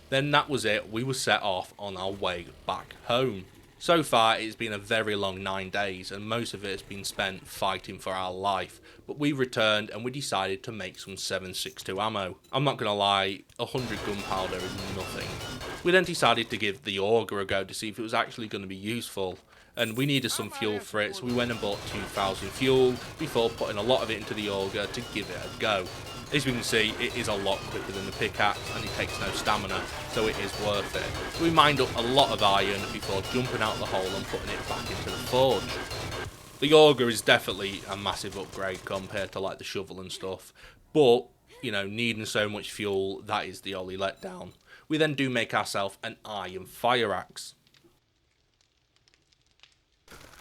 [SPEAKER 1] Then that was it, we were set off on our way back home. So far it's been a very long 9 days, and most of it has been spent fighting for our life, but we returned and we decided to make some 7.62 ammo. I'm not gonna lie, 100 gunpowder is nothing. We then decided to give the auger a go to see if it was actually going to be useful, and we needed some fuel for it, so we went and bought 2,000 fuel before putting a lot of it into the auger to give it a go. As we can see, it is a lot quicker than the pickaxe and it takes no stamina, so it is worth it. So we mined up a lot of iron before jumping out the hole and putting it back into the forge. The auger is definitely a massive upgrade compared to like the shovel and stuff, but needing so much fuel, that is the only letdown. We then do make ourselves an iron fire axe.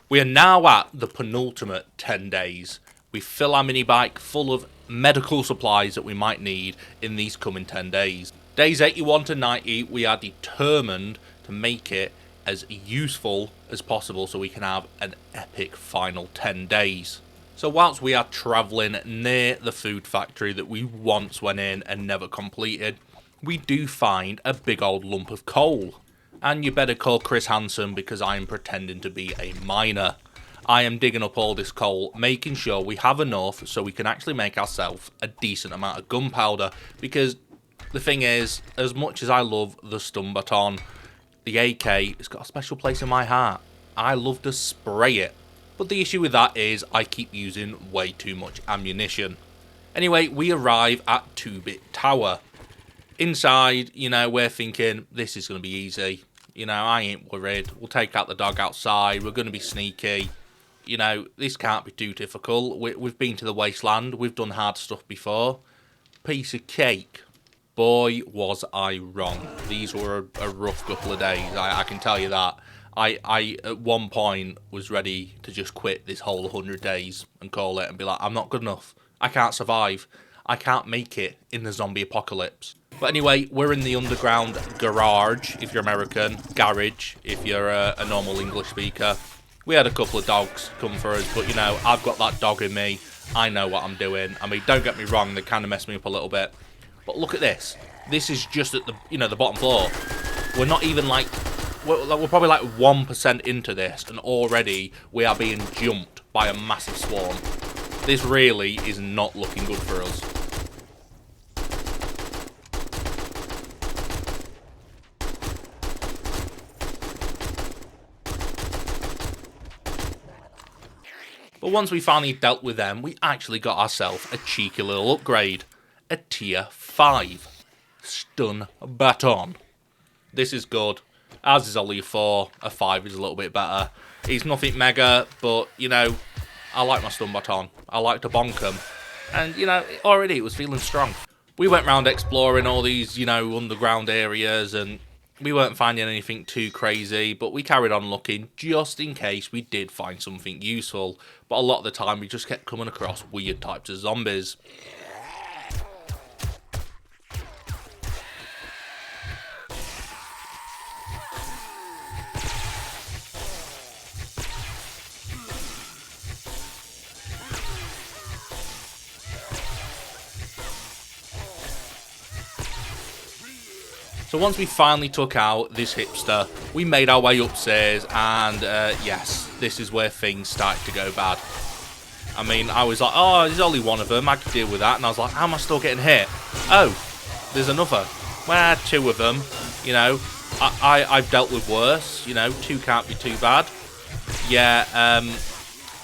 [SPEAKER 1] We are now at the penultimate 10 days. We fill our mini bike full of medical supplies that we might need in these coming 10 days. Days 81 to 90, we are determined to make it as useful as possible so we can have an epic final 10 days. So whilst we are travelling near the food factory that we once went in and never completed, we do find a big old lump of coal. And you better call Chris Hansen, because I am pretending to be a miner. I am digging up all this coal, making sure we have enough so we can actually make ourselves a decent amount of gunpowder, because the thing is, as much as I love the stun baton, the AK has got a special place in my heart. I love to spray it, but the issue with that is I keep using way too much ammunition. Anyway, we arrive at 2-Bit Tower. Inside, you know, we're thinking, this is going to be easy. You know, I ain't worried. We'll take out the dog outside. We're going to be sneaky. You know, this can't be too difficult. We've been to the wasteland. We've done hard stuff before. Piece of cake. Boy, was I wrong. These were a rough couple of days. I can tell you that. I, at one point, was ready to just quit this whole 100 days and call it and be like, I'm not good enough. I can't survive. I can't make it in the zombie apocalypse. But anyway, we're in the underground garage, if you're American. Garage, if you're a normal English speaker. We had a couple of dogs come for us, but, you know, I've got that dog in me. I know what I'm doing. I mean, don't get me wrong, they kind of messed me up a little bit. But look at this. This is just at the, you know, the bottom floor. We're not even like... We're probably like 1% into this, and already we are being jumped by a massive swarm. This really is not looking good for us. But once we finally dealt with them, we actually got ourselves a cheeky little upgrade. A tier 5. Stun baton. This is good. Ours is only a 4. A 5 is a little bit better. It's nothing mega, but, you know, I like my stun baton. I like to bonk them. And, you know, already it was feeling strong. We went round exploring all these, you know, underground areas, and we weren't finding anything too crazy, but we carried on looking just in case we did find something useful. But a lot of the time we just kept coming across weird types of zombies. So once we finally took out this hipster, we made our way upstairs, and yes, this is where things started to go bad. I mean, I was like, oh, there's only one of them, I could deal with that, and I was like, how am I still getting hit? Oh, there's another. Well, 2 of them, you know, I've dealt with worse, you know, 2 can't be too bad. Yeah,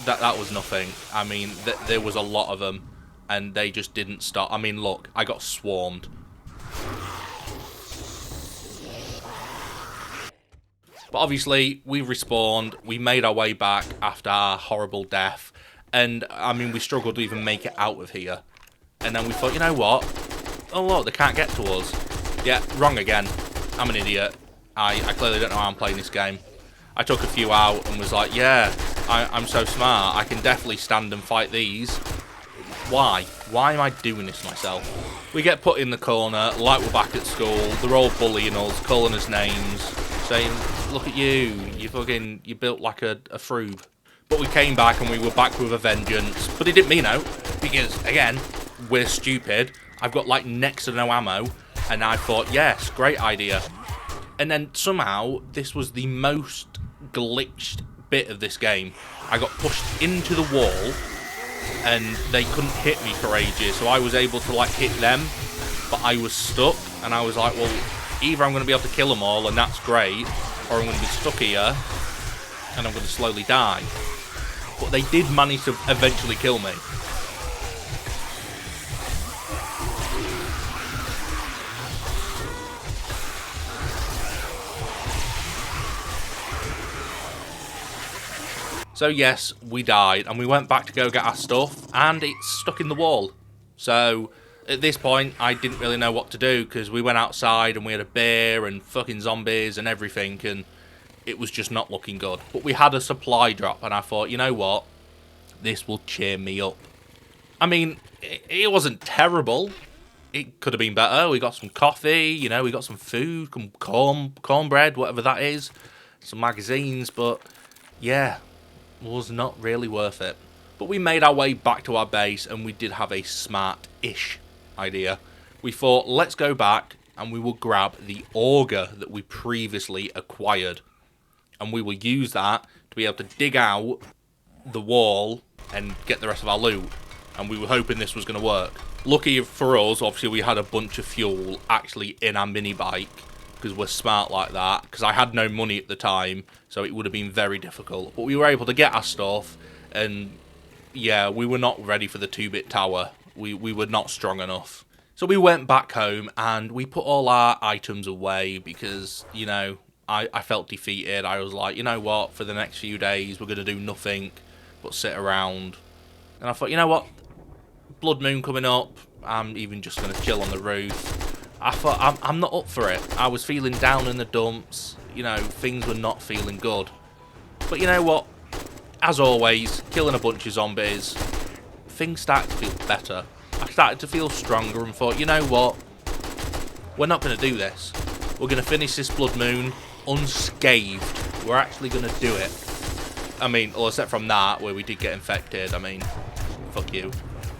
[SPEAKER 1] that was nothing. I mean, there was a lot of them, and they just didn't stop. I mean, look, I got swarmed. But obviously, we respawned, we made our way back after our horrible death, and, I mean, we struggled to even make it out of here. And then we thought, you know what? Oh, look, they can't get to us. Yeah, wrong again. I'm an idiot. I clearly don't know how I'm playing this game. I took a few out and was like, yeah, I'm so smart. I can definitely stand and fight these. Why? Why am I doing this myself? We get put in the corner, like we're back at school. They're all bullying us, calling us names, saying, look at you, you built like a froob. But we came back and we were back with a vengeance. But it didn't mean out, because, again, we're stupid. I've got, like, next to no ammo. And I thought, yes, great idea. And then somehow, this was the most glitched bit of this game. I got pushed into the wall, and they couldn't hit me for ages. So I was able to, like, hit them, but I was stuck. And I was like, well, either I'm going to be able to kill them all, and that's great, or I'm going to be stuck here, and I'm going to slowly die. But they did manage to eventually kill me. So yes, we died, and we went back to go get our stuff, and it's stuck in the wall. So at this point, I didn't really know what to do, because we went outside and we had a bear and fucking zombies and everything, and it was just not looking good. But we had a supply drop, and I thought, you know what? This will cheer me up. I mean, it wasn't terrible. It could have been better. We got some coffee, you know, we got some food, some cornbread, whatever that is, some magazines, but yeah, was not really worth it. But we made our way back to our base, and we did have a smart-ish idea. We thought, let's go back, and we will grab the auger that we previously acquired. And we will use that to be able to dig out the wall and get the rest of our loot. And we were hoping this was going to work. Lucky for us, obviously, we had a bunch of fuel actually in our mini bike, because we're smart like that, because I had no money at the time, so it would have been very difficult. But we were able to get our stuff, and yeah, we were not ready for the 2-bit tower. We were not strong enough. So we went back home and we put all our items away because, you know, I felt defeated. I was like, you know what, for the next few days we're going to do nothing but sit around. And I thought, you know what, blood moon coming up, I'm even just going to chill on the roof. I thought, I'm not up for it. I was feeling down in the dumps, you know, things were not feeling good. But you know what, as always, killing a bunch of zombies, things started to feel better. I started to feel stronger and thought, you know what, we're not going to do this. We're going to finish this blood moon unscathed. We're actually going to do it. I mean, well, except from that, where we did get infected. I mean, fuck you.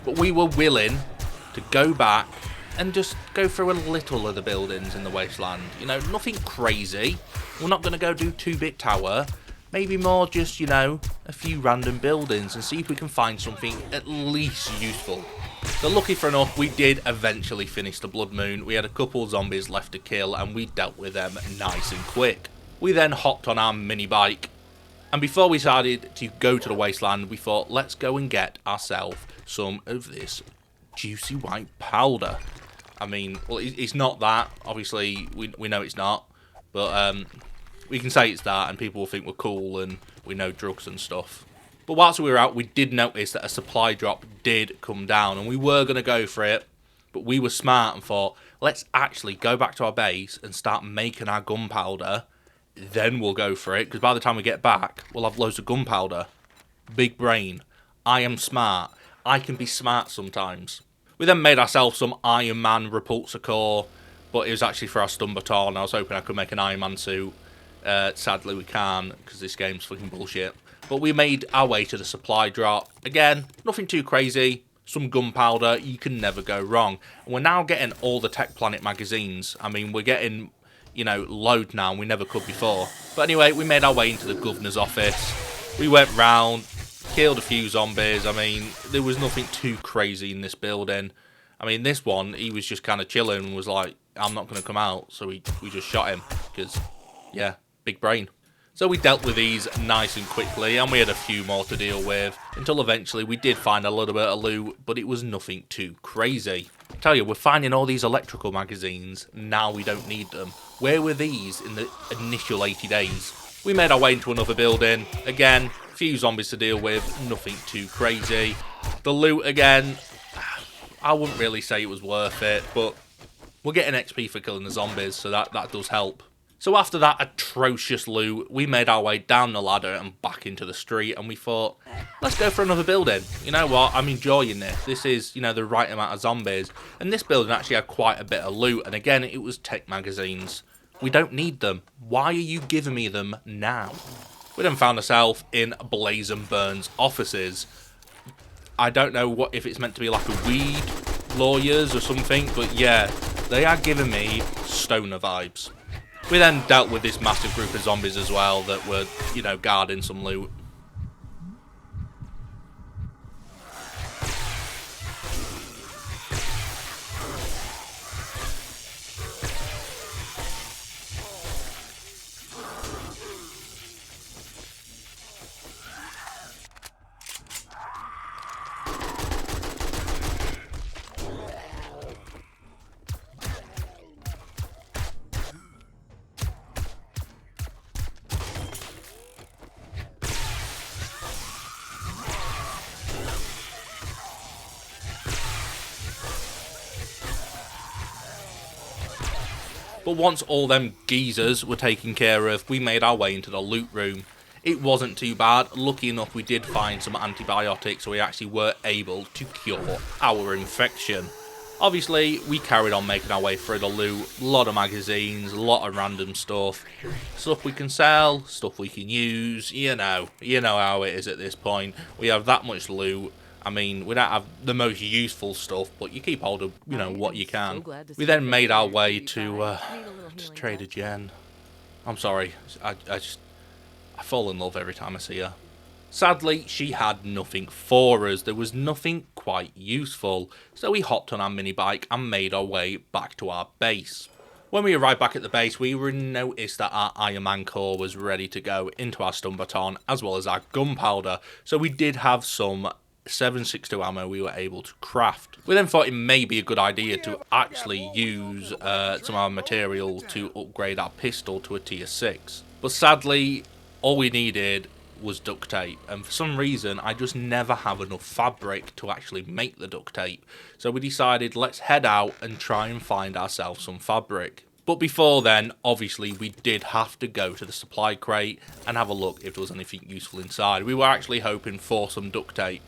[SPEAKER 1] But we were willing to go back and just go through a little of the buildings in the wasteland. You know, nothing crazy. We're not going to go do 2-bit tower. Maybe more just, you know, a few random buildings and see if we can find something at least useful. So lucky for enough, we did eventually finish the blood moon. We had a couple zombies left to kill and we dealt with them nice and quick. We then hopped on our mini bike, and before we decided to go to the wasteland, we thought, let's go and get ourselves some of this juicy white powder. I mean, well, it's not that. Obviously, we know it's not. But we can say it's that, and people will think we're cool and we know drugs and stuff. But whilst we were out, we did notice that a supply drop did come down, and we were going to go for it. But we were smart and thought, let's actually go back to our base and start making our gunpowder. Then we'll go for it, because by the time we get back, we'll have loads of gunpowder. Big brain. I am smart. I can be smart sometimes. We then made ourselves some Iron Man repulsor core, but it was actually for our stun baton. I was hoping I could make an Iron Man suit. Sadly, we can't, because this game's fucking bullshit. But we made our way to the supply drop. Again, nothing too crazy. Some gunpowder, you can never go wrong. And we're now getting all the Tech Planet magazines. I mean, we're getting, you know, loads now, and we never could before. But anyway, we made our way into the governor's office. We went round, killed a few zombies. I mean, there was nothing too crazy in this building. I mean, this one, he was just kind of chilling and was like, I'm not going to come out. So we just shot him because, yeah, big brain. So we dealt with these nice and quickly, and we had a few more to deal with, until eventually we did find a little bit of loot, but it was nothing too crazy. I tell you, we're finding all these electrical magazines, now we don't need them. Where were these in the initial 80 days? We made our way into another building, again, a few zombies to deal with, nothing too crazy. The loot again, I wouldn't really say it was worth it, but we're getting XP for killing the zombies, so that does help. So after that atrocious loot, we made our way down the ladder and back into the street, and we thought, let's go for another building. You know what, I'm enjoying this. This is, you know, the right amount of zombies. And this building actually had quite a bit of loot, and again, it was tech magazines. We don't need them. Why are you giving me them now? We then found ourselves in Blaze and Burn's offices. I don't know what if it's meant to be like a weed lawyers or something, but yeah, they are giving me stoner vibes. We then dealt with this massive group of zombies as well that were, you know, guarding some loot. But once all them geezers were taken care of, we made our way into the loot room. It wasn't too bad. Lucky enough, we did find some antibiotics, so we actually were able to cure our infection. Obviously, we carried on making our way through the loot. A lot of magazines, a lot of random stuff. Stuff we can sell, stuff we can use, you know how it is at this point. We have that much loot. I mean, we don't have the most useful stuff, but you keep hold of, you know, what you can. We then made our way to Trader Jen. I'm sorry, I fall in love every time I see her. Sadly, she had nothing for us. There was nothing quite useful. So we hopped on our mini bike and made our way back to our base. When we arrived back at the base, we noticed that our Iron Man core was ready to go into our stun baton, as well as our gunpowder. So we did have some 7.62 ammo we were able to craft. We then thought it may be a good idea to actually use some of our material to upgrade our pistol to a tier 6. But sadly, all we needed was duct tape, and for some reason I just never have enough fabric to actually make the duct tape. So we decided, let's head out and try and find ourselves some fabric. But before then, obviously, we did have to go to the supply crate and have a look if there was anything useful inside. We were actually hoping for some duct tape,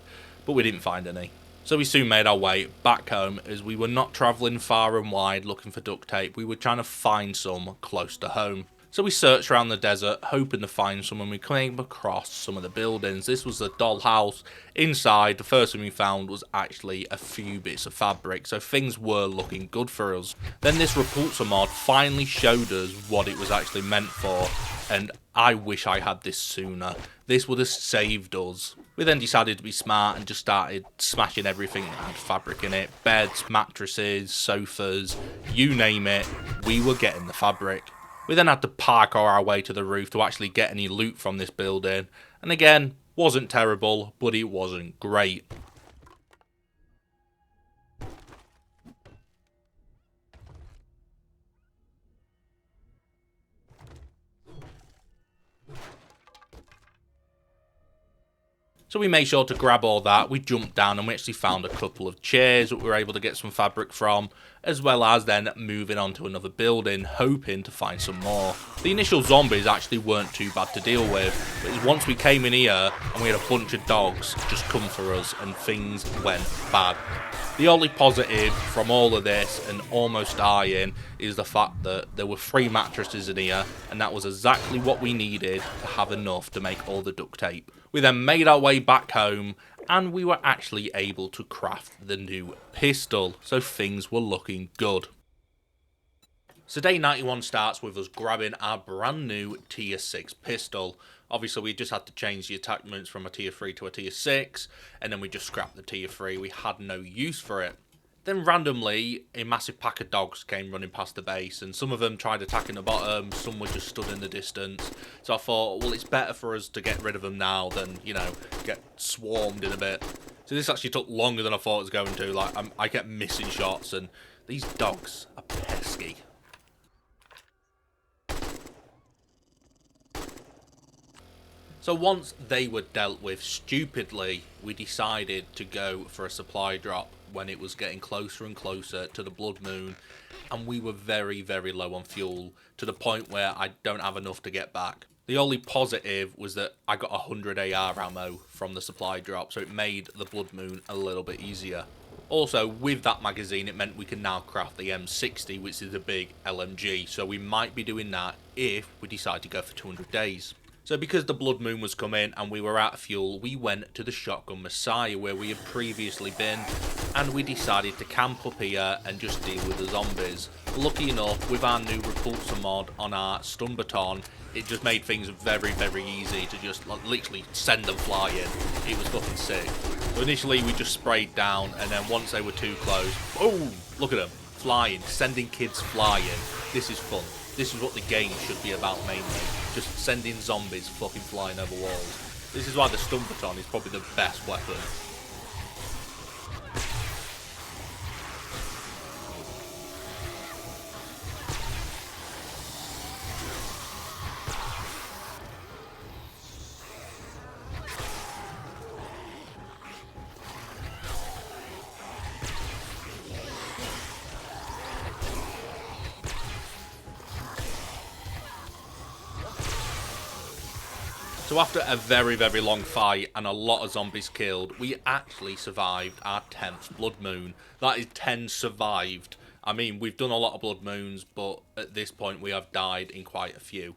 [SPEAKER 1] but we didn't find any. So we soon made our way back home, as we were not travelling far and wide looking for duct tape. We were trying to find some close to home. So we searched around the desert, hoping to find some, and we came across some of the buildings. This was the dollhouse. Inside, the first thing we found was actually a few bits of fabric, so things were looking good for us. Then this repulsor mod finally showed us what it was actually meant for, and I wish I had this sooner. This would have saved us. We then decided to be smart and just started smashing everything that had fabric in it. Beds, mattresses, sofas, you name it, we were getting the fabric. We then had to parkour our way to the roof to actually get any loot from this building. And again, wasn't terrible, but it wasn't great. So we made sure to grab all that. We jumped down and we actually found a couple of chairs that we were able to get some fabric from, as well as then moving on to another building, hoping to find some more. The initial zombies actually weren't too bad to deal with, but it was once we came in here and we had a bunch of dogs just come for us and things went bad. The only positive from all of this and almost dying is the fact that there were 3 mattresses in here, and that was exactly what we needed to have enough to make all the duct tape. We then made our way back home, and we were actually able to craft the new pistol, so things were looking good. So day 91 starts with us grabbing our brand new tier 6 pistol. Obviously we just had to change the attachments from a tier 3 to a tier 6, and then we just scrapped the tier 3, we had no use for it. Then randomly, a massive pack of dogs came running past the base, and some of them tried attacking the bottom, some were just stood in the distance. So I thought, well, it's better for us to get rid of them now than, you know, get swarmed in a bit. So this actually took longer than I thought it was going to. Like, I kept missing shots, and these dogs are pesky. So once they were dealt with stupidly, we decided to go for a supply drop when it was getting closer and closer to the blood moon, and we were very, very low on fuel, to the point where I don't have enough to get back. The only positive was that I got 100 AR ammo from the supply drop, so it made the blood moon a little bit easier. Also, with that magazine, it meant we can now craft the M60, which is a big LMG, so we might be doing that if we decide to go for 200 days. So because the blood moon was coming and we were out of fuel, we went to the Shotgun Messiah where we had previously been, and we decided to camp up here and just deal with the zombies. Lucky enough, with our new repulsor mod on our stun baton, it just made things very, very easy to just literally send them flying. It was fucking sick. So initially we just sprayed down, and then once they were too close, boom! Look at them, flying, sending kids flying. This is fun. This is what the game should be about mainly. Just sending zombies fucking flying over walls. This is why the stun baton is probably the best weapon. So after a very, very long fight and a lot of zombies killed, we actually survived our 10th blood moon. That is 10 survived. I mean, we've done a lot of blood moons, but at this point we have died in quite a few.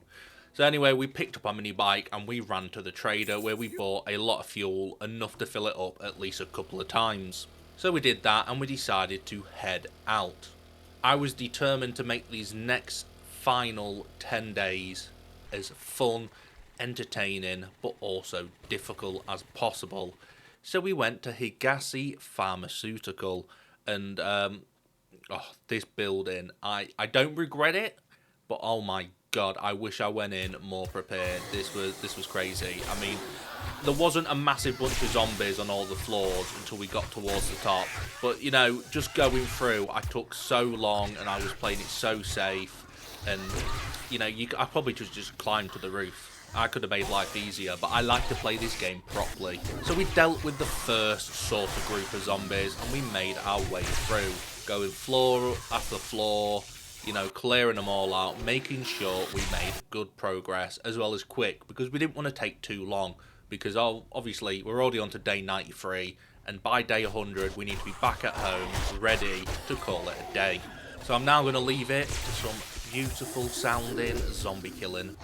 [SPEAKER 1] So anyway, we picked up our mini bike and we ran to the trader where we bought a lot of fuel, enough to fill it up at least a couple of times. So we did that and we decided to head out. I was determined to make these next final 10 days as fun, entertaining, but also difficult as possible. So we went to Higashi Pharmaceutical, and this building, I don't regret it, but oh my god, I wish I went in more prepared. This was crazy. I mean, there wasn't a massive bunch of zombies on all the floors until we got towards the top. But, you know, just going through, I took so long and I was playing it so safe. And, you know, I probably just climbed to the roof. I could have made life easier, but I like to play this game properly. So we dealt with the first sort of group of zombies and we made our way through. Going floor after floor, you know, clearing them all out, making sure we made good progress as well as quick, because we didn't want to take too long. Because obviously we're already on to day 93, and by day 100 we need to be back at home, ready to call it a day. So I'm now going to leave it to some beautiful sounding zombie killing.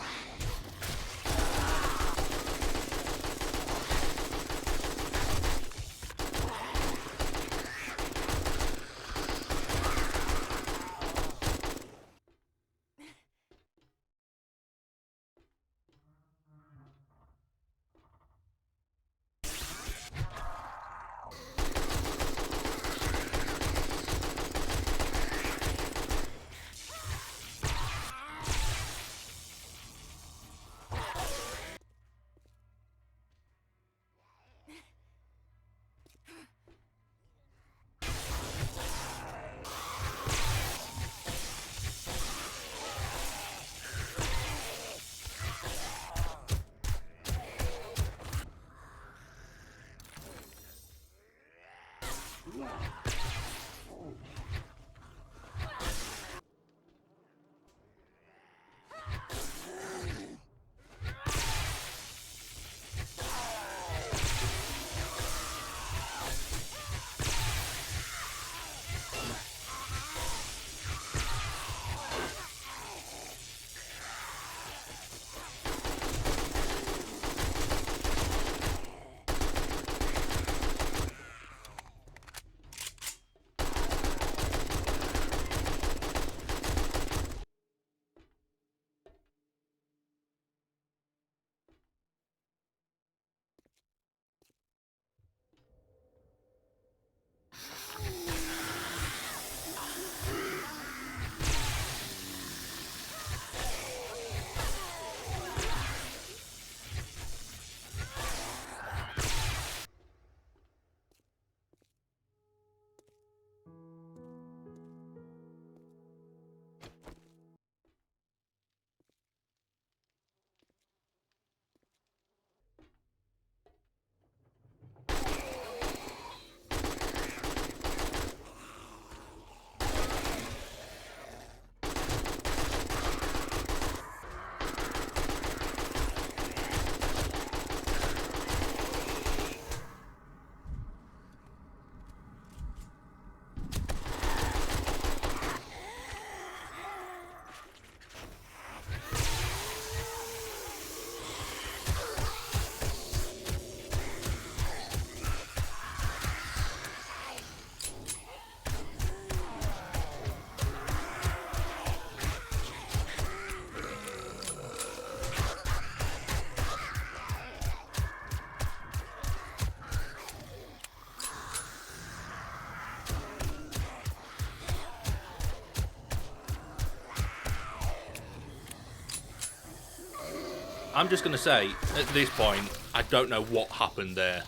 [SPEAKER 1] I'm just going to say, at this point, I don't know what happened there.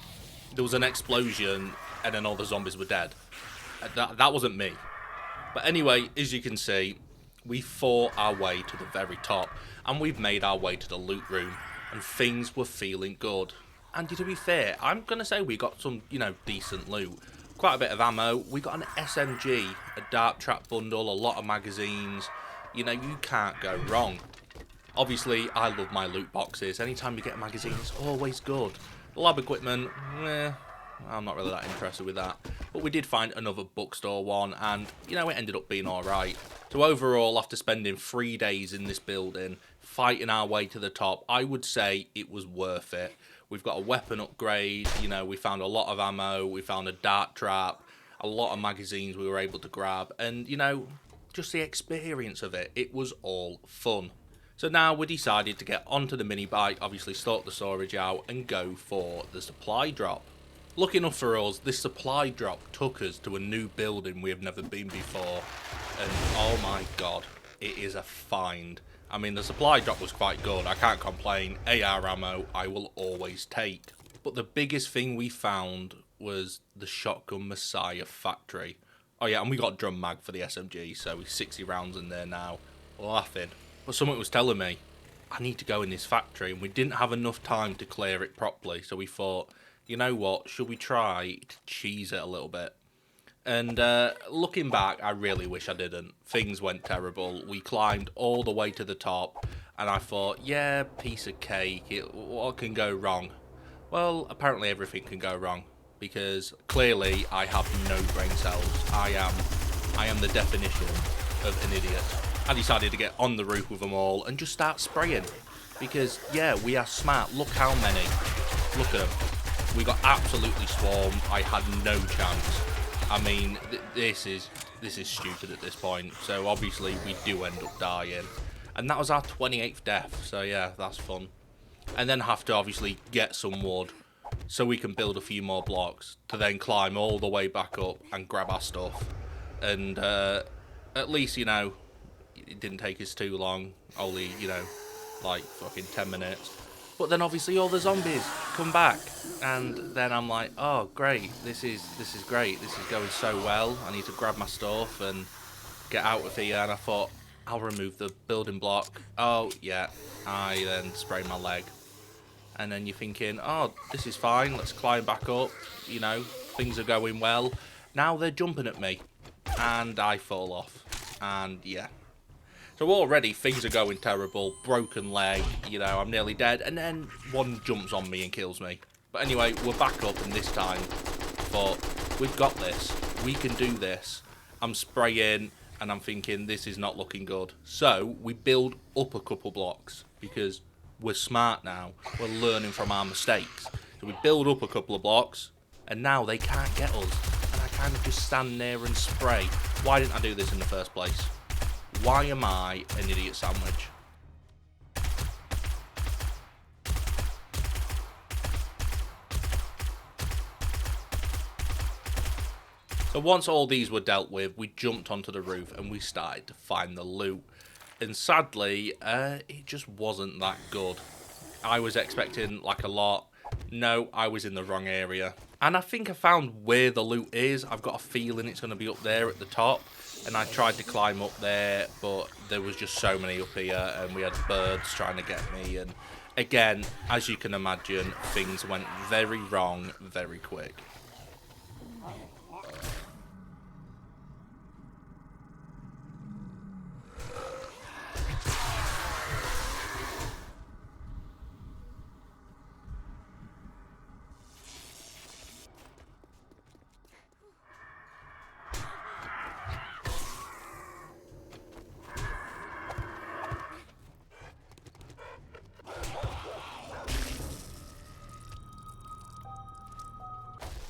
[SPEAKER 1] There was an explosion, and then all the zombies were dead. That wasn't me. But anyway, as you can see, we fought our way to the very top, and we've made our way to the loot room, and things were feeling good. And to be fair, I'm going to say we got some, you know, decent loot. Quite a bit of ammo. We got an SMG, a dart trap bundle, a lot of magazines. You know, you can't go wrong. Obviously, I love my loot boxes. Anytime you get a magazine, it's always good. Lab equipment, I'm not really that interested with that. But we did find another bookstore one, and, you know, it ended up being alright. So overall, after spending 3 days in this building, fighting our way to the top, I would say it was worth it. We've got a weapon upgrade, you know, we found a lot of ammo, we found a dart trap, a lot of magazines we were able to grab, and, you know, just the experience of it, it was all fun. So now we decided to get onto the mini bike, obviously sort the storage out and go for the supply drop. Lucky enough for us, this supply drop took us to a new building we have never been before, and oh my god, it is a find. I mean, the supply drop was quite good. I can't complain. AR ammo, I will always take. But the biggest thing we found was the Shotgun Messiah factory. Oh yeah, and we got drum mag for the SMG, so we're 60 rounds in there now. Laughing. But someone was telling me, I need to go in this factory, and we didn't have enough time to clear it properly, so we thought, you know what, should we try to cheese it a little bit? And looking back, I really wish I didn't. Things went terrible. We climbed all the way to the top, and I thought, yeah, piece of cake, what can go wrong? Well, apparently everything can go wrong, because clearly I have no brain cells. I am the definition of an idiot. I decided to get on the roof with them all and just start spraying, because yeah, we are smart. Look how many. Look at them. We got absolutely swarmed. I had no chance. I mean, this is stupid at this point. So obviously we do end up dying, and that was our 28th death. So yeah, that's fun. And then have to obviously get some wood so we can build a few more blocks to then climb all the way back up and grab our stuff. And at least, you know, it didn't take us too long. Only, you know, like fucking 10 minutes. But then obviously all the zombies come back, and then I'm like, oh great, this is great, this is going so well. I need to grab my stuff and get out of here. And I thought, I'll remove the building block. Oh yeah, I then sprayed my leg. And then you're thinking, oh, this is fine, let's climb back up, you know, things are going well. Now they're jumping at me, and I fall off, and yeah. So already things are going terrible, broken leg, you know, I'm nearly dead, and then one jumps on me and kills me. But anyway, we're back up, and this time, I thought, we've got this, we can do this. I'm spraying, and I'm thinking, this is not looking good. So, we build up a couple blocks, because we're smart now, we're learning from our mistakes. So we build up a couple of blocks, and now they can't get us. And I kind of just stand there and spray. Why didn't I do this in the first place? Why am I an idiot sandwich? So once all these were dealt with, we jumped onto the roof and we started to find the loot. And sadly, it just wasn't that good. I was expecting like a lot. No, I was in the wrong area. And I think I found where the loot is. I've got a feeling it's going to be up there at the top. And I tried to climb up there, but there was just so many up here, and we had birds trying to get me. And again, as you can imagine, things went very wrong very quick.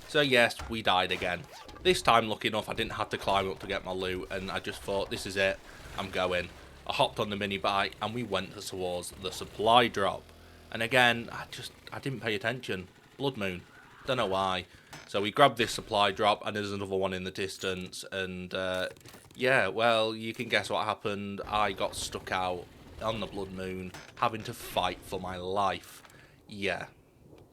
[SPEAKER 1] So yes, we died again. This time, lucky enough, I didn't have to climb up to get my loot, and I just thought, this is it, I'm going. I hopped on the mini bike, and we went towards the supply drop. And again, I didn't pay attention. Blood moon. Don't know why. So we grabbed this supply drop, and there's another one in the distance, and yeah, well, you can guess what happened. I got stuck out on the blood moon, having to fight for my life. Yeah.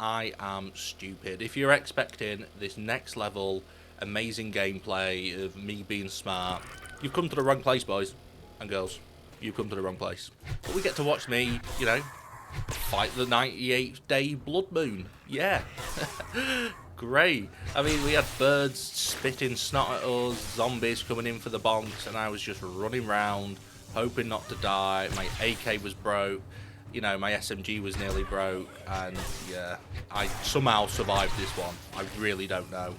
[SPEAKER 1] I am stupid. If you're expecting this next level amazing gameplay of me being smart, you've come to the wrong place, boys and girls. You've come to the wrong place. But we get to watch me, you know, fight the 98th day blood moon. Yeah. Great. I mean, we had birds spitting snot at us, zombies coming in for the bonks, and I was just running round, hoping not to die. My AK was broke. You know, my SMG was nearly broke, and yeah, I somehow survived this one. I really don't know.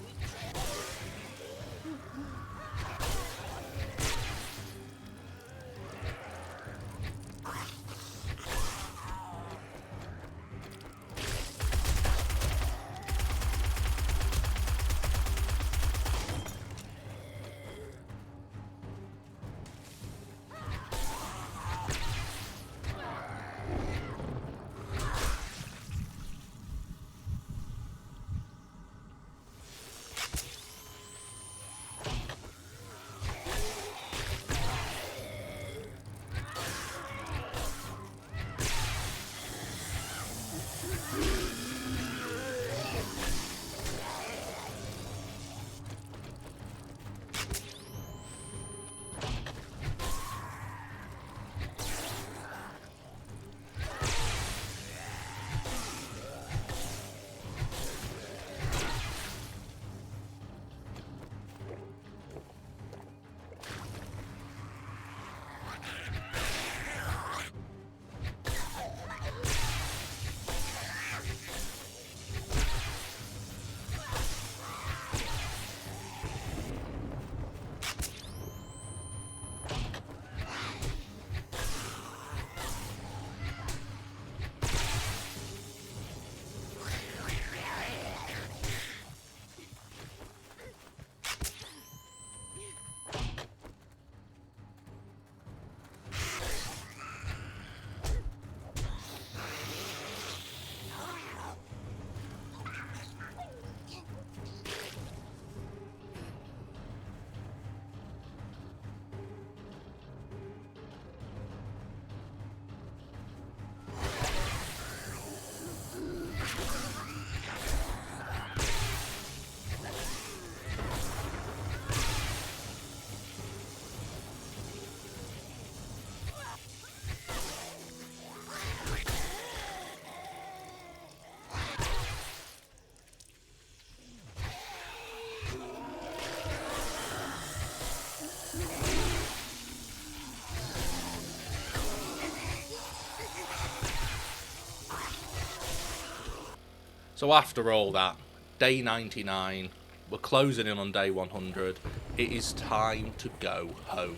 [SPEAKER 1] So after all that, day 99, we're closing in on day 100. It is time to go home.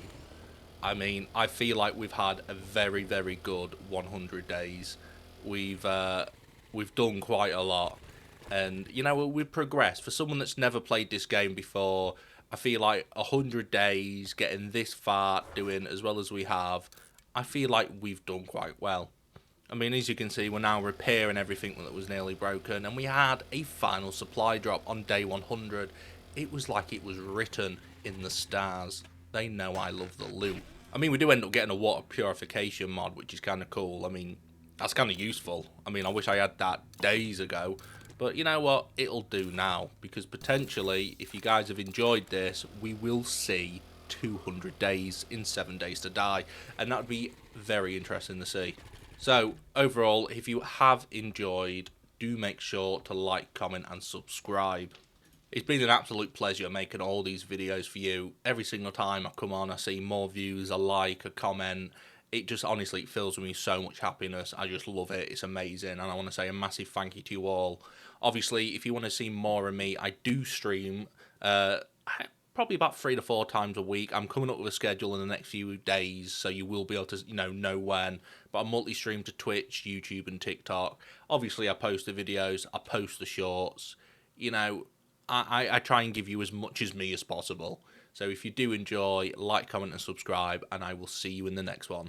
[SPEAKER 1] I mean, I feel like we've had a very, very good 100 days. We've done quite a lot, and you know we've progressed. For someone that's never played this game before, I feel like 100 days, getting this far, doing as well as we have, I feel like we've done quite well. I mean, as you can see, we're now repairing everything that was nearly broken, and we had a final supply drop on day 100. It was like it was written in the stars. They know I love the loot. I mean, we do end up getting a water purification mod, which is kind of cool. I mean, that's kind of useful. I mean, I wish I had that days ago. But you know what? It'll do now, because potentially, if you guys have enjoyed this, we will see 200 days in 7 days to die, and that would be very interesting to see. So, overall, if you have enjoyed, do make sure to like, comment, and subscribe. It's been an absolute pleasure making all these videos for you. Every single time I come on, I see more views, a like, a comment. It just honestly fills me so much happiness. I just love it. It's amazing. And I want to say a massive thank you to you all. Obviously, if you want to see more of me, I do stream probably about 3 to 4 times a week. I'm coming up with a schedule in the next few days, so you will be able to know when. But I multi-stream to Twitch, YouTube, and TikTok. Obviously, I post the videos, I post the shorts. You know, I try and give you as much as me as possible. So if you do enjoy, like, comment, and subscribe, and I will see you in the next one.